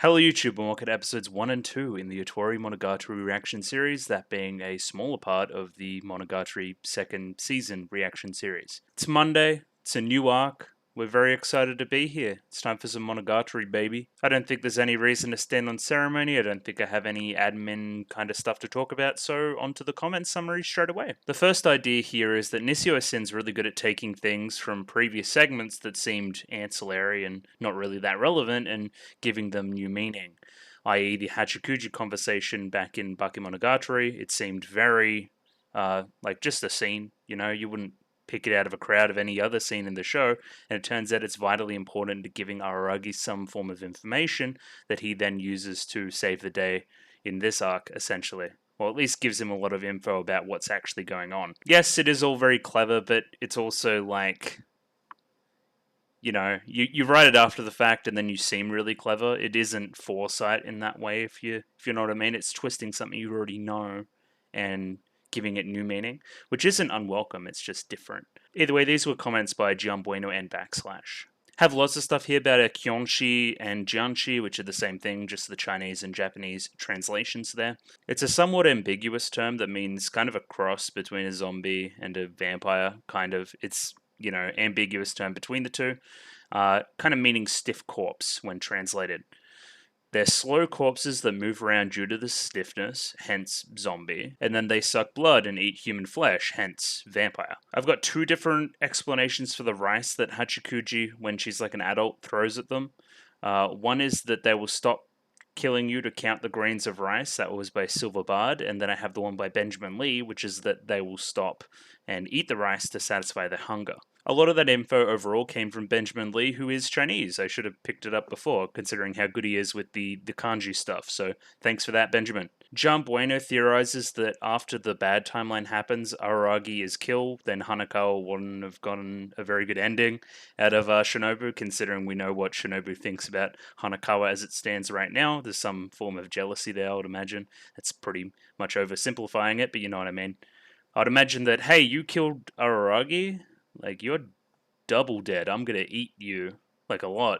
Hello YouTube, and welcome to episodes 1 and 2 in the Otorimonogatari reaction series, that being a smaller part of the Monogatari second season reaction series. It's Monday, it's a new arc, we're very excited to be here. It's time for some Monogatari, baby. I don't think there's any reason to stand on ceremony, I don't think I have any admin kind of stuff to talk about, so on to the comment summary straight away. The first idea here is that Nishio-sen's really good at taking things from previous segments that seemed ancillary and not really that relevant and giving them new meaning, i.e. the Hachikuji conversation back in Bakemonogatari. It seemed very, like just a scene, you wouldn't pick it out of a crowd of any other scene in the show, and it turns out it's vitally important to giving Araragi some form of information that he then uses to save the day in this arc, essentially. Or at least gives him a lot of info about what's actually going on. Yes, it is all very clever, but it's also like, you write it after the fact and then you seem really clever. It isn't foresight in that way, if you know what I mean. It's twisting something you already know and giving it new meaning, which isn't unwelcome, it's just different. Either way, these were comments by Gianbueno and Backslash. Have lots of stuff here about a Kyonshi and Jianshi, which are the same thing, just the Chinese and Japanese translations there. It's a somewhat ambiguous term that means kind of a cross between a zombie and a vampire, kind of. It's, ambiguous term between the two, kind of meaning stiff corpse when translated. They're slow corpses that move around due to the stiffness, hence zombie, and then they suck blood and eat human flesh, hence vampire. I've got two different explanations for the rice that Hachikuji, when she's like an adult, throws at them. One is that they will stop killing you to count the grains of rice. That was by Silver Bard. And then I have the one by Benjamin Lee, which is that they will stop and eat the rice to satisfy their hunger. A lot of that info overall came from Benjamin Lee, who is Chinese. I should have picked it up before, considering how good he is with the kanji stuff, so thanks for that, Benjamin. Gianbueno theorizes that after the bad timeline happens, Araragi is killed, then Hanakawa wouldn't have gotten a very good ending out of Shinobu, considering we know what Shinobu thinks about Hanakawa as it stands right now. There's some form of jealousy there, I would imagine. That's pretty much oversimplifying it, but you know what I mean. I'd imagine that, hey, you killed Araragi? Like, you're double dead. I'm gonna eat you, like, a lot.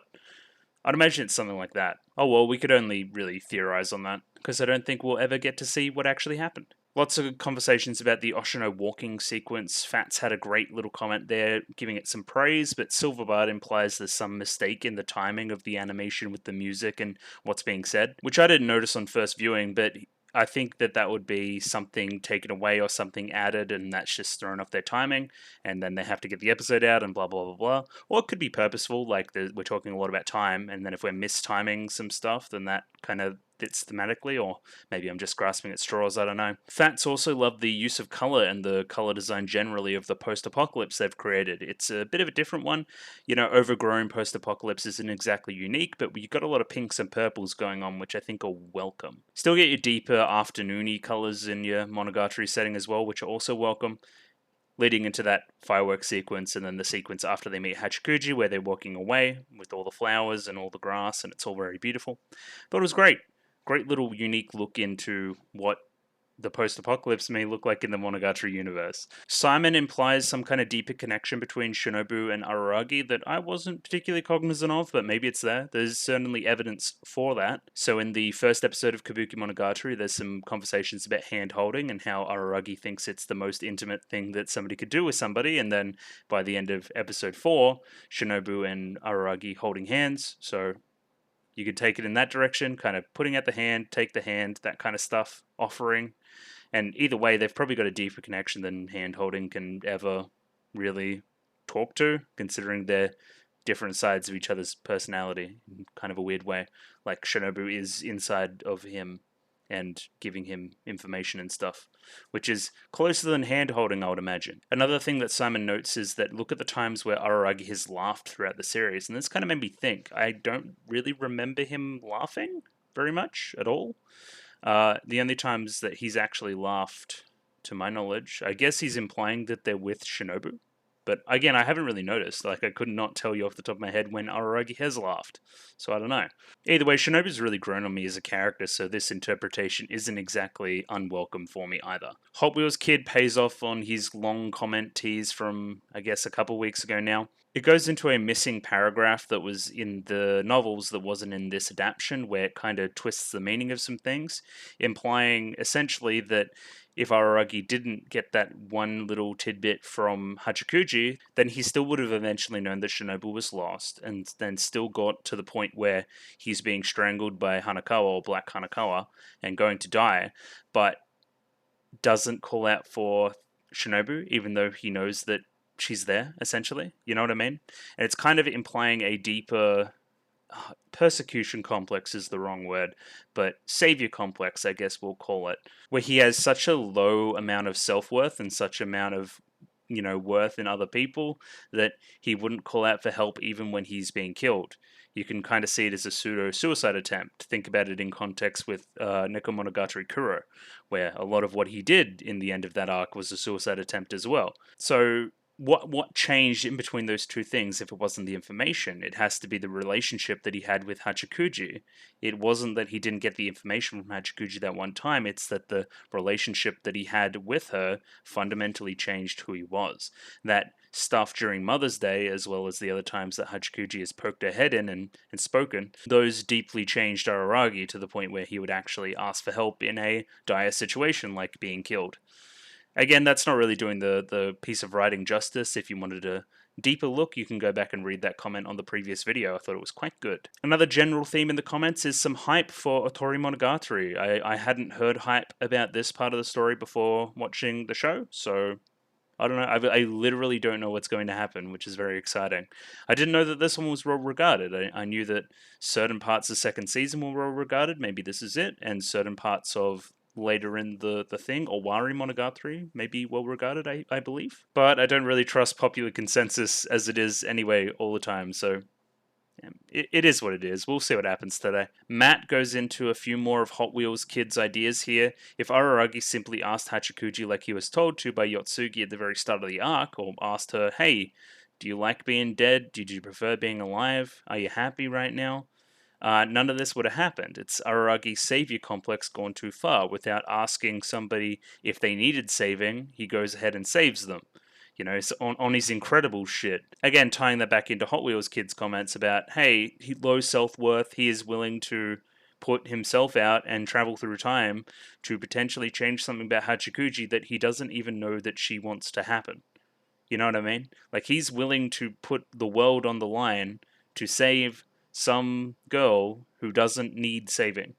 I'd imagine it's something like that. Oh well, we could only really theorize on that, because I don't think we'll ever get to see what actually happened. Lots of conversations about the Oshino walking sequence. Fats had a great little comment there, giving it some praise, but Silverbard implies there's some mistake in the timing of the animation with the music and what's being said, which I didn't notice on first viewing, but I think that would be something taken away or something added, and that's just thrown off their timing, and then they have to get the episode out and blah, blah, blah, blah. Or it could be purposeful, like we're talking a lot about time, and then if we're mistiming some stuff, then that kind of fits thematically, or maybe I'm just grasping at straws, I don't know. Fats also love the use of color and the color design generally of the post-apocalypse they've created. It's a bit of a different one. Overgrown post-apocalypse isn't exactly unique, but you've got a lot of pinks and purples going on, which I think are welcome. Still get your deeper afternoony colors in your Monogatari setting as well, which are also welcome, leading into that fireworks sequence and then the sequence after they meet Hachikuji where they're walking away with all the flowers and all the grass, and it's all very beautiful. But it was great. Great little unique look into what the post-apocalypse may look like in the Monogatari universe. Simon implies some kind of deeper connection between Shinobu and Araragi that I wasn't particularly cognizant of, but maybe it's there. There's certainly evidence for that. So in the first episode of Kabuki Monogatari, there's some conversations about hand-holding and how Araragi thinks it's the most intimate thing that somebody could do with somebody, and then by the end of episode 4, Shinobu and Araragi holding hands, so you could take it in that direction, kind of putting out the hand, take the hand, that kind of stuff, offering. And either way, they've probably got a deeper connection than hand-holding can ever really talk to, considering they're different sides of each other's personality in kind of a weird way. Like Shinobu is inside of him and giving him information and stuff, which is closer than hand-holding, I would imagine. Another thing that Simon notes is that look at the times where Araragi has laughed throughout the series, and this kind of made me think. I don't really remember him laughing very much at all. The only times that he's actually laughed, to my knowledge, I guess he's implying that they're with Shinobu. But again, I haven't really noticed. Like, I could not tell you off the top of my head when Araragi has laughed. So I don't know. Either way, Shinobu's really grown on me as a character, so this interpretation isn't exactly unwelcome for me either. Hot Wheels Kid pays off on his long comment tease from, I guess, a couple weeks ago now. It goes into a missing paragraph that was in the novels that wasn't in this adaptation, where it kind of twists the meaning of some things, implying essentially that if Araragi didn't get that one little tidbit from Hachikuji, then he still would have eventually known that Shinobu was lost, and then still got to the point where he's being strangled by Hanakawa, or Black Hanakawa, and going to die, but doesn't call out for Shinobu, even though he knows that she's there, essentially. You know what I mean? And it's kind of implying a deeper persecution complex is the wrong word, but savior complex, I guess we'll call it, where he has such a low amount of self worth and such amount of worth in other people that he wouldn't call out for help even when he's being killed. You can kind of see it as a pseudo suicide attempt. Think about it in context with Nekomonogatari Kuro, where a lot of what he did in the end of that arc was a suicide attempt as well. So what changed in between those two things if it wasn't the information? It has to be the relationship that he had with Hachikuji. It wasn't that he didn't get the information from Hachikuji that one time, it's that the relationship that he had with her fundamentally changed who he was. That stuff during Mother's Day, as well as the other times that Hachikuji has poked her head in and spoken, those deeply changed Araragi to the point where he would actually ask for help in a dire situation like being killed. Again, that's not really doing the piece of writing justice. If you wanted a deeper look, you can go back and read that comment on the previous video. I thought it was quite good. Another general theme in the comments is some hype for Otorimonogatari. I hadn't heard hype about this part of the story before watching the show, so I don't know. I literally don't know what's going to happen, which is very exciting. I didn't know that this one was well regarded. I knew that certain parts of second season were well regarded. Maybe this is it, and certain parts of later in the thing, Otorimonogatari, may be well regarded, I believe. But I don't really trust popular consensus as it is anyway all the time, so it is what it is. We'll see what happens today. Matt goes into a few more of Hot Wheels kids' ideas here. If Araragi simply asked Hachikuji like he was told to by Yotsugi at the very start of the arc, or asked her, hey, do you like being dead? Did you prefer being alive? Are you happy right now? None of this would have happened. It's Araragi's savior complex gone too far. Without asking somebody if they needed saving, he goes ahead and saves them. So on his incredible shit. Again, tying that back into Hot Wheels kids' comments about, hey, low self-worth, he is willing to put himself out and travel through time to potentially change something about Hachikuji that he doesn't even know that she wants to happen. You know what I mean? Like, he's willing to put the world on the line to save some girl who doesn't need saving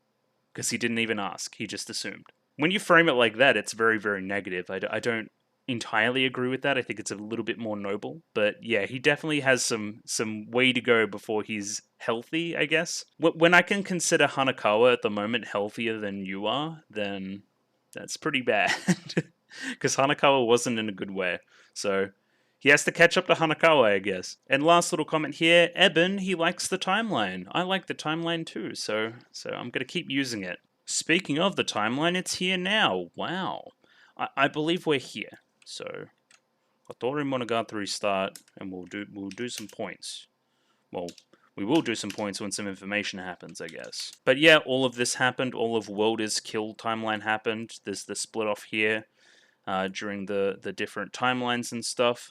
because he didn't even ask. He just assumed. When you frame it like that, it's very, very negative. I don't entirely agree with that. I think it's a little bit more noble. But yeah, he definitely has some way to go before he's healthy, I guess. When I can consider Hanakawa at the moment healthier than you are, then that's pretty bad. Because Hanakawa wasn't in a good way. So he has to catch up to Hanakawa, I guess. And last little comment here, Eben, he likes the timeline. I like the timeline too, so I'm going to keep using it. Speaking of the timeline, it's here now. Wow. I believe we're here. So, Otorimonogatari start, and we'll do some points. Well, we will do some points when some information happens, I guess. But yeah, all of this happened. All of World is Killed timeline happened. There's the split off here during the different timelines and stuff.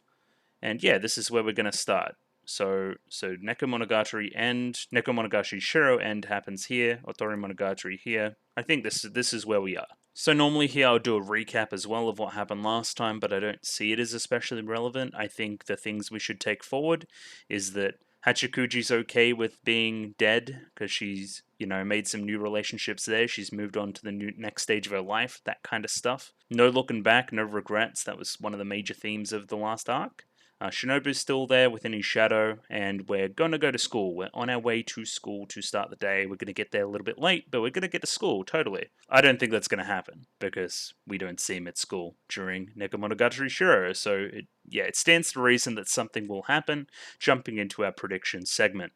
And yeah, this is where we're going to start. So Nekomonogatari end, Nekomonogatari Shiro end happens here, Otorimonogatari here. I think this is where we are. So normally here I'll do a recap as well of what happened last time, but I don't see it as especially relevant. I think the things we should take forward is that Hachikuji's okay with being dead because she's, made some new relationships there. She's moved on to the next stage of her life, that kind of stuff. No looking back, no regrets. That was one of the major themes of the last arc. Shinobu's still there within his shadow, and we're going to go to school. We're on our way to school to start the day. We're going to get there a little bit late, but we're going to get to school, totally. I don't think that's going to happen, because we don't see him at school during Nekomonogatari Shiro, so it stands to reason that something will happen, jumping into our prediction segment.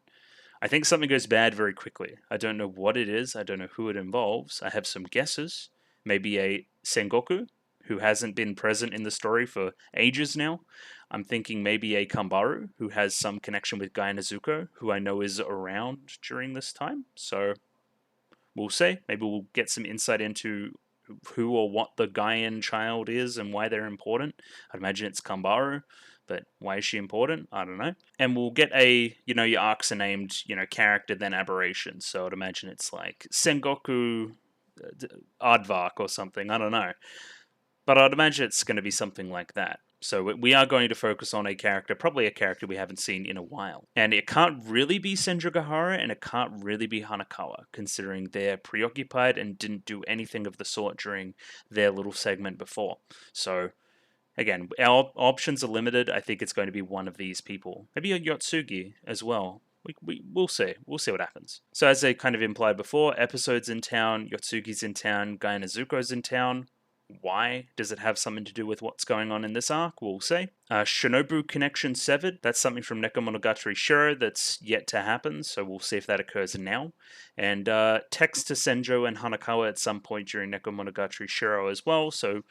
I think something goes bad very quickly. I don't know what it is, I don't know who it involves. I have some guesses. Maybe a Sengoku, who hasn't been present in the story for ages now. I'm thinking maybe a Kambaru, who has some connection with Guy Nezuko, who I know is around during this time. So we'll see. Maybe we'll get some insight into who or what the Gaian child is and why they're important. I'd imagine it's Kambaru. but why is she important? I don't know. And we'll get a, your arcs are named, character, then aberration. So I'd imagine it's like Sengoku Aardvark or something. I don't know. But I'd imagine it's going to be something like that. So we are going to focus on a character, probably a character we haven't seen in a while. And it can't really be Senjogahara, and it can't really be Hanakawa, considering they're preoccupied and didn't do anything of the sort during their little segment before. So, again, our options are limited. I think it's going to be one of these people. Maybe a Yotsugi as well. We'll see. We'll see what happens. So as I kind of implied before, Episodes in town, Yotsugi's in town, Gai Nezuko's in town. Why? Does it have something to do with what's going on in this arc? We'll see. Shinobu connection severed. That's something from Nekomonogatari Shiro that's yet to happen, so we'll see if that occurs now. And text to Senjo and Hanakawa at some point during Nekomonogatari Shiro as well, so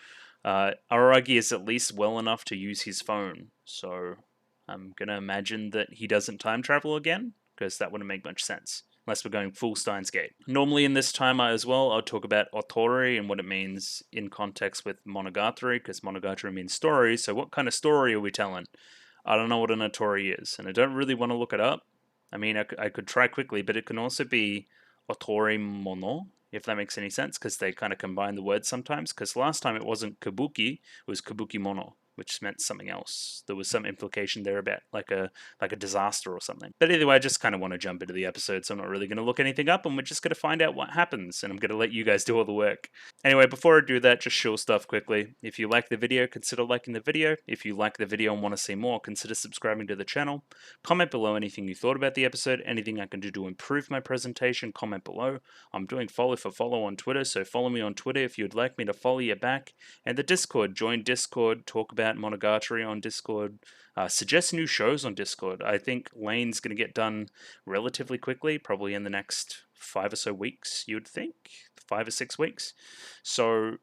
Araragi is at least well enough to use his phone. So I'm going to imagine that he doesn't time travel again, because that wouldn't make much sense. Unless we're going full Steins Gate. Normally in this time as well, I'll talk about Otori and what it means in context with Monogatari, because Monogatari means story, so what kind of story are we telling? I don't know what an Otori is, and I don't really want to look it up. I mean, I could try quickly, but it can also be Otorimono, if that makes any sense, because they kind of combine the words sometimes, because last time it wasn't Kabuki, it was Kabukimono, which meant something else. There was some implication there about like a disaster or something. But either way, I just kind of want to jump into the episode, so I'm not really going to look anything up, and we're just going to find out what happens, and I'm going to let you guys do all the work. Anyway, before I do that, just show stuff quickly. If you like the video, consider liking the video. If you like the video and want to see more, consider subscribing to the channel. Comment below anything you thought about the episode, anything I can do to improve my presentation, comment below. I'm doing follow for follow on Twitter, so follow me on Twitter if you'd like me to follow you back. And the Discord, join Discord, talk about Monogatari on Discord, suggest new shows on Discord. I think Lain's going to get done relatively quickly, probably in the next 5 or so weeks, you would think, 5 or 6 weeks. So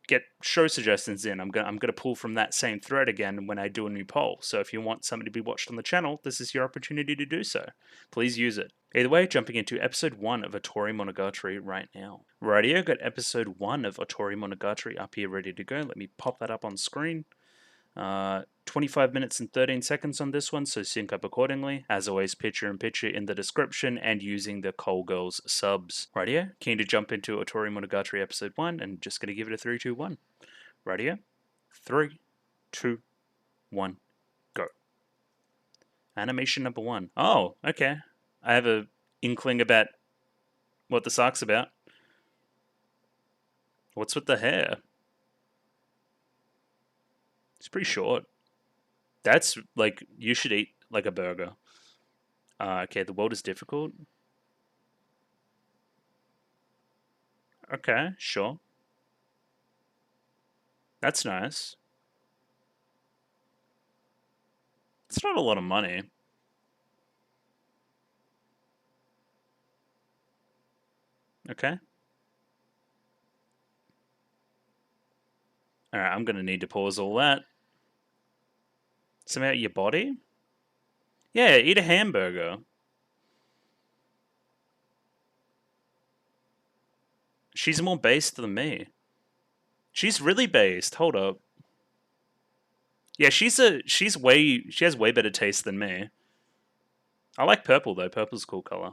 get show suggestions in. I'm gonna pull from that same thread again when I do a new poll. So if you want something to be watched on the channel, this is your opportunity to do so. Please use it. Either way, jumping into episode 1 of Otorimonogatari right now. Rightio, got episode 1 of Otorimonogatari up here ready to go. Let me pop that up on screen. 25 minutes and 13 seconds on this one, so sync up accordingly. As always, picture-in-picture in the description and using the Cole Girls subs. Rightio, keen to jump into Otorimonogatari episode 1 and just going to give it a 3, 2, 1. Rightio, 3, 2, 1, go. Animation number 1. Oh, okay. I have a inkling about what this arc's about. What's with the hair? It's pretty short. That's like, you should eat like a burger. Okay, the world is difficult. Okay, sure. That's nice. It's not a lot of money. Okay. Alright, I'm gonna need to pause all that. Something about your body? Yeah, eat a hamburger. She's more based than me. She's really based. Hold up. Yeah, she has way better taste than me. I like purple though. Purple's a cool color.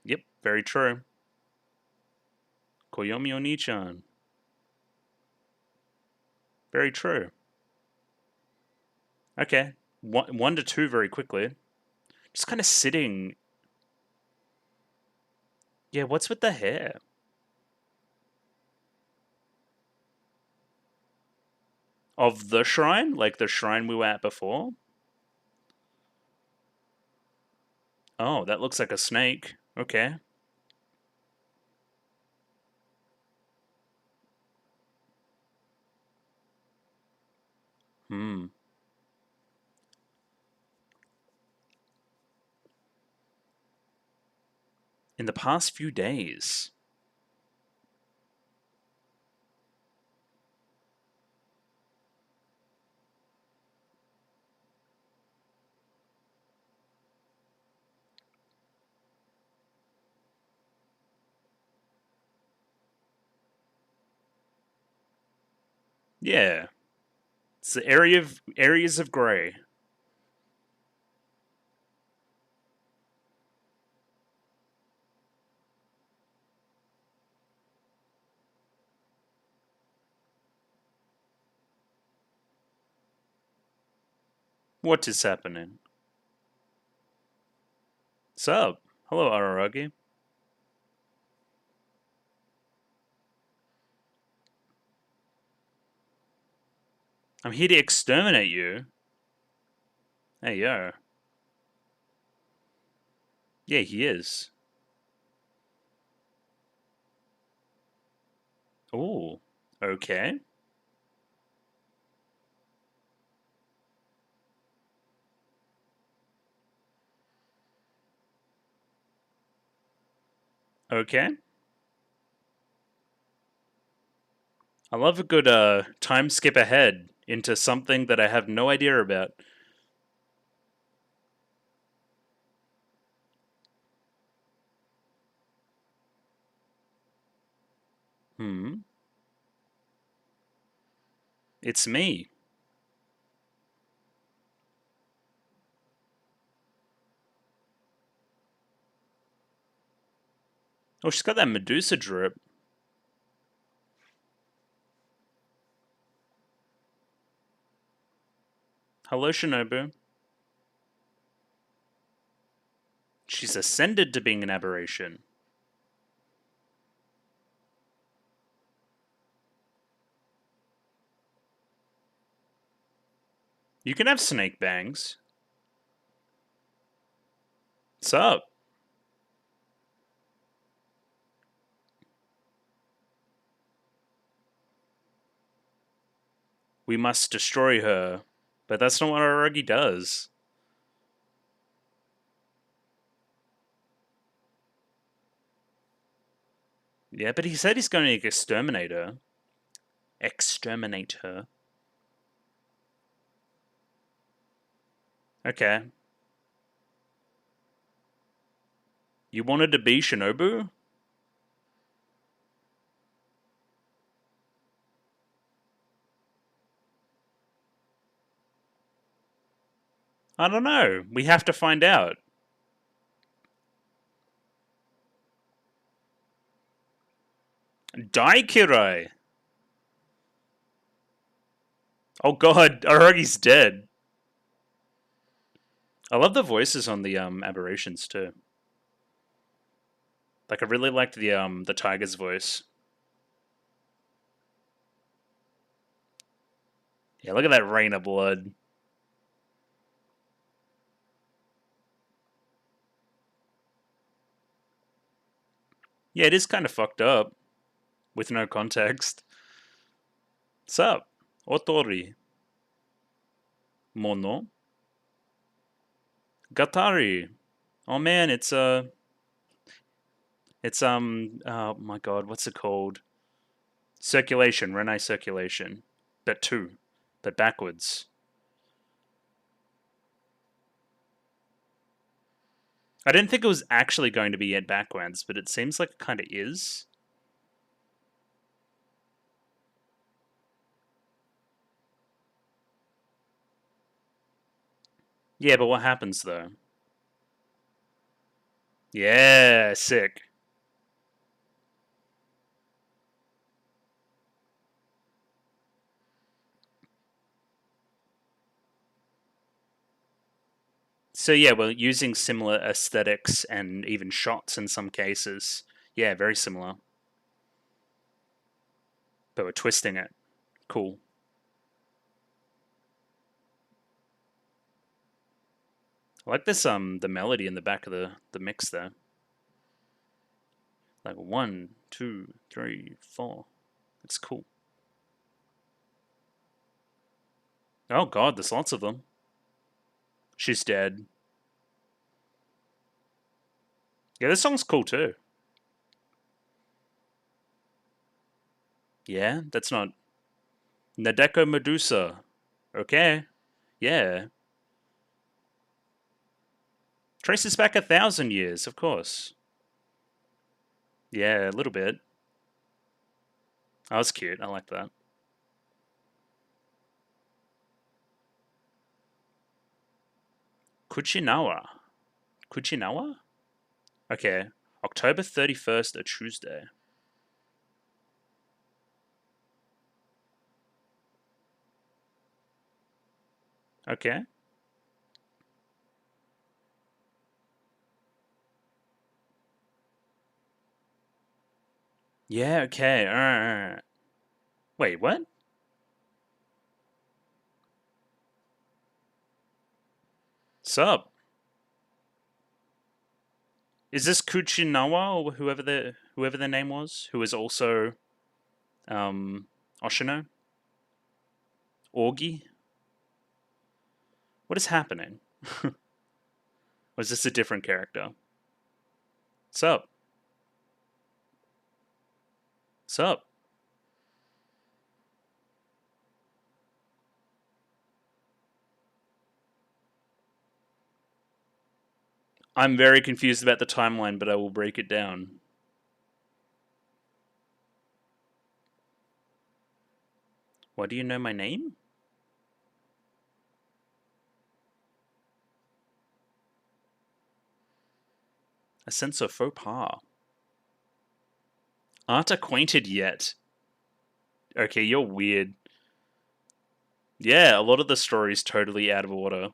Yep, very true. Koyomi Oni-chan. Very true. Okay, 1 to 2 very quickly. Just kind of sitting. Yeah, what's with the hair? Of the shrine? Like the shrine we were at before? Oh, that looks like a snake. Okay. Hmm. In the past few days. Yeah. It's the areas of grey. What is happening? Sup? Hello, Araragi. I'm here to exterminate you. Hey, yo. Yeah, he is. Ooh. Okay. Okay. I love a good time skip ahead into something that I have no idea about. Hmm. It's me. Oh, she's got that Medusa drip. Hello, Shinobu. She's ascended to being an aberration. You can have snake bangs. What's up? We must destroy her. But that's not what Aragi does. Yeah, but he said he's going to exterminate her. Exterminate her. Okay. You wanted to be Shinobu? I don't know. We have to find out. Daikirai! Oh god, Aragi's dead. I love the voices on the aberrations too. Like I really liked the tiger's voice. Yeah, look at that rain of blood. Yeah, it is kind of fucked up with no context. What's up? Otori. Mono. Gatari. Oh man, it's oh my god, what's it called? Circulation, Renai circulation. But two. But backwards. I didn't think it was actually going to be yet backwards, but it seems like it kinda is. Yeah, but what happens though? Yeah, sick. So yeah, we're using similar aesthetics and even shots in some cases. Yeah, very similar. But we're twisting it. Cool. I like this the melody in the back of the mix there. Like 1, 2, 3, 4. It's cool. Oh god, there's lots of them. She's dead. Yeah, this song's cool too. Yeah, that's not Nadeko Medusa. Okay. Yeah. Traces back 1,000 years, of course. Yeah, a little bit. That was cute. I like that. Kuchinawa. Kuchinawa? Okay. October 31st, a Tuesday. Okay. Yeah, okay. Alright. Wait, what? Sup? Is this Kuchinawa or whoever their name was, who is also Oshino? Orgi? What is happening? Or is this a different character? Sup? Sup? I'm very confused about the timeline, but I will break it down. Why do you know my name? A sense of faux pas. Aren't acquainted yet. Okay, you're weird. Yeah, a lot of the story's totally out of order.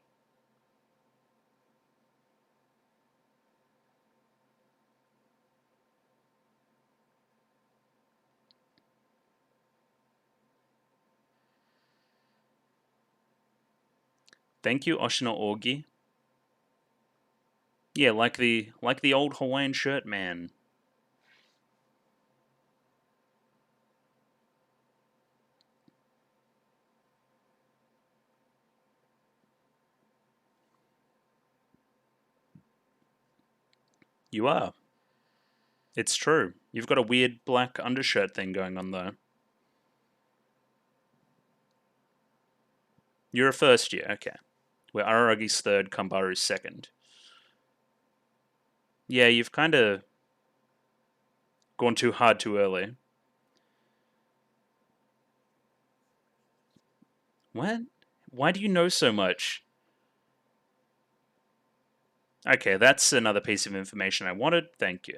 Thank you, Oshino Orgi. Yeah, like the old Hawaiian shirt man. You are. It's true. You've got a weird black undershirt thing going on though. You're a first year, okay. Where Araragi's third, Kambaru's second. Yeah, you've kind of gone too hard too early. What? Why do you know so much? Okay, that's another piece of information I wanted. Thank you.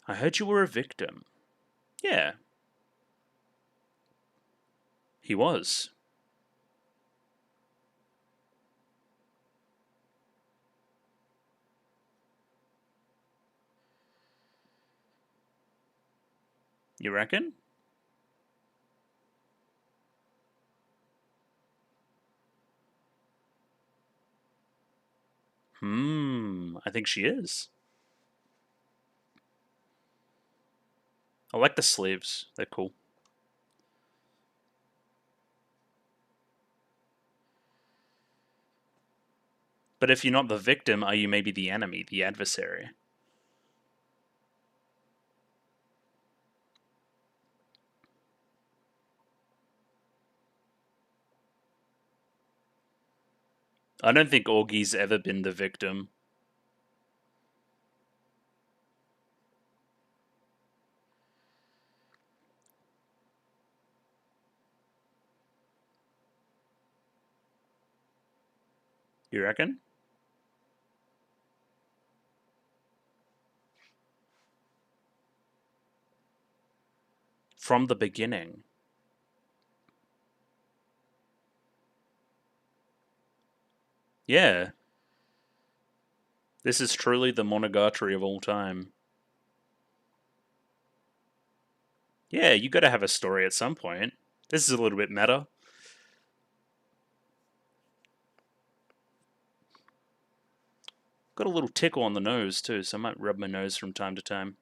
I heard you were a victim. Yeah, he was. You reckon? I think she is. I like the sleeves. They're cool. But if you're not the victim, are you maybe the enemy, the adversary? I don't think Orgi's ever been the victim. You reckon? From the beginning. Yeah. This is truly the Monogatari of all time. Yeah, you gotta have a story at some point. This is a little bit meta. Got a little tickle on the nose too, so I might rub my nose from time to time.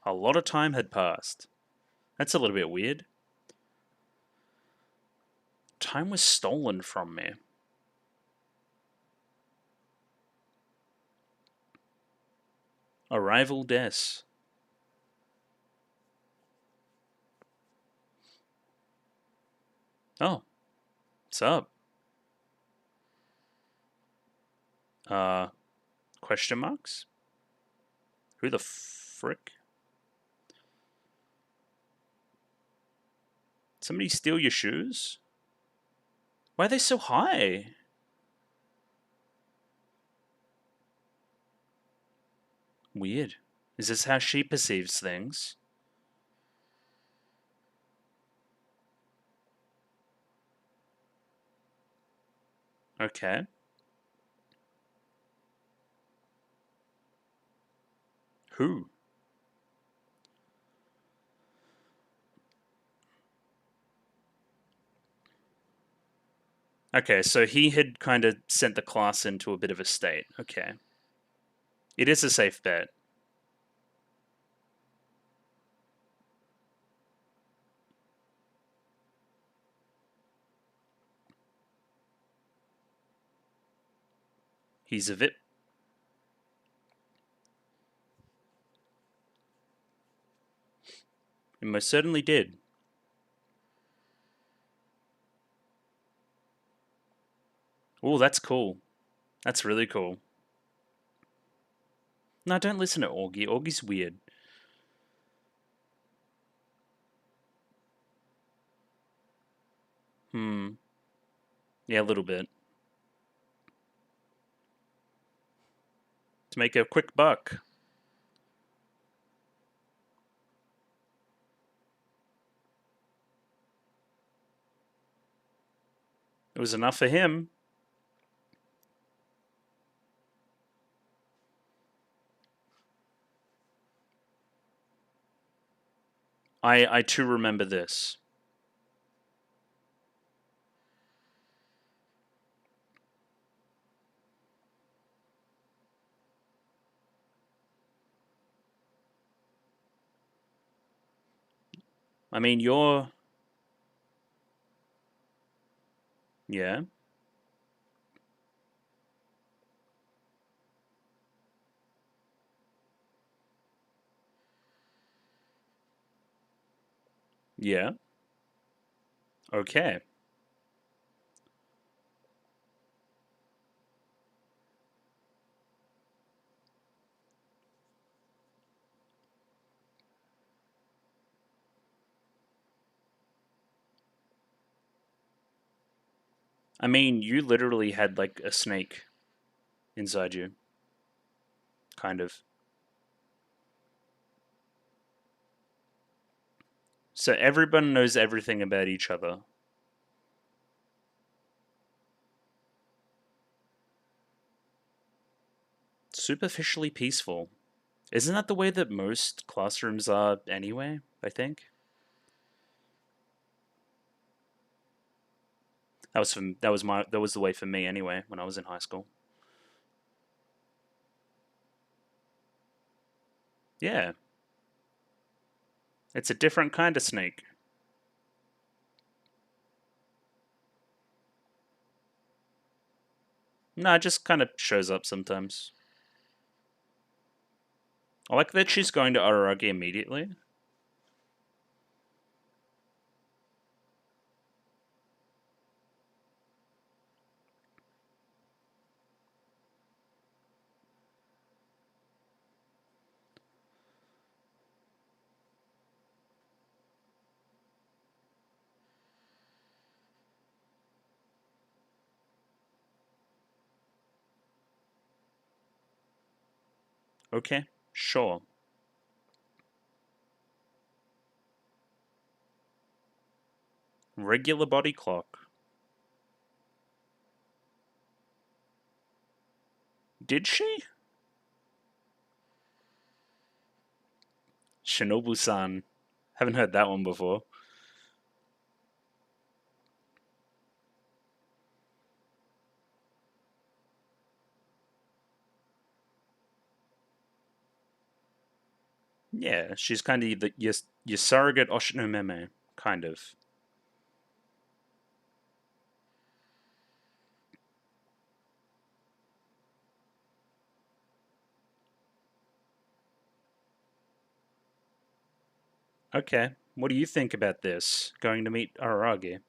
A lot of time had passed. That's a little bit weird. Time was stolen from me. Arrival des. Oh, what's up? Uh, question marks? Who the frick? Somebody steal your shoes? Why are they so high? Weird. Is this how she perceives things? Okay. Who? Okay, so he had kind of sent the class into a bit of a state. Okay. It is a safe bet. He's a VIP. He most certainly did. Oh, that's cool. That's really cool. No, don't listen to Augie. Augie's weird. Hmm. Yeah, a little bit. To make a quick buck. It was enough for him. I too remember this. I mean, you're... Yeah. Yeah. Okay. I mean, you literally had like a snake inside you. Kind of. So everyone knows everything about each other. Superficially peaceful. Isn't that the way that most classrooms are anyway, I think? That was the way for me anyway when I was in high school. Yeah. It's a different kind of snake. No, it just kind of shows up sometimes. I like that she's going to Araragi immediately. Okay, sure. Regular body clock. Did she? Shinobu-san. Haven't heard that one before. Yeah, she's kind of your surrogate Oshinomeme, kind of. Okay, what do you think about this? Going to meet Araragi?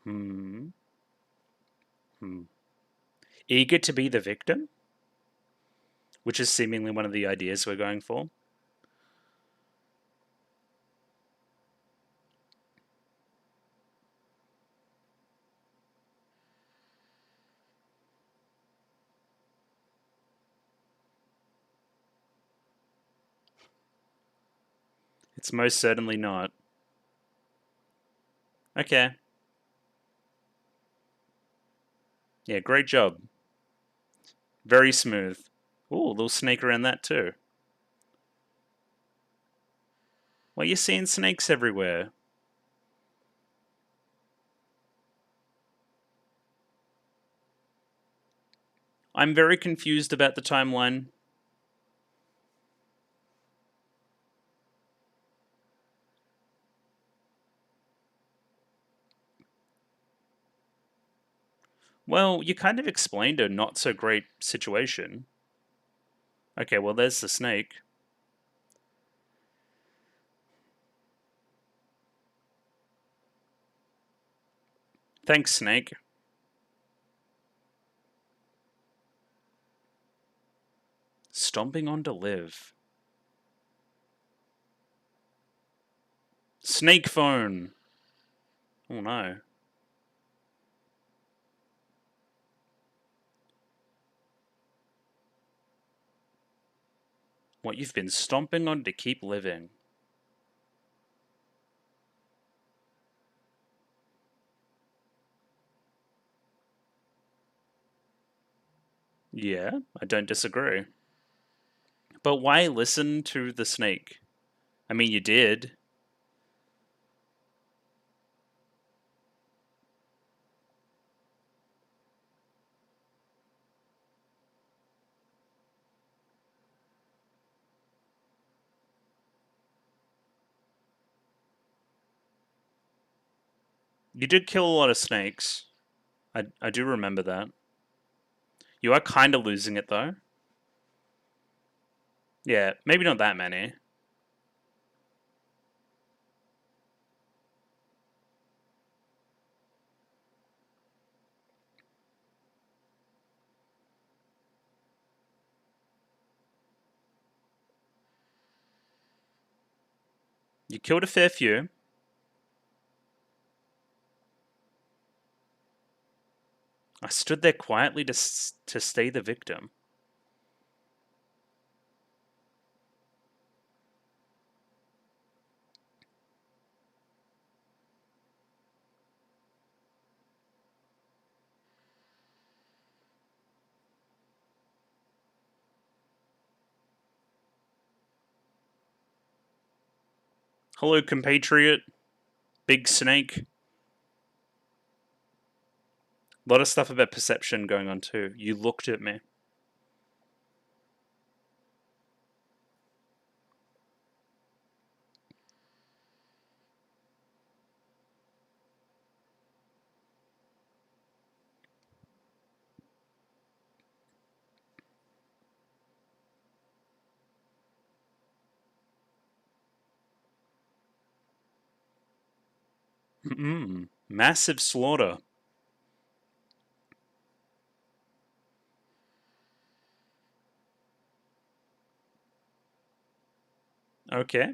Hmm. Hmm. Eager to be the victim, which is seemingly one of the ideas we're going for. It's most certainly not. Okay. Yeah, great job. Very smooth. Ooh, a little snake around that too. Why are you seeing snakes everywhere? I'm very confused about the timeline. Well, you kind of explained a not so great situation. Okay, well, there's the snake. Thanks, snake. Stomping on to live. Snake phone. Oh no. What you've been stomping on to keep living. Yeah, I don't disagree. But why listen to the snake? I mean, you did. You did kill a lot of snakes. I do remember that. You are kind of losing it though. Yeah, maybe not that many. You killed a fair few. I stood there quietly to stay the victim. Hello, compatriot. Big snake. A lot of stuff about perception going on too. You looked at me. Massive slaughter. Okay.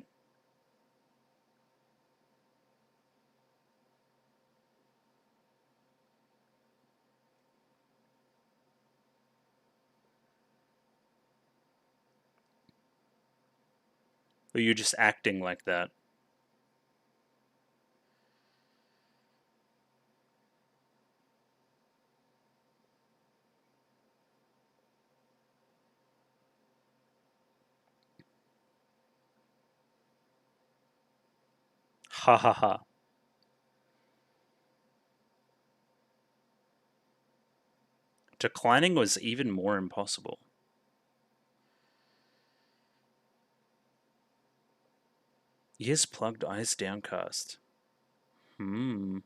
Or you just acting like that? Ha ha ha. Declining was even more impossible. Ears plugged, eyes downcast. Hmm.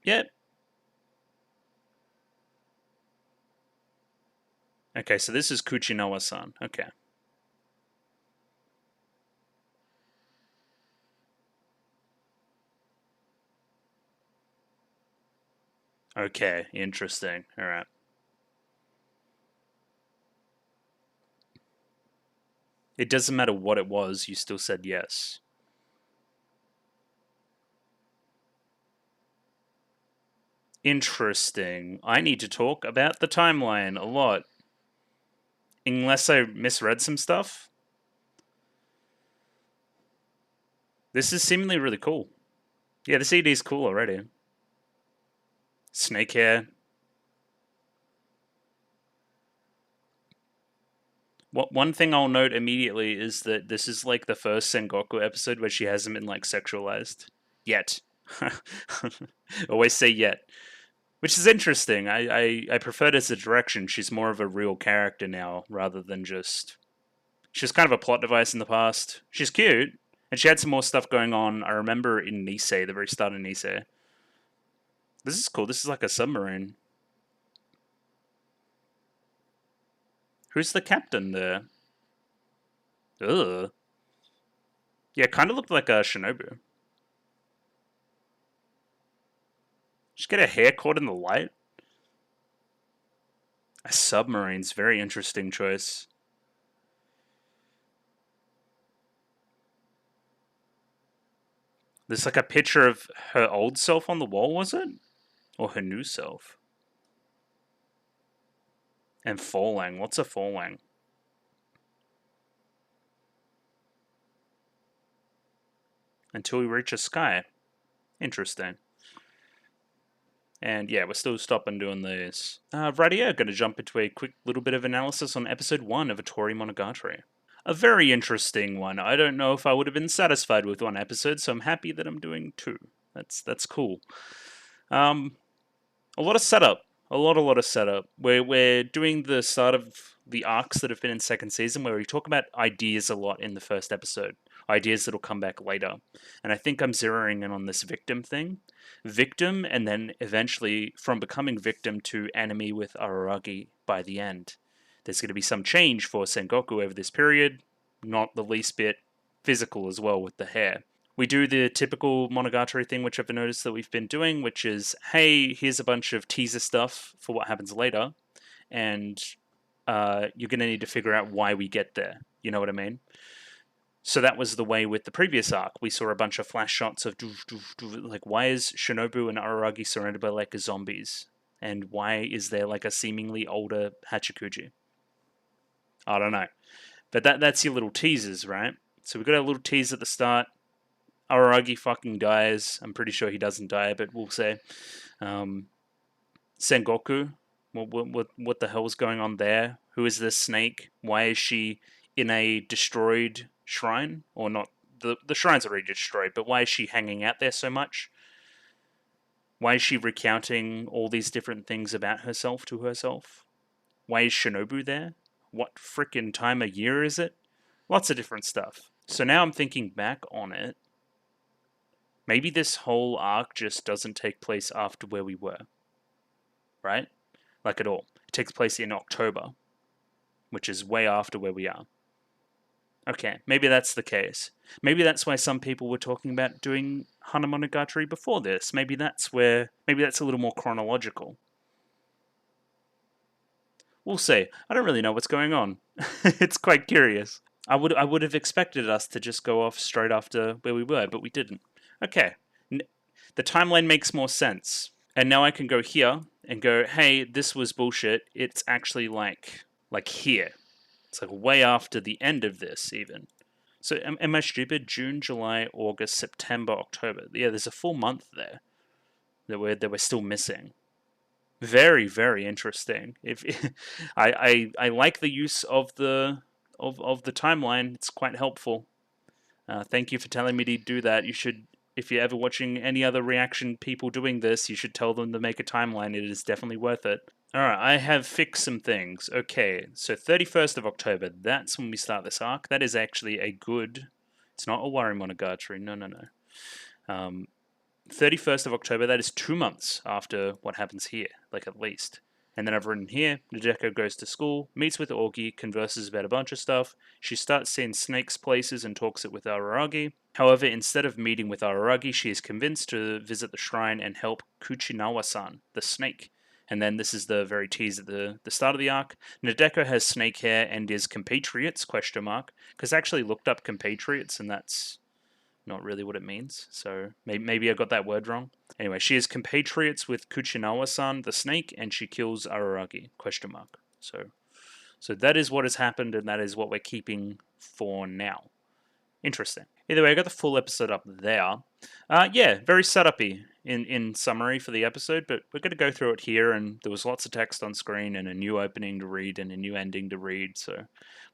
Yep. Okay, so this is Kuchinawa-san. Okay. Okay, interesting. All right. It doesn't matter what it was, you still said yes. Interesting. I need to talk about the timeline a lot. Unless I misread some stuff. This is seemingly really cool. Yeah, the CD is cool already. Snake hair. One thing I'll note immediately is that this is like the first Sengoku episode where she hasn't been like sexualized yet. Always say yet, which is interesting. I prefer it as a direction. She's more of a real character now rather than just. She's kind of a plot device in the past. She's cute, and she had some more stuff going on. I remember in Nisei, the very start of Nisei. This is cool. This is like a submarine. Who's the captain there? Ugh. Yeah, kind of looked like a Shinobu. Just get her hair caught in the light. A submarine's very interesting choice. There's like a picture of her old self on the wall, was it? Or her new self? And falling. What's a falling? Until we reach a sky. Interesting. And yeah, we're still stopping doing these. Right here, going to jump into a quick little bit of analysis on episode 1 of Otorimonogatari. A very interesting one. I don't know if I would have been satisfied with one episode, so I'm happy that I'm doing 2. That's cool. A lot of setup. A lot of setup. We're doing the start of the arcs that have been in second season, where we talk about ideas a lot in the first episode. Ideas that'll come back later. And I think I'm zeroing in on this victim thing. Victim, and then eventually from becoming victim to enemy with Araragi by the end. There's going to be some change for Sengoku over this period, not the least bit physical as well with the hair. We do the typical Monogatari thing, which I've noticed that we've been doing, which is, hey, here's a bunch of teaser stuff for what happens later, and you're going to need to figure out why we get there. You know what I mean? So that was the way with the previous arc. We saw a bunch of flash shots of, like, why is Shinobu and Araragi surrounded by, like, zombies? And why is there, like, a seemingly older Hachikuji? I don't know. But that's your little teasers, right? So we got a little tease at the start. Araragi fucking dies. I'm pretty sure he doesn't die, but we'll say. Sengoku, what the hell's going on there? Who is this snake? Why is she in a destroyed shrine? Or not? The shrine's already destroyed, but why is she hanging out there so much? Why is she recounting all these different things about herself to herself? Why is Shinobu there? What frickin' time of year is it? Lots of different stuff. So now I'm thinking back on it. Maybe this whole arc just doesn't take place after where we were. Right? Like at all. It takes place in October, which is way after where we are. Okay, maybe that's the case. Maybe that's why some people were talking about doing Hana Monogatari before this. Maybe that's a little more chronological. We'll see. I don't really know what's going on. It's quite curious. I would have expected us to just go off straight after where we were, but we didn't. Okay. The timeline makes more sense. And now I can go here and go, hey, this was bullshit. It's actually like here. It's like way after the end of this, even. So am I stupid? June, July, August, September, October. Yeah, there's a full month there that we're still missing. Very, very interesting. If I like the use of the timeline, it's quite helpful. Thank you for telling me to do that. You should, if you're ever watching any other reaction people doing this, you should tell them to make a timeline. It is definitely worth it. Alright, I have fixed some things. Okay, so 31st of October, that's when we start this arc. That is actually a good... It's not a Otorimonogatari, no. 31st of October, that is 2 months after what happens here, like at least. And then I've written here, Nadeko goes to school, meets with Augie, converses about a bunch of stuff. She starts seeing Snake's places and talks it with Araragi. However, instead of meeting with Araragi, she is convinced to visit the shrine and help Kuchinawa-san, the snake. And then this is the very tease at the start of the arc. Nadeko has snake hair and is compatriots, ? Because I actually looked up compatriots, and that's not really what it means. So maybe I got that word wrong. Anyway, she is compatriots with Kuchinawa-san, the snake, and she kills Araragi, ? So that is what has happened, and that is what we're keeping for now. Interesting. Either way, I got the full episode up there. Yeah, very setupy in summary for the episode, but we're going to go through it here, and there was lots of text on screen and a new opening to read and a new ending to read, so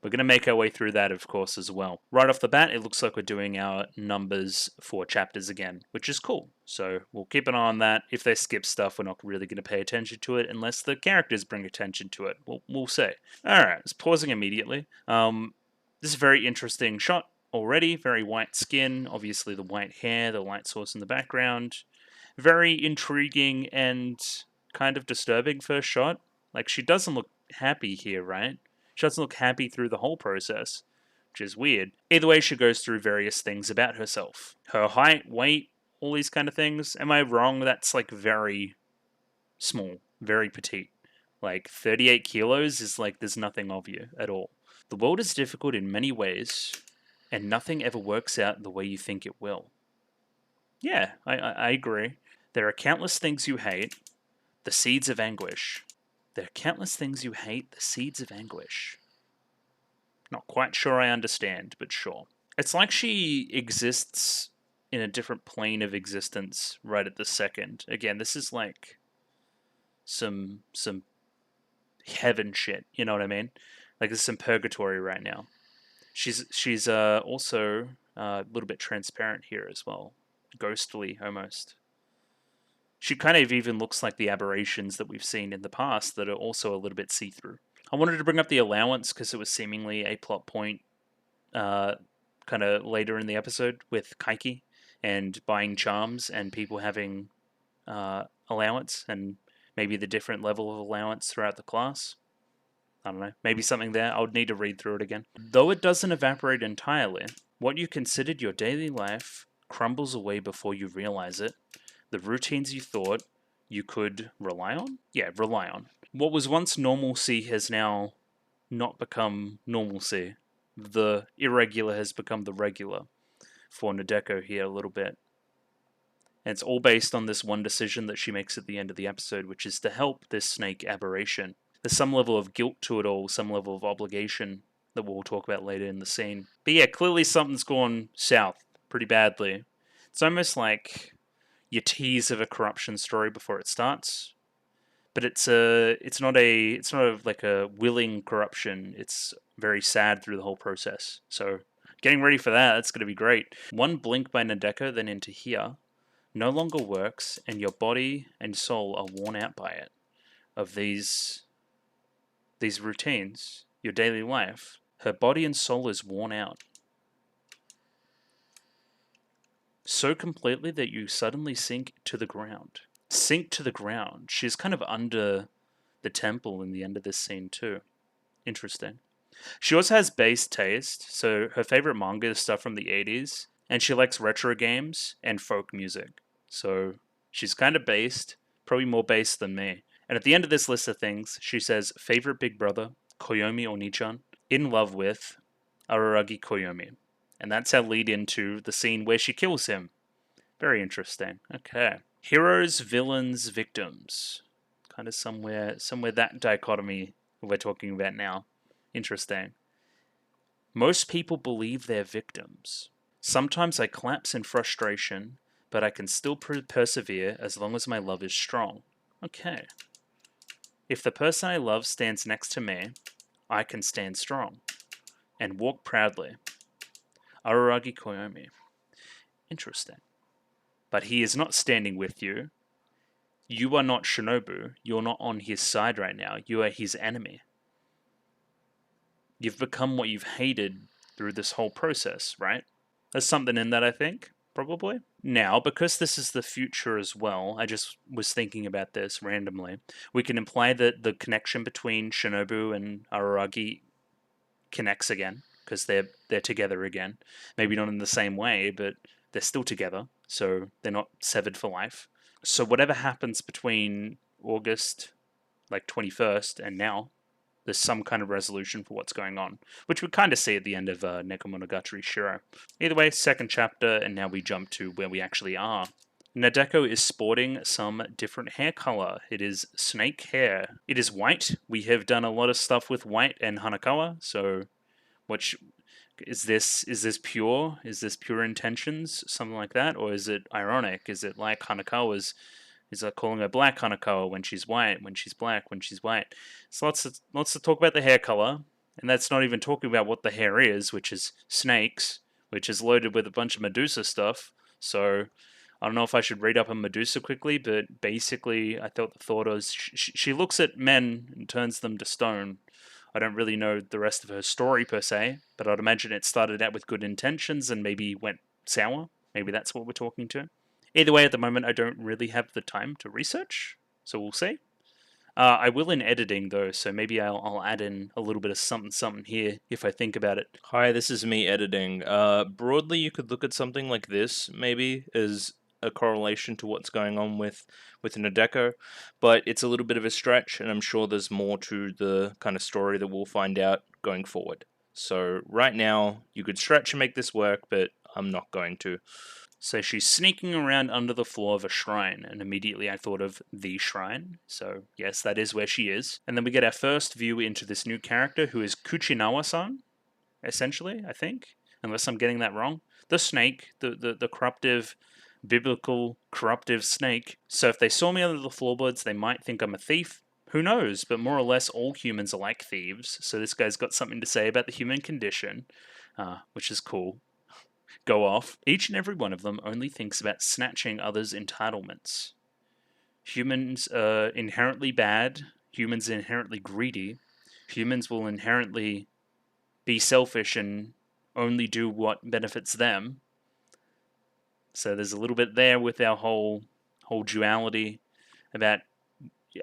we're going to make our way through that, of course, as well. Right off the bat, it looks like we're doing our numbers for chapters again, which is cool. So we'll keep an eye on that. If they skip stuff, we're not really going to pay attention to it unless the characters bring attention to it. We'll see. Alright, it's pausing immediately. This is a very interesting shot. Already, very white skin, obviously the white hair, the light source in the background. Very intriguing and kind of disturbing first shot. Like, she doesn't look happy here, right? She doesn't look happy through the whole process, which is weird. Either way, she goes through various things about herself. Her height, weight, all these kind of things. Am I wrong? That's like very small, very petite. Like 38 kilos is like there's nothing of you at all. The world is difficult in many ways, and nothing ever works out the way you think it will. Yeah, I agree. There are countless things you hate, the seeds of anguish. There are countless things you hate, the seeds of anguish. Not quite sure I understand, but sure. It's like she exists in a different plane of existence right at the second. Again, this is like some heaven shit, you know what I mean? Like there's some purgatory right now. She's also a little bit transparent here as well. Ghostly, almost. She kind of even looks like the aberrations that we've seen in the past that are also a little bit see-through. I wanted to bring up the allowance because it was seemingly a plot point kind of later in the episode with Kaiki and buying charms and people having allowance and maybe the different level of allowance throughout the class. I don't know, maybe something there. I would need to read through it again. Though it doesn't evaporate entirely, what you considered your daily life crumbles away before you realize it. The routines you thought you could rely on? Yeah, rely on. What was once normalcy has now not become normalcy. The irregular has become the regular for Nadeko here a little bit. And it's all based on this one decision that she makes at the end of the episode, which is to help this snake aberration. There's some level of guilt to it all, some level of obligation that we'll talk about later in the scene. But yeah, clearly something's gone south pretty badly. It's almost like your tease of a corruption story before it starts. But it's not like a willing corruption. It's very sad through the whole process. So getting ready for that, that's going to be great. One blink by Nadeko, then into here, no longer works, and your body and soul are worn out by it. Of these routines, your daily life, her body and soul is worn out. So completely that you suddenly sink to the ground. Sink to the ground. She's kind of under the temple in the end of this scene too. Interesting. She also has base taste, so her favorite manga is stuff from the 80s, and she likes retro games and folk music. So she's kind of based, probably more based than me. And at the end of this list of things, she says, favorite big brother, Koyomi Oni-chan, in love with Araragi Koyomi. And that's our lead into the scene where she kills him. Very interesting. Okay. Heroes, villains, victims. Kind of somewhere that dichotomy we're talking about now. Interesting. Most people believe they're victims. Sometimes I collapse in frustration, but I can still persevere as long as my love is strong. Okay. If the person I love stands next to me, I can stand strong and walk proudly. Araragi Koyomi. Interesting. But he is not standing with you. You are not Shinobu. You're not on his side right now. You are his enemy. You've become what you've hated through this whole process, right? There's something in that, I think. probably. Now, because this is the future as well, I just was thinking about this randomly. We can imply that the connection between Shinobu and Araragi connects again because they're together again. Maybe not in the same way, but they're still together, so they're not severed for life. So whatever happens between August, like 21st, and now, there's some kind of resolution for what's going on, which we kind of see at the end of Nekomonogatari Shiro. Either way, second chapter, and now we jump to where we actually are. Nadeko is sporting some different hair color. It is snake hair. It is white. We have done a lot of stuff with white and Hanakawa, so which is this pure? Is this pure intentions? Something like that? Or is it ironic? Is it like Hanakawa's is calling her black Hanakawa when she's white, when she's black, when she's white? So lots to talk about the hair color, and that's not even talking about what the hair is, which is snakes, which is loaded with a bunch of Medusa stuff. So I don't know if I should read up on Medusa quickly, but basically I thought the thought was she looks at men and turns them to stone. I don't really know the rest of her story per se, but I'd imagine it started out with good intentions and maybe went sour. Maybe that's what we're talking to. Either way, at the moment, I don't really have the time to research, so we'll see. I will in editing, though, so maybe I'll add in a little bit of something here if I think about it. Hi, this is me editing. Broadly, you could look at something like this, maybe, as a correlation to what's going on with Nadeko, but it's a little bit of a stretch, and I'm sure there's more to the kind of story that we'll find out going forward. So right now, you could stretch and make this work, but I'm not going to. So she's sneaking around under the floor of a shrine, and immediately I thought of the shrine. So yes, that is where she is. And then we get our first view into this new character, who is Kuchinawa-san, essentially, I think, unless I'm getting that wrong. The snake, the corruptive, biblical corruptive snake. So if they saw me under the floorboards, they might think I'm a thief. Who knows? But more or less, all humans are like thieves. So this guy's got something to say about the human condition, which is cool. Go off. Each and every one of them only thinks about snatching others' entitlements. Humans are inherently bad. Humans are inherently greedy. Humans will inherently be selfish and only do what benefits them. So there's a little bit there with our whole duality about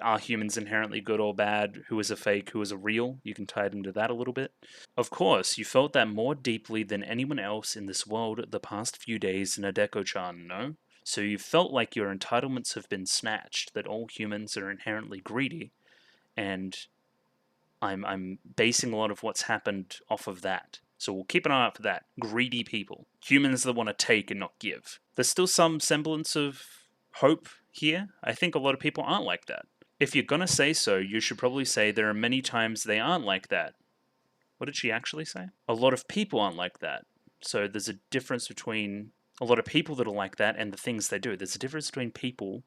are humans inherently good or bad? Who is a fake? Who is a real? You can tie it into that a little bit. Of course, you felt that more deeply than anyone else in this world the past few days, Nadeko-chan, no? So you felt like your entitlements have been snatched, that all humans are inherently greedy, and I'm basing a lot of what's happened off of that. So we'll keep an eye out for that. Greedy people. Humans that want to take and not give. There's still some semblance of hope here. I think a lot of people aren't like that. If you're gonna say so, you should probably say there are many times they aren't like that. What did she actually say? A lot of people aren't like that. So there's a difference between a lot of people that are like that and the things they do. There's a difference between people,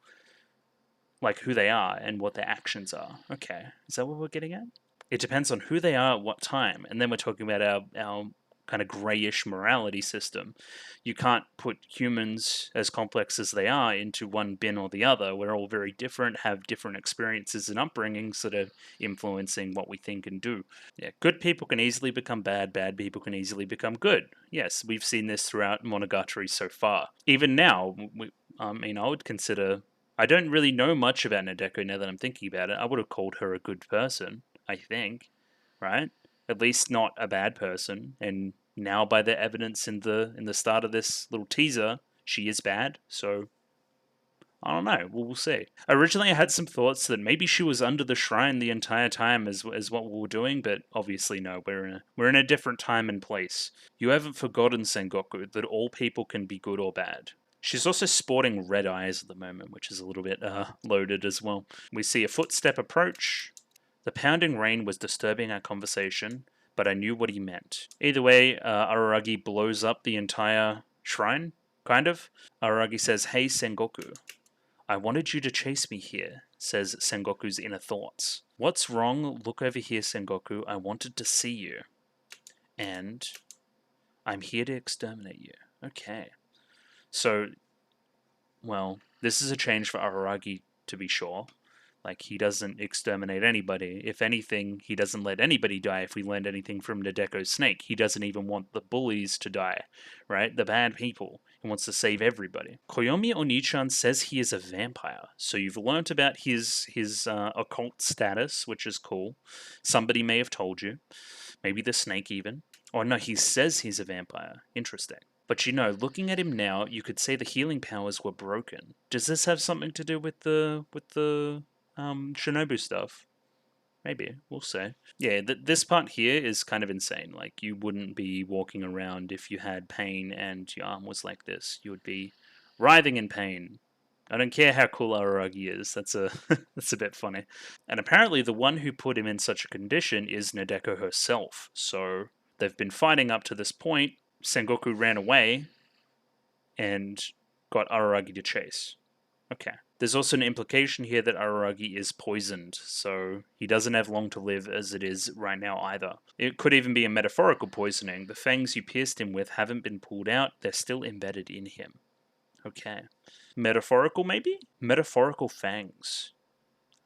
like who they are and what their actions are. Okay, is that what we're getting at? It depends on who they are at what time. And then we're talking about our kind of grayish morality system. You can't put humans, as complex as they are, into one bin or the other. We're all very different, have different experiences and upbringings that are influencing what we think and do. Yeah, good people can easily become bad, bad people can easily become good. Yes, we've seen this throughout Monogatari so far. Even now, I would consider... I don't really know much about Nadeko now that I'm thinking about it. I would have called her a good person, I think, right? At least not a bad person. And now, by the evidence in the start of this little teaser, she is bad. So I don't know. We'll see. Originally, I had some thoughts that maybe she was under the shrine the entire time as what we were doing, but obviously no. We're in a different time and place. You haven't forgotten, Sengoku, that all people can be good or bad. She's also sporting red eyes at the moment, which is a little bit loaded as well. We see a footstep approach. The pounding rain was disturbing our conversation, but I knew what he meant. Either way, Araragi blows up the entire shrine, kind of. Araragi says, "Hey, Sengoku. I wanted you to chase me here," says Sengoku's inner thoughts. "What's wrong? Look over here, Sengoku. I wanted to see you. And I'm here to exterminate you." Okay. So, well, this is a change for Araragi, to be sure. Like, he doesn't exterminate anybody. If anything, he doesn't let anybody die if we learned anything from Nadeko's snake. He doesn't even want the bullies to die, right? The bad people. He wants to save everybody. Koyomi Oni-chan says he is a vampire, so you've learnt about his occult status, which is cool. Somebody may have told you, maybe the snake even. Oh no, he says he's a vampire. Interesting. But looking at him now, you could say the healing powers were broken. Does this have something to do with the Shinobu stuff? Maybe, we'll see. Yeah, this part here is kind of insane. Like, you wouldn't be walking around if you had pain and your arm was like this. You would be writhing in pain. I don't care how cool Araragi is. That's a that's a bit funny. And apparently the one who put him in such a condition is Nadeko herself. So they've been fighting up to this point. Sengoku ran away and got Araragi to chase. Okay. There's also an implication here that Araragi is poisoned, so he doesn't have long to live as it is right now either. It could even be a metaphorical poisoning. The fangs you pierced him with haven't been pulled out, they're still embedded in him. Okay. Metaphorical, maybe? Metaphorical fangs.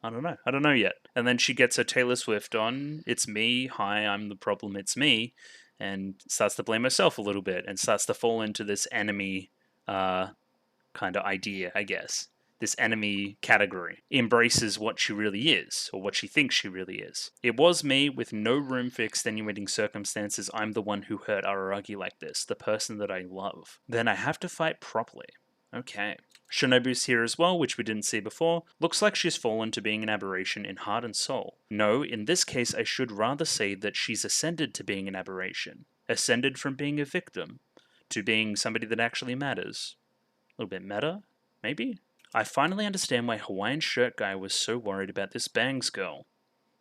I don't know yet. And then she gets her Taylor Swift on, it's me, hi, I'm the problem, it's me, and starts to blame herself a little bit, and starts to fall into this enemy kind of idea, I guess. This enemy category, embraces what she really is, or what she thinks she really is. It was me, with no room for extenuating circumstances. I'm the one who hurt Araragi like this, the person that I love. Then I have to fight properly. Okay. Shinobu's here as well, which we didn't see before. Looks like she's fallen to being an aberration in heart and soul. No, in this case I should rather say that she's ascended to being an aberration. Ascended from being a victim to being somebody that actually matters. A little bit meta, maybe? I finally understand why Hawaiian Shirt Guy was so worried about this bangs girl.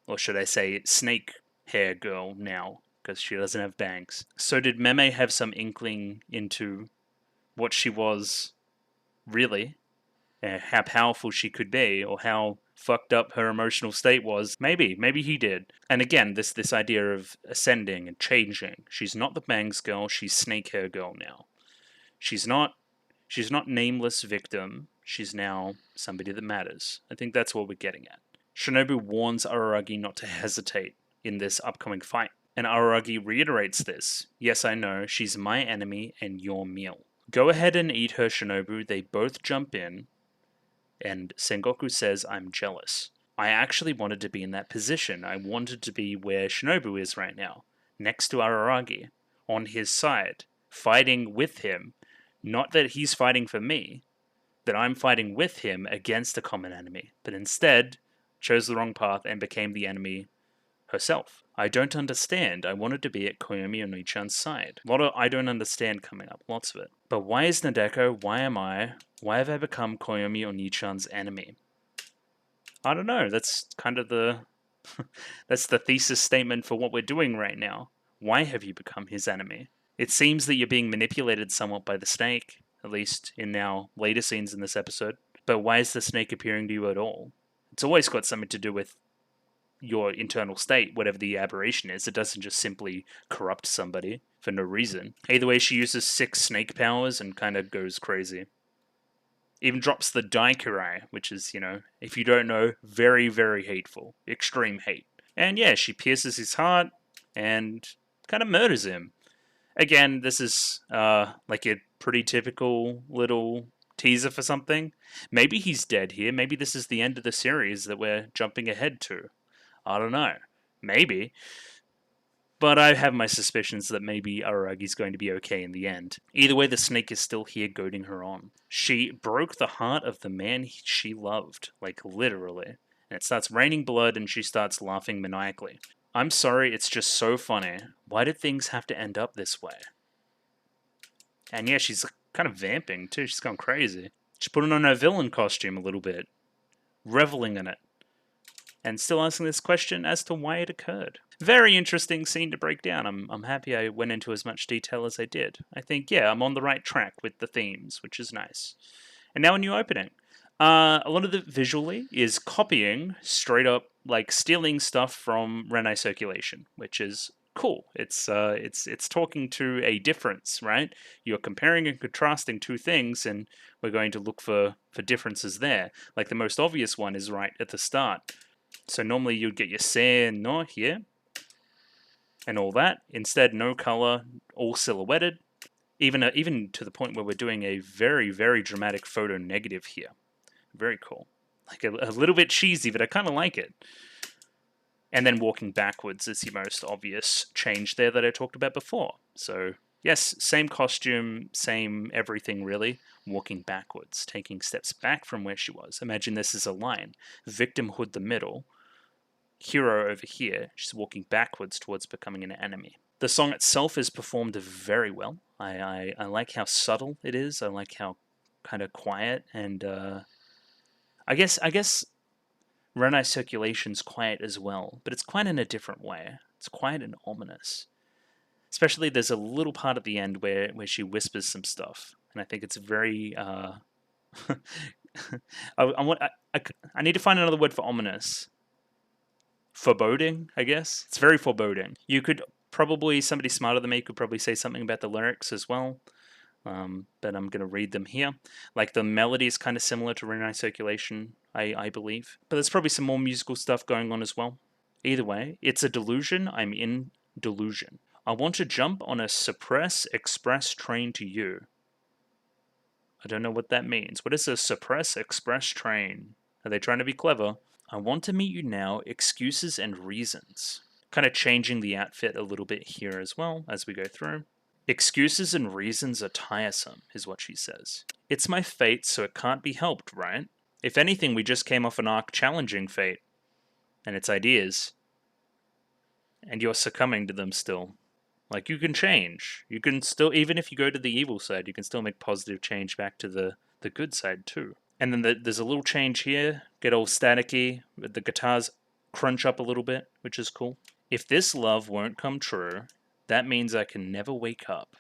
Or should I say snake hair girl now, because she doesn't have bangs. So did Meme have some inkling into what she was really? How powerful she could be, or how fucked up her emotional state was? Maybe he did. And again, this idea of ascending and changing. She's not the bangs girl, she's snake hair girl now. She's not nameless victim. She's now somebody that matters. I think that's what we're getting at. Shinobu warns Araragi not to hesitate in this upcoming fight. And Araragi reiterates this. Yes, I know, she's my enemy and your meal. Go ahead and eat her, Shinobu. They both jump in. And Sengoku says, I'm jealous. I actually wanted to be in that position. I wanted to be where Shinobu is right now. Next to Araragi. On his side. Fighting with him. Not that he's fighting for me, that I'm fighting with him against a common enemy, but instead chose the wrong path and became the enemy herself. I don't understand. I wanted to be at Koyomi Oni-chan's side. A lot of I don't understand coming up, lots of it. But why is Nadeko? Why am I? Why have I become Koyomi Oni-chan's enemy? I don't know. That's kind of the that's the thesis statement for what we're doing right now. Why have you become his enemy? It seems that you're being manipulated somewhat by the snake, at least in now later scenes in this episode. But why is the snake appearing to you at all? It's always got something to do with your internal state, whatever the aberration is. It doesn't just simply corrupt somebody for no reason. Either way, she uses 6 snake powers and kind of goes crazy. Even drops the Daikirai, which is, if you don't know, very, very hateful. Extreme hate. And yeah, she pierces his heart and kind of murders him. Again, this is like a pretty typical little teaser for something. Maybe he's dead here. Maybe this is the end of the series that we're jumping ahead to. I don't know. Maybe. But I have my suspicions that maybe Araragi's going to be okay in the end. Either way, the snake is still here goading her on. She broke the heart of the man she loved. Like, literally. And it starts raining blood and she starts laughing maniacally. I'm sorry, it's just so funny. Why did things have to end up this way? And yeah, she's kind of vamping too. She's gone crazy. She's putting on her villain costume a little bit. Reveling in it. And still asking this question as to why it occurred. Very interesting scene to break down. I'm happy I went into as much detail as I did. I think, yeah, I'm on the right track with the themes, which is nice. And now a new opening. A lot of the visually is copying, straight up, like stealing stuff from Renai Circulation, which is cool. It's talking to a difference, right? You're comparing and contrasting two things, and we're going to look for differences there. Like the most obvious one is right at the start. So normally you'd get your se no here, and all that. Instead, no color, all silhouetted. even to the point where we're doing a very, very dramatic photo negative here. Very cool. Like a little bit cheesy, but I kind of like it. And then walking backwards is the most obvious change there that I talked about before. So, yes, same costume, same everything really, walking backwards, taking steps back from where she was. Imagine this is a line. Victimhood the middle, hero over here, she's walking backwards towards becoming an enemy. The song itself is performed very well. I like how subtle it is. I like how kind of quiet and I guess Renai Circulation's quiet as well, but it's quiet in a different way. It's quiet and ominous. Especially there's a little part at the end where she whispers some stuff, and I think it's very. I need to find another word for ominous. Foreboding, I guess. It's very foreboding. You could probably, somebody smarter than me could probably say something about the lyrics as well. But I'm going to read them here. Like the melody is kind of similar to Renai Circulation, I believe. But there's probably some more musical stuff going on as well. Either way, it's a delusion. I'm in delusion. I want to jump on a suppress express train to you. I don't know what that means. What is a suppress express train? Are they trying to be clever? I want to meet you now. Excuses and reasons. Kind of changing the outfit a little bit here as well as we go through. Excuses and reasons are tiresome, is what she says. It's my fate, so it can't be helped, right? If anything, we just came off an arc challenging fate and its ideas. And you're succumbing to them still. Like, you can change. You can still, even if you go to the evil side, you can still make positive change back to the good side too. And then there's a little change here, get all staticky, the guitars crunch up a little bit, which is cool. If this love won't come true, that means I can never wake up.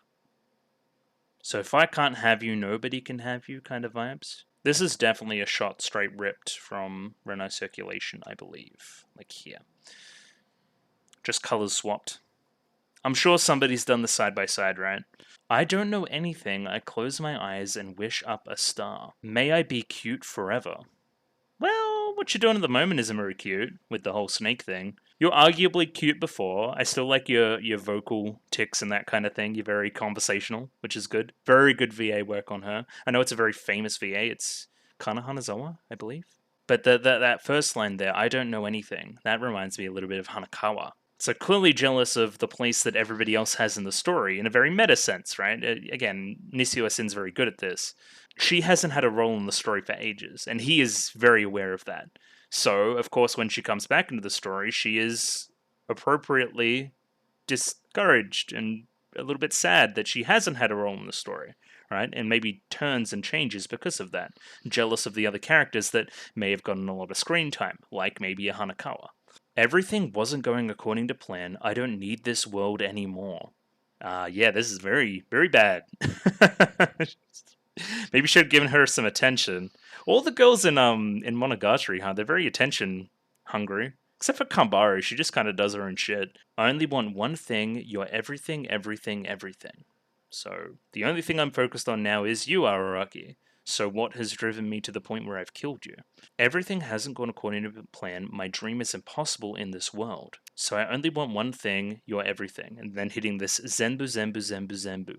So if I can't have you, nobody can have you kind of vibes. This is definitely a shot straight ripped from Renai Circulation, I believe. Like here. Just colors swapped. I'm sure somebody's done the side by side, right? I don't know anything. I close my eyes and wish up a star. May I be cute forever. Well, what you're doing at the moment isn't very cute with the whole snake thing. You're arguably cute before. I still like your vocal tics and that kind of thing. You're very conversational, which is good. Very good VA work on her. I know it's a very famous VA. It's Kana Hanazawa, I believe. But that first line there, I don't know anything, that reminds me a little bit of Hanakawa. So clearly jealous of the place that everybody else has in the story in a very meta sense, right? Again, Nishio Asin's very good at this. She hasn't had a role in the story for ages, and he is very aware of that. So, of course, when she comes back into the story, she is appropriately discouraged and a little bit sad that she hasn't had a role in the story, right? And maybe turns and changes because of that. Jealous of the other characters that may have gotten a lot of screen time, like maybe a Hanakawa. Everything wasn't going according to plan. I don't need this world anymore. Yeah, this is very, very bad. Maybe should have given her some attention. All the girls in Monogatari, huh? They're very attention hungry. Except for Kambaru, she just kind of does her own shit. I only want one thing. You're everything, everything, everything. So the only thing I'm focused on now is you, Araraki. So what has driven me to the point where I've killed you? Everything hasn't gone according to plan. My dream is impossible in this world. So I only want one thing. You're everything. And then hitting this Zenbu, Zenbu, Zenbu, Zenbu.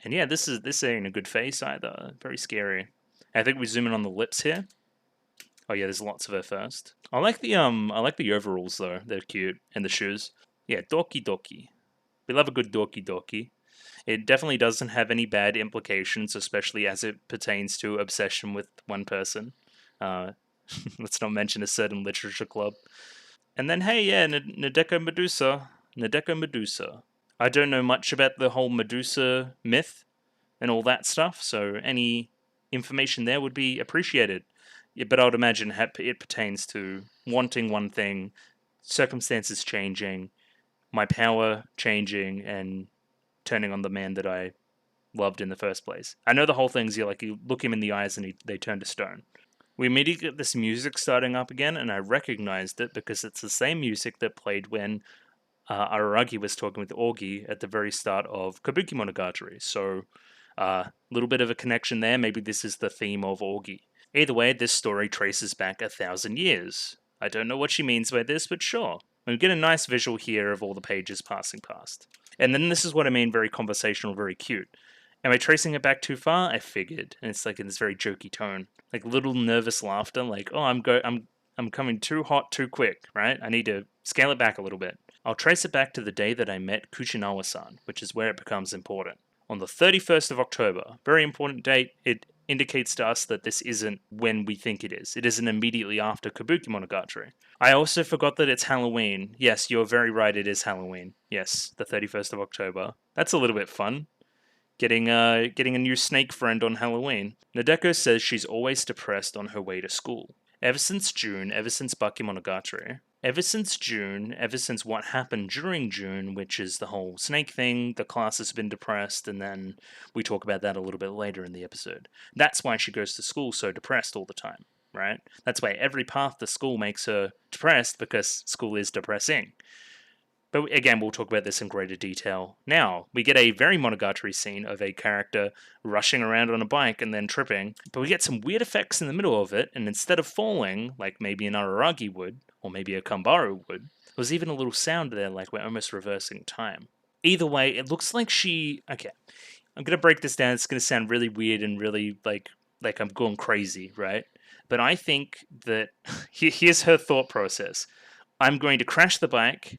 And yeah, this ain't a good face either. Very scary. I think we zoom in on the lips here. Oh yeah, there's lots of her first. I like the overalls though. They're cute. And the shoes. Yeah, Doki Doki. We love a good Doki Doki. It definitely doesn't have any bad implications, especially as it pertains to obsession with one person. Let's not mention a certain literature club. And then, hey, yeah, Nadeko Medusa. Nadeko Medusa. I don't know much about the whole Medusa myth and all that stuff, so any information there would be appreciated. Yeah, but I would imagine it pertains to wanting one thing, circumstances changing, my power changing, and turning on the man that I loved in the first place. I know the whole thing's you look him in the eyes and they turn to stone. We immediately get this music starting up again, and I recognized it because it's the same music that played when Araragi was talking with Orgi at the very start of Kabuki Monogatari. So a little bit of a connection there. Maybe this is the theme of Orgi. Either way, this story traces back 1,000 years. I don't know what she means by this, but sure. We get a nice visual here of all the pages passing past. And then this is what I mean, very conversational, very cute. Am I tracing it back too far? I figured. And it's like in this very jokey tone. Like little nervous laughter, like, oh, I'm coming too hot too quick, right? I need to scale it back a little bit. I'll trace it back to the day that I met Kuchinawa-san, which is where it becomes important. On the 31st of October, very important date, it indicates to us that this isn't when we think it is. It isn't immediately after Kabuki Monogatari. I also forgot that it's Halloween. Yes, you're very right, it is Halloween. Yes, the 31st of October. That's a little bit fun. Getting a new snake friend on Halloween. Nadeko says she's always depressed on her way to school. Ever since June, ever since Bakemonogatari, ever since what happened during June, which is the whole snake thing, the class has been depressed, and then we talk about that a little bit later in the episode. That's why she goes to school so depressed all the time, right? That's why every path to school makes her depressed, because school is depressing. But again, we'll talk about this in greater detail. Now, we get a very Monogatari scene of a character rushing around on a bike and then tripping, but we get some weird effects in the middle of it, and instead of falling, like maybe an Araragi would, or maybe a Kambaru would, there's even a little sound there like we're almost reversing time. Either way, it looks like she... Okay, I'm going to break this down. It's going to sound really weird and really like I'm going crazy, right? But I think that... Here's her thought process. I'm going to crash the bike...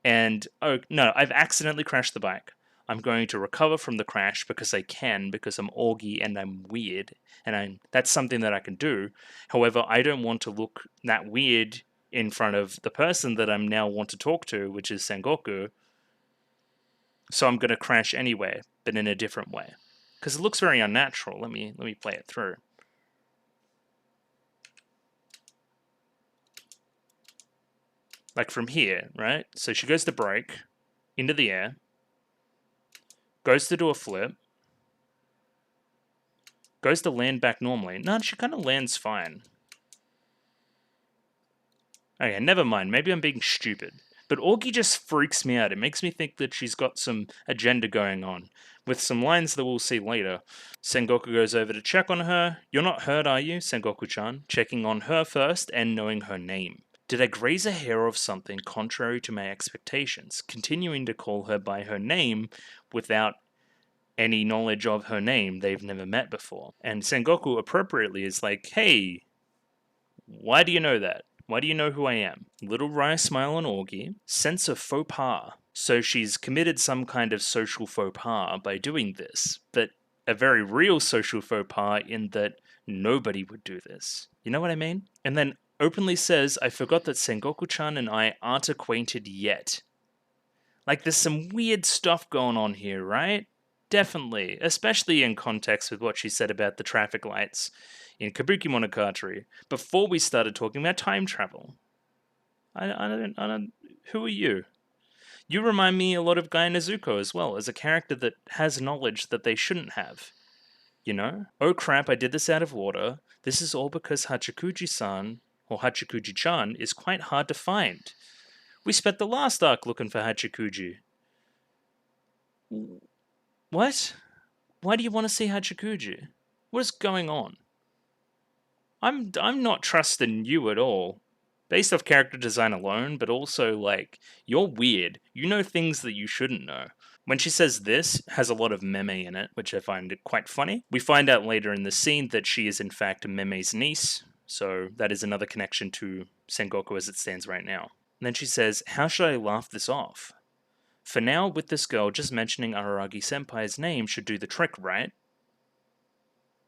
And, oh, no, I've accidentally crashed the bike. I'm going to recover from the crash because I can, because I'm Augie and I'm weird. And that's something that I can do. However, I don't want to look that weird in front of the person that I'm now want to talk to, which is Sengoku. So I'm going to crash anyway, but in a different way. Because it looks very unnatural. Let me play it through. Like from here, right? So she goes to brake, into the air, goes to do a flip, goes to land back normally. No, she kind of lands fine. Okay, never mind. Maybe I'm being stupid. But Augie just freaks me out. It makes me think that she's got some agenda going on, with some lines that we'll see later. Sengoku goes over to check on her. You're not hurt, are you, Sengoku-chan? Checking on her first and knowing her name. Did I graze a hair of something contrary to my expectations, continuing to call her by her name without any knowledge of her name they've never met before? And Sengoku appropriately is like, hey, why do you know that? Why do you know who I am? Little wry smile on Augie. Sense of faux pas. So she's committed some kind of social faux pas by doing this, but a very real social faux pas in that nobody would do this. You know what I mean? And then openly says, I forgot that Sengoku-chan and I aren't acquainted yet. Like, there's some weird stuff going on here, right? Definitely. Especially in context with what she said about the traffic lights in Kabuki Monogatari, before we started talking about time travel. I don't... Who are you? You remind me a lot of Guy Nezuko as well, as a character that has knowledge that they shouldn't have. You know? Oh crap, I did this out of order. This is all because Hachikuji-san, or Hachikuji-chan, is quite hard to find. We spent the last arc looking for Hachikuji. What? Why do you want to see Hachikuji? What is going on? I'm not trusting you at all. Based off character design alone, but also, like, you're weird. You know things that you shouldn't know. When she says this, has a lot of meme in it, which I find quite funny. We find out later in the scene that she is in fact Meme's niece, so that is another connection to Sengoku as it stands right now. And then she says, how should I laugh this off? For now, with this girl, just mentioning Araragi-senpai's name should do the trick, right?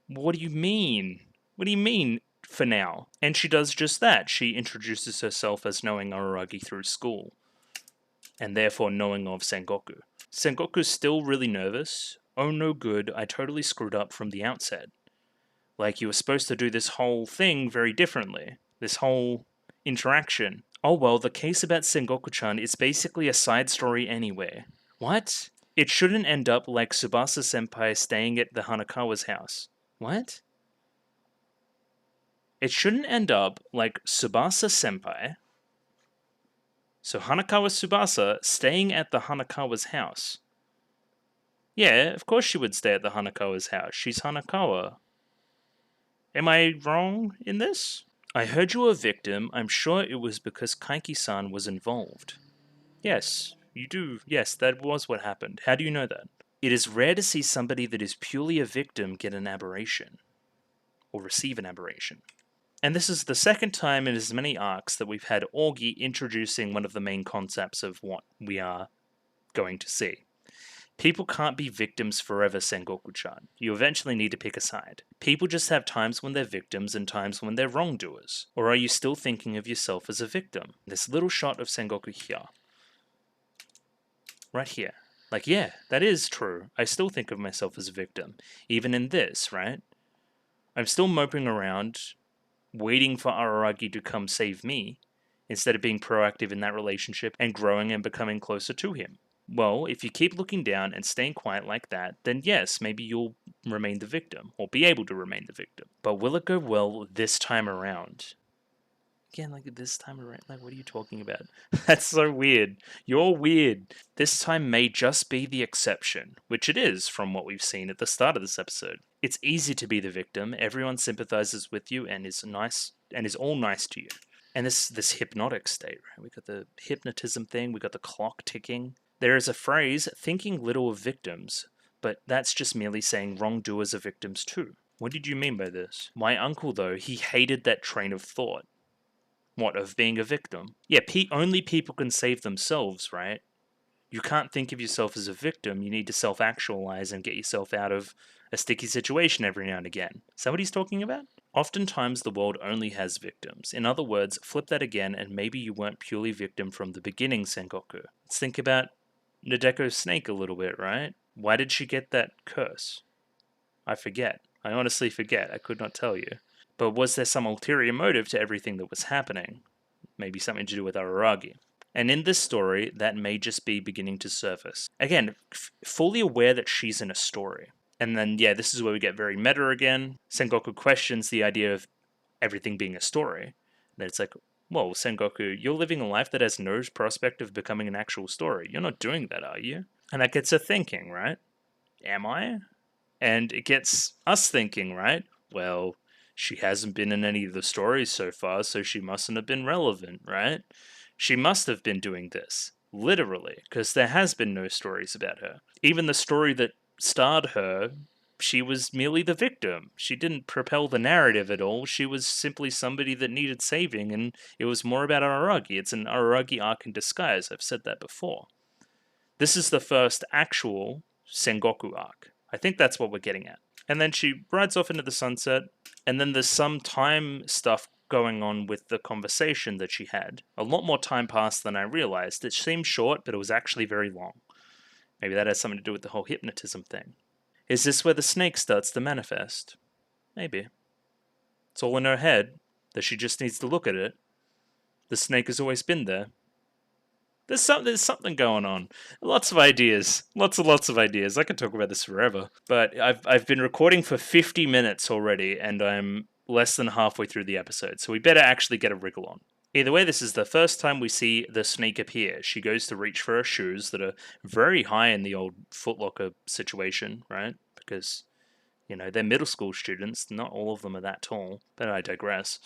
What do you mean? What do you mean, for now? And she does just that. She introduces herself as knowing Araragi through school, and therefore knowing of Sengoku. Sengoku's still really nervous. Oh no good, I totally screwed up from the outset. Like, you were supposed to do this whole thing very differently. This whole interaction. Oh well, the case about Sengoku-chan is basically a side story anyway. What? It shouldn't end up like Tsubasa-senpai staying at the Hanakawa's house. What? It shouldn't end up like Tsubasa-senpai, so Hanakawa Tsubasa, staying at the Hanakawa's house. Yeah, of course she would stay at the Hanakawa's house. She's Hanakawa. Am I wrong in this? I heard you were a victim. I'm sure it was because Kaiki-san was involved. Yes, You do. Yes, that was what happened. How do you know that? It is rare to see somebody that is purely a victim get an aberration, or receive an aberration. And this is the second time in as many arcs that we've had Augie introducing one of the main concepts of what we are going to see. People can't be victims forever, Sengoku-chan. You eventually need to pick a side. People just have times when they're victims and times when they're wrongdoers. Or are you still thinking of yourself as a victim? This little shot of Sengoku here. Right here. Like, yeah, that is true. I still think of myself as a victim. Even in this, right? I'm still moping around, waiting for Araragi to come save me, instead of being proactive in that relationship and growing and becoming closer to him. Well, if you keep looking down and staying quiet like that, then yes, maybe you'll remain the victim, or be able to remain the victim. But will it go well this time around? Again, like this time around, like what are you talking about? That's so weird. You're weird. This time may just be the exception, which it is from what we've seen at the start of this episode. It's easy to be the victim. Everyone sympathizes with you and is nice and is all nice to you. And this hypnotic state, right? We got the hypnotism thing, we got the clock ticking. There is a phrase, thinking little of victims, but that's just merely saying wrongdoers are victims too. What did you mean by this? My uncle, though, he hated that train of thought. What, of being a victim? Yeah, only people can save themselves, right? You can't think of yourself as a victim. You need to self-actualize and get yourself out of a sticky situation every now and again. Is that what he's talking about? Oftentimes the world only has victims. In other words, flip that again and maybe you weren't purely victim from the beginning, Sengoku. Let's think about Nadeko's snake a little bit, right? Why did she get that curse? I forget. I honestly forget. I could not tell you. But was there some ulterior motive to everything that was happening? Maybe something to do with Araragi. And in this story, that may just be beginning to surface. Again, fully aware that she's in a story. And then, yeah, this is where we get very meta again. Sengoku questions the idea of everything being a story. That it's like, whoa, Sengoku, you're living a life that has no prospect of becoming an actual story. You're not doing that, are you? And that gets her thinking, right? Am I? And it gets us thinking, right? Well, she hasn't been in any of the stories so far, so she mustn't have been relevant, right? She must have been doing this, literally, because there has been no stories about her. Even the story that starred her, she was merely the victim. She didn't propel the narrative at all. She was simply somebody that needed saving, and it was more about Araragi. It's an Araragi arc in disguise. I've said that before. This is the first actual Sengoku arc. I think that's what we're getting at. And then she rides off into the sunset, and then there's some time stuff going on with the conversation that she had. A lot more time passed than I realized. It seemed short, but it was actually very long. Maybe that has something to do with the whole hypnotism thing. Is this where the snake starts to manifest? Maybe. It's all in her head, that she just needs to look at it. The snake has always been there. There's something going on. Lots of ideas. Lots of ideas. I could talk about this forever. But I've been recording for 50 minutes already, and I'm less than halfway through the episode, so we better actually get a wriggle on. Either way, this is the first time we see the snake appear. She goes to reach for her shoes that are very high in the old Footlocker situation, right? Because, you know, they're middle school students. Not all of them are that tall, but I digress.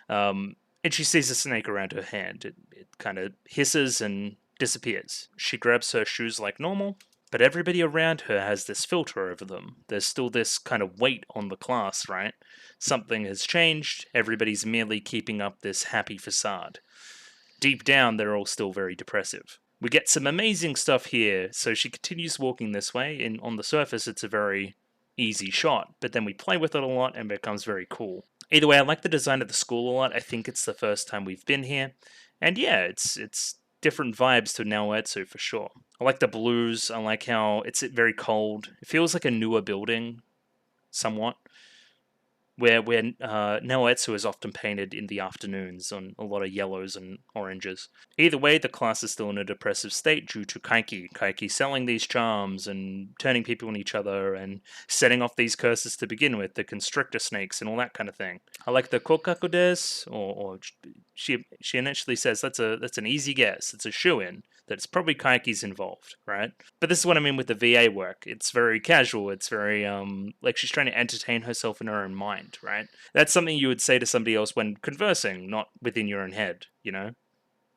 And she sees a snake around her hand. It kind of hisses and disappears. She grabs her shoes like normal, but everybody around her has this filter over them. There's still this kind of weight on the class, right? Something has changed. Everybody's merely keeping up this happy facade. Deep down, they're all still very depressive. We get some amazing stuff here. So she continues walking this way, and on the surface, it's a very easy shot, but then we play with it a lot and it becomes very cool. Either way, I like the design of the school a lot. I think it's the first time we've been here. And yeah, it's different vibes to Naoetsu for sure. I like the blues. I like how it's very cold. It feels like a newer building, somewhat. Where Naoetsu is often painted in the afternoons on a lot of yellows and oranges. Either way, the class is still in a depressive state due to Kaiki selling these charms and turning people on each other and setting off these curses to begin with, the constrictor snakes and all that kind of thing. I like the kokaku desu, or she initially says that's an easy guess. It's a shoo-in that it's probably Kaiki's involved, right? But this is what I mean with the VA work. It's very casual. It's very, like she's trying to entertain herself in her own mind, right? That's something you would say to somebody else when conversing, not within your own head, you know?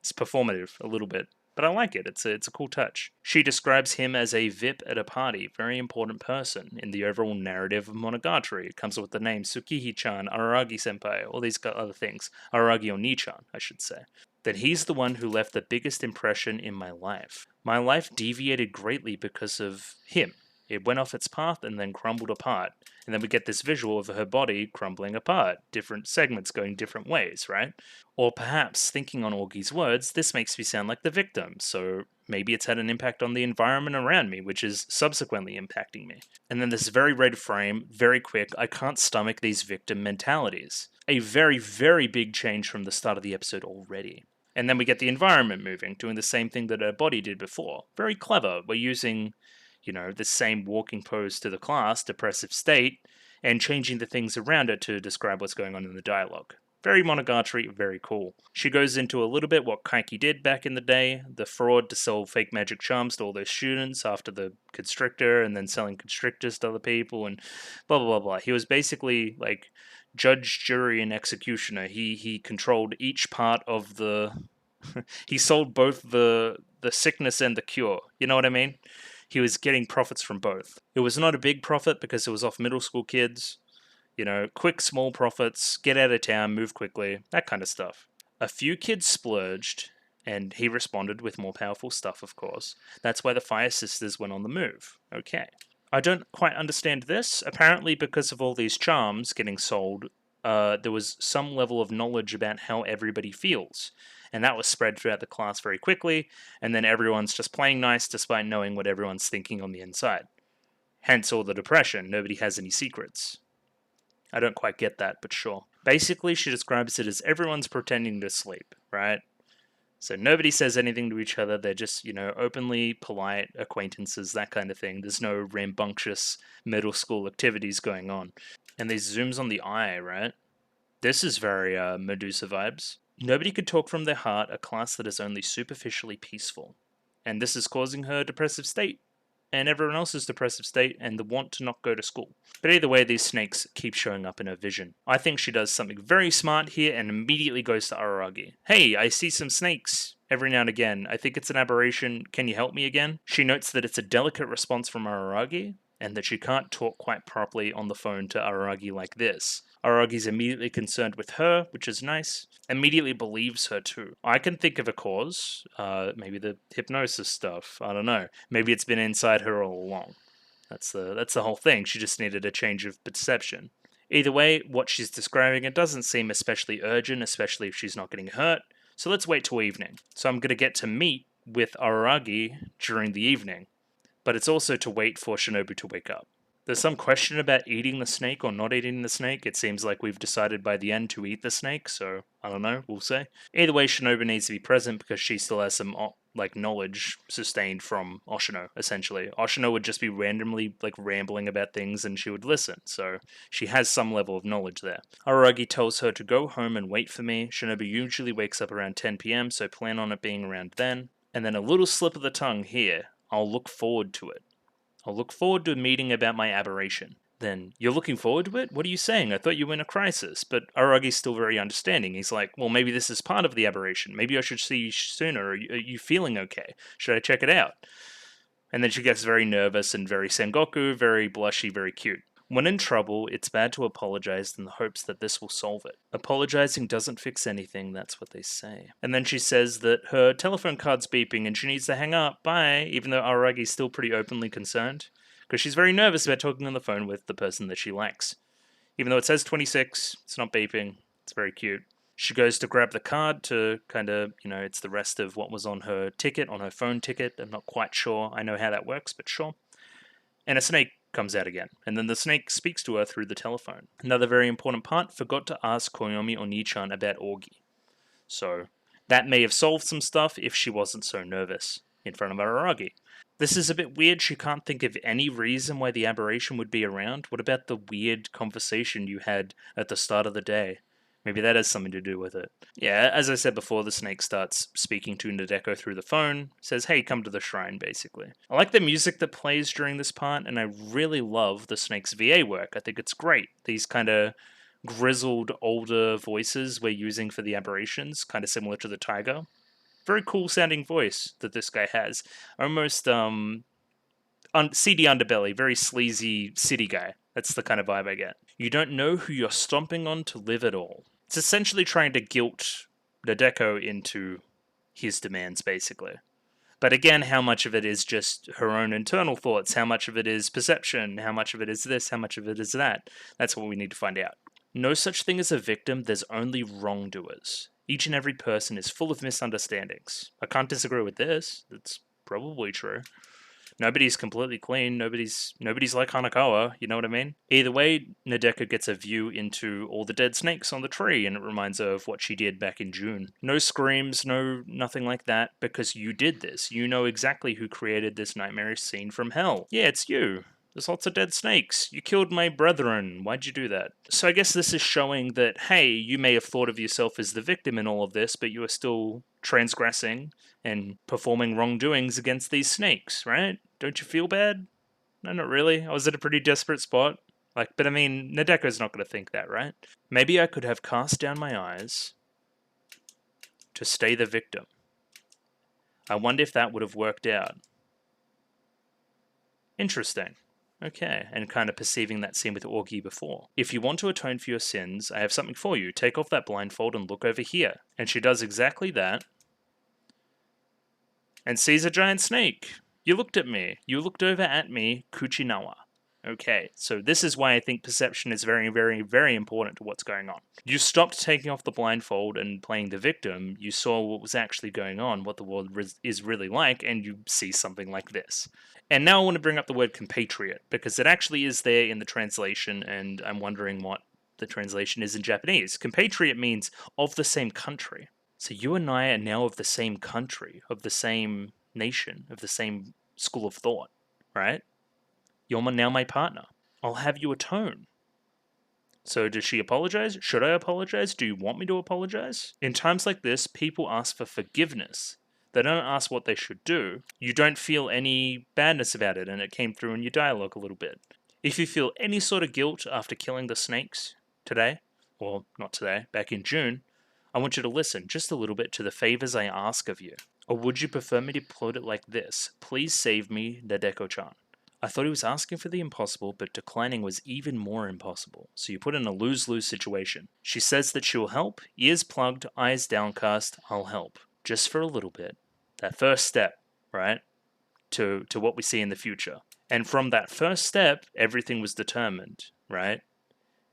It's performative, a little bit. But I like it. It's a cool touch. She describes him as a VIP at a party, very important person in the overall narrative of Monogatari. It comes with the name Tsukihi-chan, Araragi-senpai, all these other things. Araragi Oni-chan, I should say. That he's the one who left the biggest impression in my life. My life deviated greatly because of him. It went off its path and then crumbled apart. And then we get this visual of her body crumbling apart, different segments going different ways, right? Or perhaps, thinking on Augie's words, this makes me sound like the victim, so maybe it's had an impact on the environment around me, which is subsequently impacting me. And then this very red frame, very quick, I can't stomach these victim mentalities. A very, very big change from the start of the episode already. And then we get the environment moving, doing the same thing that her body did before. Very clever. We're using, the same walking pose to the class, depressive state, and changing the things around it to describe what's going on in the dialogue. Very Monogatari, very cool. She goes into a little bit what Kaiki did back in the day, the fraud to sell fake magic charms to all those students after the constrictor, and then selling constrictors to other people, and blah blah blah blah. He was basically like judge, jury, and executioner. He controlled each part of the. He sold both the sickness and the cure. You know what I mean? He was getting profits from both. It was not a big profit because it was off middle school kids. Quick, small profits, get out of town, move quickly, that kind of stuff. A few kids splurged, and he responded with more powerful stuff, of course. That's why the Fire Sisters went on the move. Okay. I don't quite understand this. Apparently, because of all these charms getting sold, there was some level of knowledge about how everybody feels. And that was spread throughout the class very quickly, and then everyone's just playing nice despite knowing what everyone's thinking on the inside. Hence all the depression, nobody has any secrets. I don't quite get that, but sure. Basically, she describes it as everyone's pretending to sleep, right? So nobody says anything to each other, they're just, openly polite acquaintances, that kind of thing. There's no rambunctious middle school activities going on. And these zooms on the eye, right? This is very Medusa vibes. Nobody could talk from their heart, a class that is only superficially peaceful. And this is causing her depressive state, and everyone else's depressive state, and the want to not go to school. But either way, these snakes keep showing up in her vision. I think she does something very smart here and immediately goes to Araragi. Hey, I see some snakes every now and again. I think it's an aberration. Can you help me again? She notes that it's a delicate response from Araragi, and that she can't talk quite properly on the phone to Araragi like this. Aragi's immediately concerned with her, which is nice. Immediately believes her too. I can think of a cause. Maybe the hypnosis stuff. I don't know. Maybe it's been inside her all along. That's the whole thing. She just needed a change of perception. Either way, what she's describing, it doesn't seem especially urgent, especially if she's not getting hurt. So let's wait till evening. So I'm going to get to meet with Araragi during the evening. But it's also to wait for Shinobu to wake up. There's some question about eating the snake or not eating the snake. It seems like we've decided by the end to eat the snake, so I don't know, we'll see. Either way, Shinobu needs to be present because she still has some knowledge sustained from Oshino, essentially. Oshino would just be randomly rambling about things and she would listen, so she has some level of knowledge there. Araragi tells her to go home and wait for me. Shinobu usually wakes up around 10 PM, so plan on it being around then. And then a little slip of the tongue here. I'll look forward to it. I'll look forward to a meeting about my aberration. Then, you're looking forward to it? What are you saying? I thought you were in a crisis. But Aragi's still very understanding. He's like, well, maybe this is part of the aberration. Maybe I should see you sooner. Are you feeling okay? Should I check it out? And then she gets very nervous and very Sengoku, very blushy, very cute. When in trouble, it's bad to apologize in the hopes that this will solve it. Apologizing doesn't fix anything, that's what they say. And then she says that her telephone card's beeping and she needs to hang up, bye, even though Aragi's still pretty openly concerned. Because she's very nervous about talking on the phone with the person that she likes. Even though it says 26, it's not beeping, it's very cute. She goes to grab the card to kind of, it's the rest of what was on her ticket, on her phone ticket. I'm not quite sure I know how that works, but sure. And a snake comes out again, and then the snake speaks to her through the telephone. Another very important part, forgot to ask Koyomi Oni-chan about Augie. So, that may have solved some stuff if she wasn't so nervous in front of Araragi. This is a bit weird, she can't think of any reason why the aberration would be around. What about the weird conversation you had at the start of the day? Maybe that has something to do with it. Yeah, as I said before, the snake starts speaking to Nadeko through the phone, says, hey, come to the shrine, basically. I like the music that plays during this part, and I really love the snake's VA work. I think it's great. These kind of grizzled, older voices we're using for the aberrations, kind of similar to the tiger. Very cool sounding voice that this guy has. Almost seedy underbelly, very sleazy city guy. That's the kind of vibe I get. You don't know who you're stomping on to live at all. It's essentially trying to guilt Nadeko into his demands, basically. But again, how much of it is just her own internal thoughts? How much of it is perception? How much of it is this? How much of it is that? That's what we need to find out. No such thing as a victim, there's only wrongdoers. Each and every person is full of misunderstandings. I can't disagree with this. It's probably true. Nobody's completely clean. Nobody's like Hanakawa, you know what I mean? Either way, Nadeko gets a view into all the dead snakes on the tree, and it reminds her of what she did back in June. No screams, nothing like that, because you did this. You know exactly who created this nightmarish scene from hell. Yeah, it's you. There's lots of dead snakes. You killed my brethren. Why'd you do that? So I guess this is showing that, hey, you may have thought of yourself as the victim in all of this, but you are still transgressing and performing wrongdoings against these snakes, right? Don't you feel bad? No, not really. I was at a pretty desperate spot. But I mean, Nadeko's not going to think that, right? Maybe I could have cast down my eyes to stay the victim. I wonder if that would have worked out. Interesting. Okay, and kind of perceiving that scene with Augie before. If you want to atone for your sins, I have something for you. Take off that blindfold and look over here. And she does exactly that. And sees a giant snake. You looked at me. You looked over at me, Kuchinawa. Okay, so this is why I think perception is very, very, very important to what's going on. You stopped taking off the blindfold and playing the victim. You saw what was actually going on, what the world is really like, and you see something like this. And now I want to bring up the word compatriot, because it actually is there in the translation, and I'm wondering what the translation is in Japanese. Compatriot means of the same country. So you and I are now of the same country, of the same nation, of the same school of thought, right? You're now my partner. I'll have you atone. So does she apologize? Should I apologize? Do you want me to apologize? In times like this, people ask for forgiveness. They don't ask what they should do. You don't feel any badness about it, and it came through in your dialogue a little bit. If you feel any sort of guilt after killing the snakes today, or not today, back in June, I want you to listen just a little bit to the favors I ask of you. Or would you prefer me to put it like this? Please save me, Nadeko-chan. I thought he was asking for the impossible, but declining was even more impossible. So you put in a lose-lose situation. She says that she will help. Ears plugged, eyes downcast. I'll help. Just for a little bit. That first step, right? To what we see in the future. And from that first step, everything was determined, right?